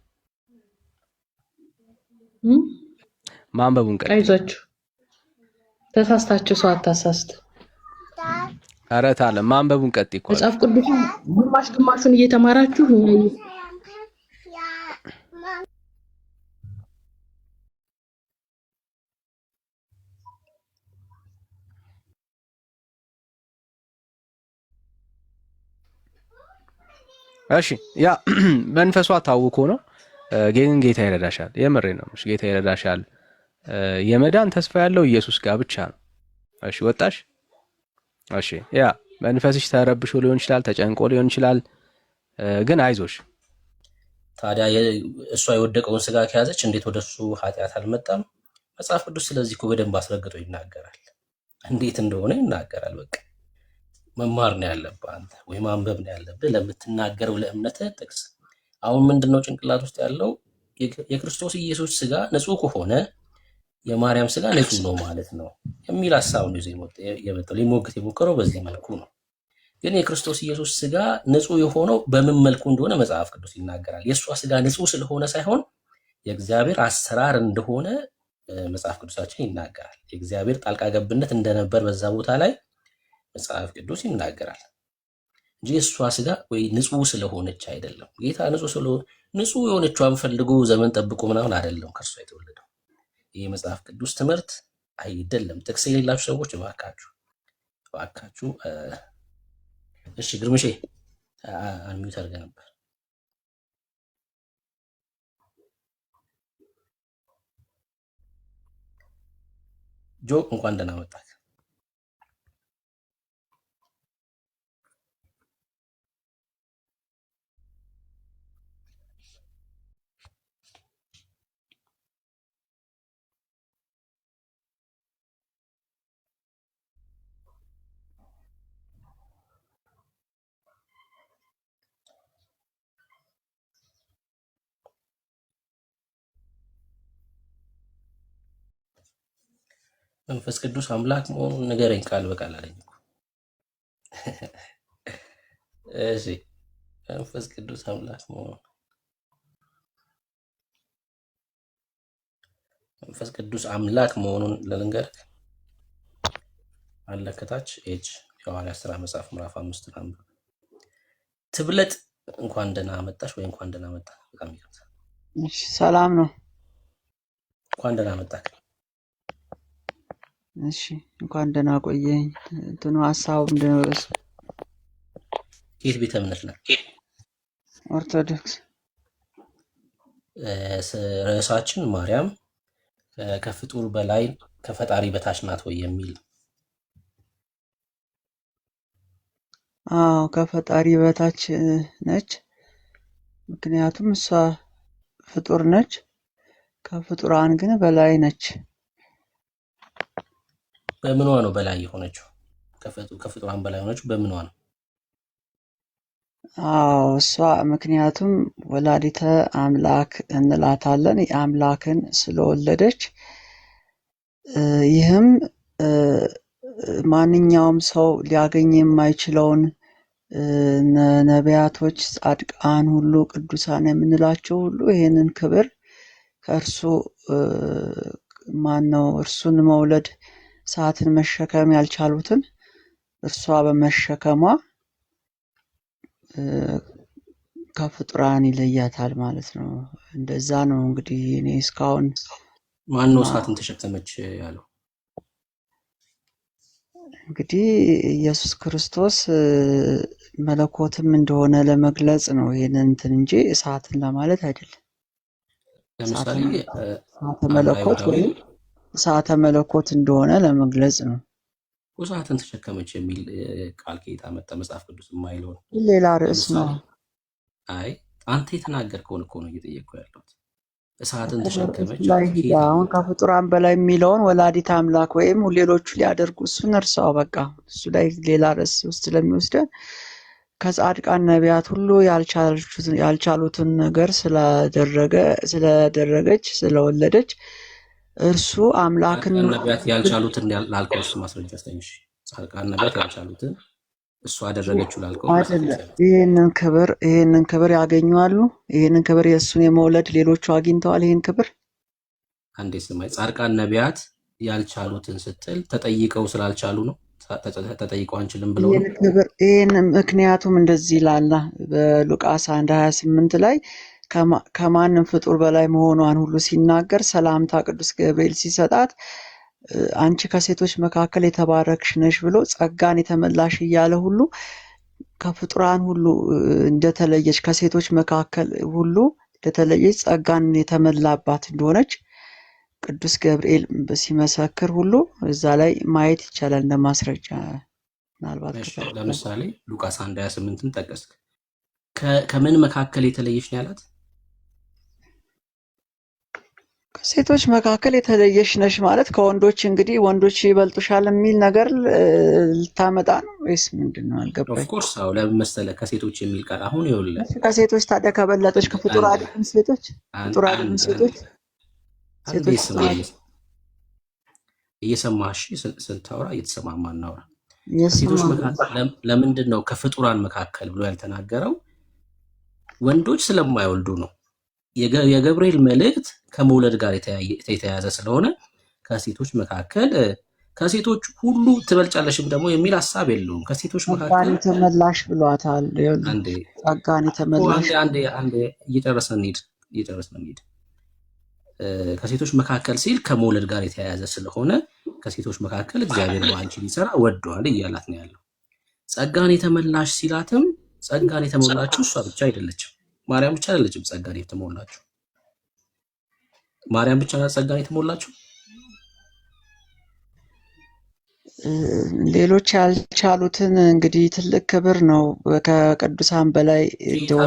L: አይዟችሁ። ተሳስታችሁ ሰው አታሳስቱ።
F: ኧረ ታለ ማንበቡን ቀጥይ እኮ
L: መጽሐፍ ቅዱስ ግማሹን እየተማራችሁ
F: እሺ ያ መንፈሷ ታውኮ ነው። ግን ጌታ ይረዳሻል። የምሬ ነው። ጌታ ይረዳሻል። የመዳን ተስፋ ያለው ኢየሱስ ጋር ብቻ ነው። እሺ ወጣሽ? እሺ ያ መንፈስሽ ተረብሾ ሊሆን ይችላል፣ ተጨንቆ ሊሆን ይችላል። ግን አይዞሽ፣
H: ታዲያ እሷ የወደቀውን ስጋ ከያዘች እንዴት ወደሱ ኃጢአት አልመጣም? መጽሐፍ ቅዱስ ስለዚህ እኮ በደንብ አስረግጦ ይናገራል። እንዴት እንደሆነ ይናገራል። በቃ መማር ነው ያለብህ አንተ ወይ ማንበብ ነው ያለብህ ለምትናገረው ለእምነትህ ጥቅስ። አሁን ምንድነው ጭንቅላት ውስጥ ያለው? የክርስቶስ ኢየሱስ ስጋ ንጹህ ከሆነ የማርያም ስጋ ንጹህ ነው ማለት ነው የሚል ሐሳብ ነው ይዞ የመጣው። ሊሞግት የሞከረው በዚህ መልኩ ነው። ግን የክርስቶስ ኢየሱስ ስጋ ንጹህ የሆነው በምን መልኩ እንደሆነ መጽሐፍ ቅዱስ ይናገራል። የእሷ ስጋ ንጹህ ስለሆነ ሳይሆን የእግዚአብሔር አሰራር እንደሆነ መጽሐፍ ቅዱሳችን ይናገራል። የእግዚአብሔር ጣልቃ ገብነት እንደነበር በዛ ቦታ ላይ መጽሐፍ ቅዱስ ይናገራል እንጂ የእሷ ስጋ ወይ ንጹህ ስለሆነች አይደለም። ጌታ ንጹህ የሆነችዋን ፈልጎ ዘመን ጠብቆ ምናምን አይደለም ከእርሷ የተወለደው። ይህ መጽሐፍ ቅዱስ ትምህርት አይደለም። ጥቅስ የሌላችሁ ሰዎች እባካችሁ እሺ ግርምሼ አንሚዩት አድርገህ ነበር። ጆ እንኳን ደህና መጣህ። መንፈስ ቅዱስ አምላክ መሆኑን ንገረኝ ቃል በቃል አለኝ እኮ። እሺ መንፈስ ቅዱስ አምላክ መሆኑን መንፈስ ቅዱስ አምላክ መሆኑን ልንገርህ አለ ከታች ኤጅ የሐዋርያት ሥራ መጽሐፍ ምዕራፍ 5 አንብብ። ትብለጥ እንኳን ደህና መጣሽ ወይ እንኳን ደህና መጣ። በጣም ይገርም።
N: እሺ ሰላም ነው።
H: እንኳን ደህና መጣህ።
N: እሺ እንኳን ደህና ቆየኝ። እንትኑ ሐሳቡ ምንድነው?
H: የት ቤተ እምነት ነው?
N: ኦርቶዶክስ።
H: ርዕሳችን ማርያም ከፍጡር በላይ ከፈጣሪ በታች ናት ወይ የሚል።
N: አዎ ከፈጣሪ በታች ነች። ምክንያቱም እሷ ፍጡር ነች፣ ከፍጡራን ግን በላይ ነች።
H: በምኗ ነው በላይ የሆነችው? ከፍጡራን በላይ የሆነችው በምኗ ነው?
N: አዎ እሷ ምክንያቱም ወላዲተ አምላክ እንላታለን የአምላክን ስለወለደች። ይህም ማንኛውም ሰው ሊያገኝ የማይችለውን ነቢያቶች፣ ጻድቃን ሁሉ ቅዱሳን የምንላቸው ሁሉ ይህንን ክብር ከእርሱ እርሱን መውለድ ሰዓትን መሸከም ያልቻሉትን እርሷ በመሸከሟ ከፍጡራን ይለያታል ማለት ነው። እንደዛ ነው እንግዲህ እኔ እስካሁን።
H: ማን ነው ሰዓትን ተሸከመች ያለው?
N: እንግዲህ ኢየሱስ ክርስቶስ መለኮትም እንደሆነ ለመግለጽ ነው ይሄንን እንትን እንጂ እሳትን ለማለት አይደለም።
H: ለምሳሌ
N: መለኮት ወይ እሳተ መለኮት እንደሆነ ለመግለጽ ነው።
H: እሳትን ተሸከመች የሚል ቃል ከየት መጣ? መጽሐፍ ቅዱስ የማይለው
N: ሌላ ርዕስ ነው።
H: አይ አንተ የተናገርከውን እኮ ነው እየጠየቅኩ ያለሁት። እሳትን ተሸከመች
N: አሁን ከፍጡራን በላይ የሚለውን ወላዲተ አምላክ ወይም ሌሎቹ ሊያደርጉ እሱን እርሳው በቃ። እሱ ላይ ሌላ ርዕስ ውስጥ ስለሚወስደን ከጻድቃን ነቢያት ሁሉ ያልቻሉትን ነገር ስለደረገች ስለወለደች እርሱ አምላክን
H: ነቢያት ያልቻሉትን ላልከው እሱ ማስረጃ አስተኝሽ። ጻድቃን ነቢያት ያልቻሉትን እሱ አደረገችው ላልከው
N: ይሄንን ክብር ያገኙአሉ። ይሄንን ክብር የእሱን የመውለድ ሌሎቹ አግኝተዋል። ይሄን ክብር
H: አንዴ ስማይ። ጻድቃን ነቢያት ያልቻሉትን ስትል ተጠይቀው ስላልቻሉ ነው። ተጠይቀው አንችልም ብለው ነው።
N: ይሄን ምክንያቱም እንደዚህ ይላል በሉቃስ 1:28 ላይ ከማንም ፍጡር በላይ መሆኗን ሁሉ ሲናገር ሰላምታ ቅዱስ ገብርኤል ሲሰጣት አንቺ ከሴቶች መካከል የተባረክሽ ነሽ ብሎ ጸጋን የተመላሽ እያለ ሁሉ ከፍጡራን ሁሉ እንደተለየች ከሴቶች መካከል ሁሉ እንደተለየች ጸጋን የተመላባት እንደሆነች ቅዱስ ገብርኤል ሲመሰክር ሁሉ እዛ ላይ ማየት ይቻላል እንደማስረጃ። ምናልባት
H: ለምሳሌ ሉቃስ 1:28ን ጠቀስክ። ከምን መካከል የተለየች ነው ያላት?
N: ከሴቶች መካከል የተለየሽ ነሽ ማለት ከወንዶች እንግዲህ ወንዶች ይበልጡሻል የሚል ነገር ልታመጣ ነው ወይስ ምንድን ነው? አልገባኝ።
H: ኦፍኮርስ አዎ። ለምን መሰለህ ከሴቶች የሚል ቃል አሁን ይኸውልህ፣
N: ከሴቶች ታዲያ ከበለጠች ከፍጡር አይደለም ሴቶች? ፍጡር አይደለም ሴቶች? ሴቶች
H: እየሰማሽ ስንታወራ እየተሰማማን እናውራ። ከሴቶች መካከል ለምንድን ነው ከፍጡራን መካከል ብሎ ያልተናገረው? ወንዶች ስለማይወልዱ ነው። የገብርኤል መልእክት ከመውለድ ጋር የተያያዘ ስለሆነ ከሴቶች መካከል ከሴቶች ሁሉ ትበልጫለሽም ደግሞ የሚል ሀሳብ የለውም። ከሴቶች መካከል
N: ጸጋን የተመላሽ ብሏታል። ጸጋን የተመላሽ
H: አንዴ እየጨረስን እንሂድ። ከሴቶች መካከል ሲል ከመውለድ ጋር የተያያዘ ስለሆነ ከሴቶች መካከል እግዚአብሔር በአንቺ ሊሰራ ወዷል እያላት ነው ያለው። ጸጋን የተመላሽ ሲላትም ጸጋን የተሞላችው እሷ ብቻ አይደለችም፣ ማርያም ብቻ አይደለችም ጸጋን የተሞላችው። ማርያም ብቻ ናት ጸጋን የተሞላችው።
N: ሌሎች ያልቻሉትን እንግዲህ ትልቅ ክብር ነው ከቅዱሳን በላይ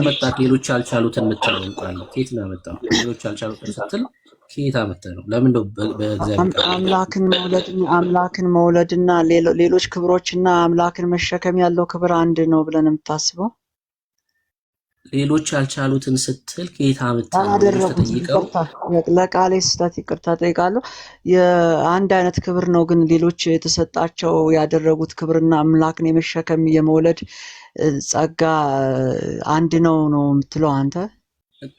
H: መጣት። ሌሎች ያልቻሉትን የምትለው ቃል ከየት ነው ያመጣው? ሌሎች ያልቻሉትን ስትል ከየት አመጣህ ነው? ለምን ነው በእግዚአብሔር
N: አምላክን መውለድና ሌሎች ክብሮችና አምላክን መሸከም ያለው ክብር አንድ ነው ብለን የምታስበው?
H: ሌሎች ያልቻሉትን ስትል ከየት አመጣህ ነው ተጠይቀው።
N: ለቃሌ ስህተት ይቅርታ ጠይቃለሁ። የአንድ አይነት ክብር ነው፣ ግን ሌሎች የተሰጣቸው ያደረጉት ክብርና አምላክን የመሸከም የመውለድ ጸጋ አንድ ነው የምትለው አንተ?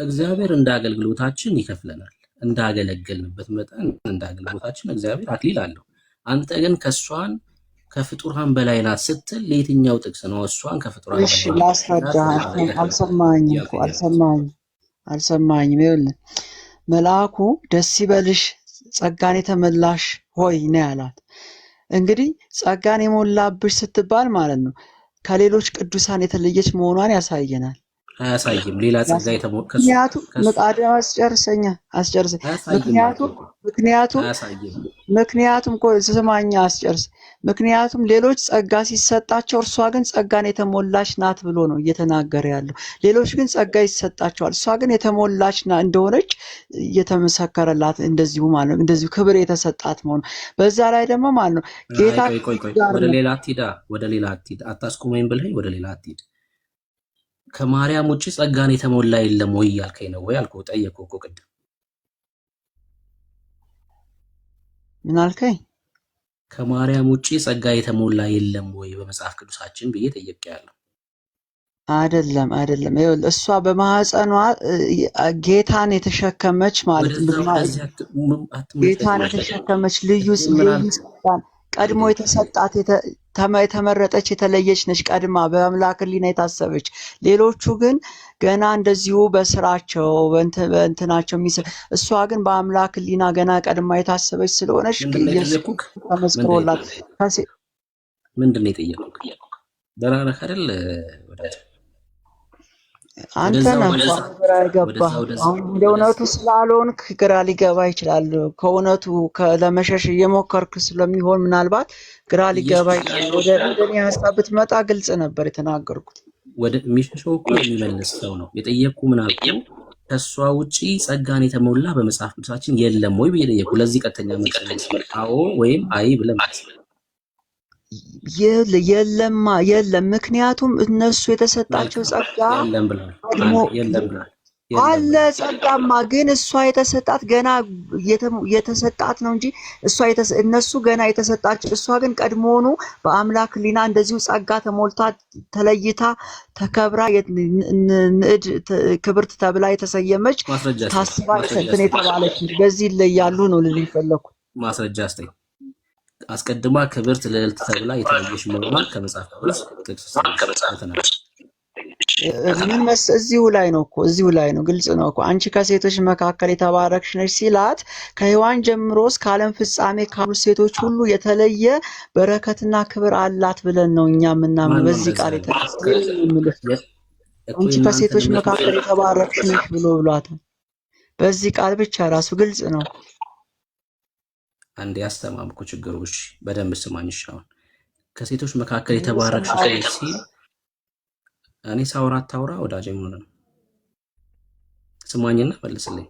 H: እግዚአብሔር እንደ አገልግሎታችን ይከፍለናል። እንዳገለገልንበት መጠን እንደ አገልግሎታችን እግዚአብሔር አክሊል አለው። አንተ ግን ከሷን ከፍጡራን በላይ ናት ስትል ለየትኛው ጥቅስ ነው እሷን ከፍጡራን በላይ?
N: እሺ ላስረዳህ። አልሰማኝም። ይኸውልህ መልአኩ ደስ ይበልሽ ጸጋን የተመላሽ ሆይ ነው ያላት። እንግዲህ ጸጋን የሞላብሽ ስትባል ማለት ነው ከሌሎች ቅዱሳን የተለየች መሆኗን ያሳየናል።
H: አያሳይም። ሌላ ጸጋ
N: ምክንያቱም ሌሎች ጸጋ ሲሰጣቸው እርሷ ግን ጸጋን የተሞላች ናት ብሎ ነው እየተናገረ ያለው። ሌሎች ግን ጸጋ ይሰጣቸዋል፣ እሷ ግን የተሞላች እንደሆነች እየተመሰከረላት እንደዚሁ ማለት ነው። እንደዚሁ ክብር የተሰጣት መሆኑ በዛ ላይ ደግሞ ማለት ነው ጌታ
H: ወደ ሌላ አትሂድ አታስቆመኝ ብለኝ ወደ ሌላ አትሂድ። ከማርያም ውጪ ጸጋን የተሞላ የለም ወይ ያልከኝ ነው ወይ አልኩህ። ጠየቅኩህ እኮ ቅድም።
N: ምን አልከኝ?
H: ከማርያም ውጪ ጸጋ የተሞላ የለም ወይ በመጽሐፍ ቅዱሳችን ብዬ ጠይቄያለሁ።
N: አይደለም። ይኸውልህ እሷ በማህፀኗ ጌታን የተሸከመች ማለት ነው። ጌታን የተሸከመች ልዩ ስልጣን ቀድሞ የተሰጣት የተመረጠች የተለየች ነች። ቀድማ በአምላክ ሕሊና የታሰበች። ሌሎቹ ግን ገና እንደዚሁ በስራቸው በእንትናቸው እሷ ግን በአምላክ ሕሊና ገና ቀድማ የታሰበች ስለሆነች ተመስክሮላት።
H: ምንድን ነው የጠየቁት? ደራረህ አይደል ወዳጅ?
N: አንተ ነህ ግራ የገባህ። አሁን ወደ እውነቱ ስላልሆንክ ግራ ሊገባ ይችላል። ከእውነቱ ለመሸሽ እየሞከርክ ስለሚሆን ምናልባት ግራ ሊገባ ይችላል። ወደ እኔ ሀሳብ ብትመጣ ግልጽ ነበር የተናገርኩት።
H: ወደ የሚሸሸው እኮ የሚመልስ ሰው ነው የጠየቅኩ። ምን አልኩ? ከእሷ ውጪ ጸጋን የተሞላ በመጽሐፍ ቅዱሳችን የለም ወይ ብዬ ጠየቅኩ። ለዚህ ቀጥተኛ መልስ አዎ ወይም አይ ብለህ ማለት ነው።
N: የለም። ምክንያቱም እነሱ የተሰጣቸው ጸጋ አለ። ጸጋማ ግን እሷ የተሰጣት ገና የተሰጣት ነው እንጂ እነሱ ገና የተሰጣቸው፣ እሷ ግን ቀድሞውኑ በአምላክ ሕሊና እንደዚሁ ጸጋ ተሞልታ ተለይታ ተከብራ ንዕድ ክብርት ተብላ የተሰየመች ታስባ እንትን የተባለች በዚህ ይለያሉ ነው ልል የፈለኩት።
H: ማስረጃ አስጠኝ። አስቀድማ ክብርት ልዕልት ተብላ የተለየች መሆኗን ከመጽሐፍ ቅዱስ ጥቅስ ተናገረ።
N: እዚሁ ላይ ነው ግልጽ ነው እኮ። አንቺ ከሴቶች መካከል የተባረክሽ ነሽ ሲላት ከሔዋን ጀምሮ እስከ ዓለም ፍጻሜ ካሉ ሴቶች ሁሉ የተለየ በረከትና ክብር አላት ብለን ነው እኛ የምናምነው። በዚህ ቃል አንቺ ከሴቶች መካከል የተባረክሽ ነሽ ብሏታል። በዚህ ቃል ብቻ ራሱ ግልጽ ነው።
H: አንድ ያስተማምኩ ችግሮች በደንብ ስማኝሽ። አሁን ከሴቶች መካከል የተባረክሽ ነሽ ሲል እኔ ሳውራ አታውራ ወዳጄ ምን ነው? ስማኝና መልስልኝ።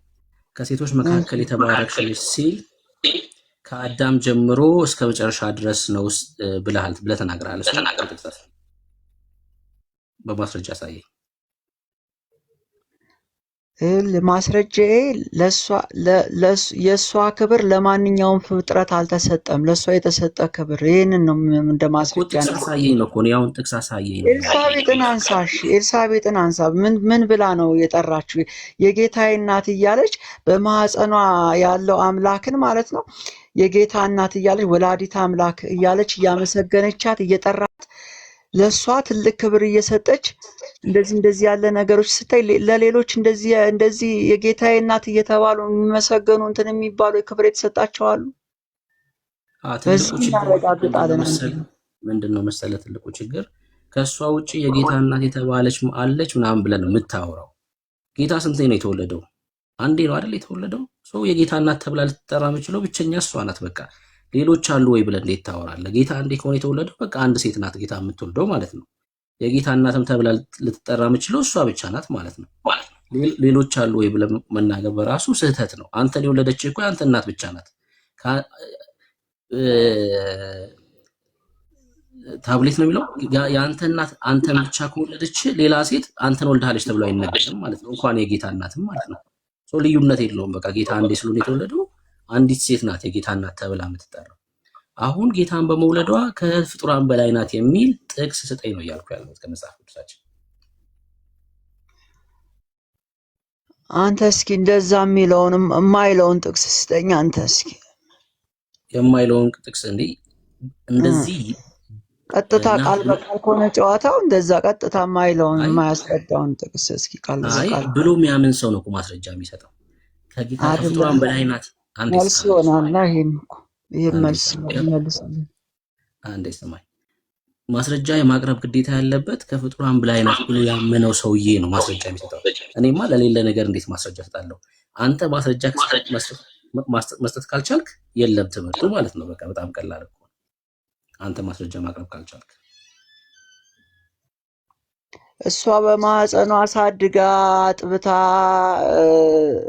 H: ከሴቶች መካከል የተባረክሽ ነሽ ሲል ከአዳም ጀምሮ እስከ መጨረሻ ድረስ ነው ብለህ ተናግረሃል። በማስረጃ አሳየኝ።
N: ማስረጃዬ የእሷ ክብር ለማንኛውም ፍጥረት አልተሰጠም። ለእሷ የተሰጠ ክብር ይህንን ነው እንደ ማስረጃ
H: ጥቅስ አሳየኝ ነው እኮ እኔ አሁን ጥቅስ አሳየኝ ነው።
N: ኤልሳቤጥን አንሳ፣ እሺ ኤልሳቤጥን አንሳ። ምን ብላ ነው የጠራችው? የጌታዬ እናት እያለች በማህፀኗ ያለው አምላክን ማለት ነው የጌታ እናት እያለች ወላዲት አምላክ እያለች እያመሰገነቻት እየጠራት ለእሷ ትልቅ ክብር እየሰጠች እንደዚህ ያለ ነገሮች ስታይ ለሌሎች እንደዚህ የጌታዬ እናት እየተባሉ የሚመሰገኑ እንትን የሚባሉ ክብር የተሰጣቸው አሉ።
H: ምንድን ነው መሰለህ ትልቁ ችግር ከእሷ ውጭ የጌታ እናት የተባለች አለች ምናምን ብለህ ነው የምታወራው። ጌታ ስንቴ ነው የተወለደው? አንዴ ነው አይደል የተወለደው? ሰው የጌታ እናት ተብላ ልትጠራ የምችለው ብቸኛ እሷ ናት። በቃ ሌሎች አሉ ወይ ብለህ እንዴት ታወራለህ? ጌታ አንዴ ከሆነ የተወለደው በቃ አንድ ሴት ናት ጌታ የምትወልደው ማለት ነው። የጌታ እናትም ተብላ ልትጠራ የምችለው እሷ ብቻ ናት ማለት ነው። ሌሎች አሉ ወይ ብለህ መናገር በራሱ ስህተት ነው። አንተን የወለደች እኮ አንተ እናት ብቻ ናት። ታብሌት ነው የሚለው የአንተ እናት አንተን ብቻ ከወለደች ሌላ ሴት አንተን ወልዳለች ተብሎ አይነገርም ማለት ነው። እንኳን የጌታ እናትም ማለት ነው። ሰው ልዩነት የለውም። በቃ ጌታ አንዴ ስለሆነ የተወለደው አንዲት ሴት ናት የጌታ እናት ተብላ የምትጠራው። አሁን ጌታን በመውለዷ ከፍጡራን በላይ ናት የሚል ጥቅስ ስጠኝ ነው እያልኩ ያለሁት ከመጽሐፍ ቅዱሳችን።
N: አንተ እስኪ እንደዛ የሚለውንም የማይለውን ጥቅስ ስጠኝ። አንተ እስኪ
H: የማይለውን ጥቅስ እንደዚህ
N: ቀጥታ ቃል በቃል ከሆነ ጨዋታው እንደዛ ቀጥታ የማይለውን የማያስረዳውን ጥቅስ እስኪ ቃል በቃል
H: ብሎ የሚያምን ሰው ነው እኮ ማስረጃ የሚሰጠው። ከጌታ ከፍጡራን በላይ ናት
N: መልስ ይሆናል። ይሄም መልስ መልስልኝ።
H: አንዴ ስማኝ፣ ማስረጃ የማቅረብ ግዴታ ያለበት ከፍጡራን በላይ ናት ብሎ ያመነው ሰውዬ ነው ማስረጃ የሚሰጠው። እኔማ ለሌለ ነገር እንዴት ማስረጃ እሰጣለሁ? አንተ ማስረጃ መስጠት ካልቻልክ የለም ትምህርቱ ማለት ነው። በቃ በጣም ቀላል እኮ አንተ ማስረጃ ማቅረብ ካልቻልክ።
N: እሷ በማህፀኗ አሳድጋ አጥብታ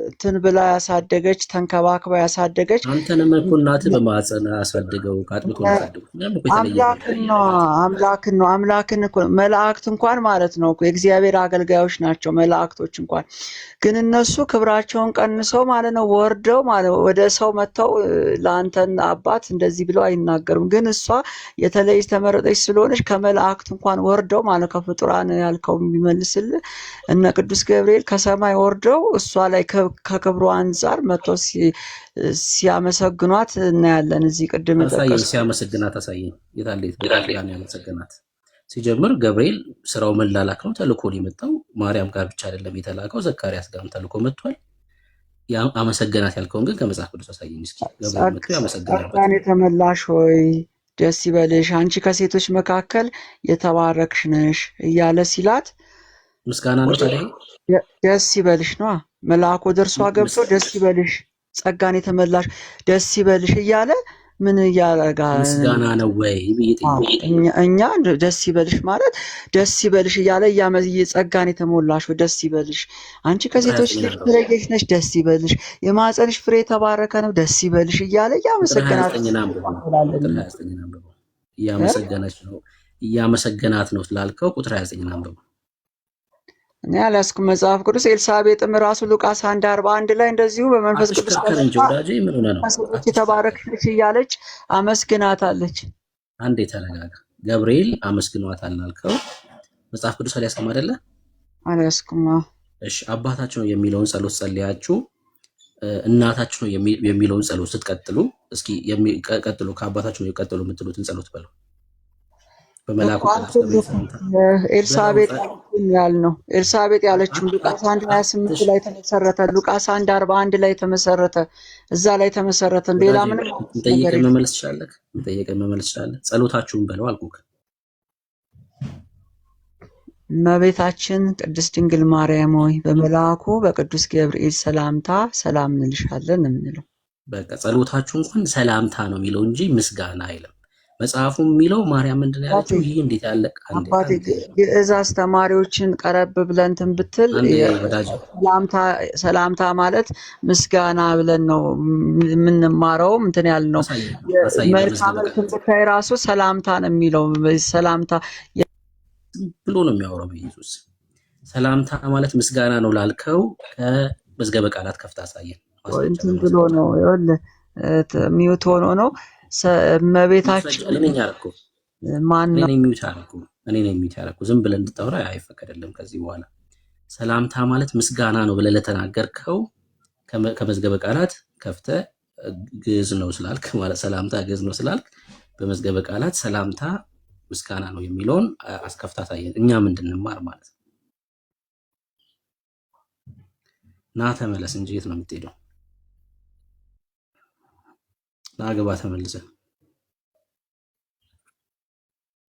N: እንትን ብላ ያሳደገች ተንከባክባ ያሳደገች
H: አንተንም እኮ እናትህ በማህፀን አሳድገው ካጥብቶ ያሳደጉት
N: አምላክን እኮ መላእክት እንኳን ማለት ነው እኮ የእግዚአብሔር አገልጋዮች ናቸው መላእክቶች እንኳን። ግን እነሱ ክብራቸውን ቀንሰው ማለት ነው ወርደው ማለት ወደ ሰው መጥተው ለአንተን አባት እንደዚህ ብለው አይናገሩም። ግን እሷ የተለየች ተመረጠች ስለሆነች ከመላእክት እንኳን ወርደው ማለት ከፍጡራን ያልከው የሚመልስልህ እነ ቅዱስ ገብርኤል ከሰማይ ወርደው እሷ ላይ ከክብሩ አንጻር መጥተው ሲያመሰግኗት እናያለን። እዚህ ቅድም
H: ሲያመሰግናት አሳየኝ። የታለ ያን ያመሰግናት? ሲጀምር ገብርኤል ስራው መላላክ ነው፣ ተልኮ ነው የመጣው። ማርያም ጋር ብቻ አይደለም የተላከው፣ ዘካርያስ ጋርም ተልኮ መጥቷል። አመሰገናት ያልከውን ግን ከመጽሐፍ ቅዱስ አሳየኝ እስኪ። ገብርኤል መጥቶ ያመሰግናት።
N: የተመላሽ ሆይ ደስ ይበልሽ፣ አንቺ ከሴቶች መካከል የተባረክሽ ነሽ እያለ ሲላት
H: ምስጋና ነው ታዲያ።
N: ደስ ይበልሽ ነው መልአኩ ደርሷ ገብቶ ደስ ይበልሽ፣ ጸጋን የተመላሽ ደስ ይበልሽ እያለ ምን እያረጋል?
H: ምስጋና ነው ወይ
N: እኛ ደስ ይበልሽ ማለት ደስ ይበልሽ እያለ ጸጋን የተሞላሽ ደስ ይበልሽ፣ አንቺ ከሴቶች የተለየሽ ነሽ፣ ደስ ይበልሽ፣ የማህፀንሽ ፍሬ የተባረከ ነው፣ ደስ ይበልሽ እያለ
H: እያመሰገናት ነው ስላልከው ቁጥር 29 አንብቡ።
N: እኔ አልያዝኩም መጽሐፍ ቅዱስ። ኤልሳቤጥም ራሱ ሉቃስ 1:41 ላይ እንደዚሁ በመንፈስ ቅዱስ የተባረክሽ እያለች አመስግናታለች።
H: አንዴ ተረጋጋ። ገብርኤል አመስግኗታል አልከው መጽሐፍ ቅዱስ አልያዝኩም አይደለ?
N: አልያዝኩም።
H: እሺ አባታችሁ ነው የሚለውን ጸሎት ጸልያችሁ እናታችሁ ነው የሚለውን ጸሎት ስትቀጥሉ እስኪ ቀጥሉ። ከአባታችሁ ነው የቀጥሉ የምትሉትን ጸሎት በለው። በመላኩ
N: ኤልሳቤጥ ያልነው ኤልሳቤጥ ያለችው ሉቃስ 1:28 ላይ ተመሰረተ። ሉቃስ 1:41 ላይ ተመሰረተ። እዛ ላይ ተመሰረተ። ሌላ ምንም
H: ጠይቀህ መመለስ ትችላለህ። ጸሎታችሁን በለው አልኩህ።
N: እመቤታችን ቅድስት ድንግል ማርያም ሆይ በመልአኩ በቅዱስ ገብርኤል ሰላምታ ሰላም እንልሻለን የምንለው።
H: በቃ ጸሎታችሁ እንኳን ሰላምታ ነው የሚለው እንጂ ምስጋና አይልም። መጽሐፉ የሚለው ማርያም ምንድን ነው ያለችው? ይህ እንዴት ያለ
N: አባቴ ግዕዝ አስተማሪዎችን ቀረብ ብለን እንትን ብትል ሰላምታ ማለት ምስጋና ብለን ነው የምንማረው። እንትን ያልነው መልካም ትንብታይ ራሱ ሰላምታ ነው የሚለው። ሰላምታ
H: ብሎ ነው የሚያወራው በኢየሱስ። ሰላምታ ማለት ምስጋና ነው ላልከው ከመዝገበ ቃላት ከፍታ አሳየን።
N: እንትን ብሎ ነው ይኸውልህ፣ ሚውት ሆኖ ነው እመቤታችን ማነው
H: እኔ ነኝ ሚውት ያደረኩ። ዝም ብለህ እንድታወራ አይፈቀደልም ከዚህ በኋላ። ሰላምታ ማለት ምስጋና ነው ብለህ ለተናገርከው ከመዝገበ ቃላት ከፍተህ ግዕዝ ነው ስላልክ ማለት ሰላምታ ግዕዝ ነው ስላልክ በመዝገበ ቃላት ሰላምታ ምስጋና ነው የሚለውን አስከፍታ አሳየን። እኛ እንድንማር ማለት ነው። ና ተመለስ እንጂ የት ነው የምትሄደው? ና ግባ ተመልሰህ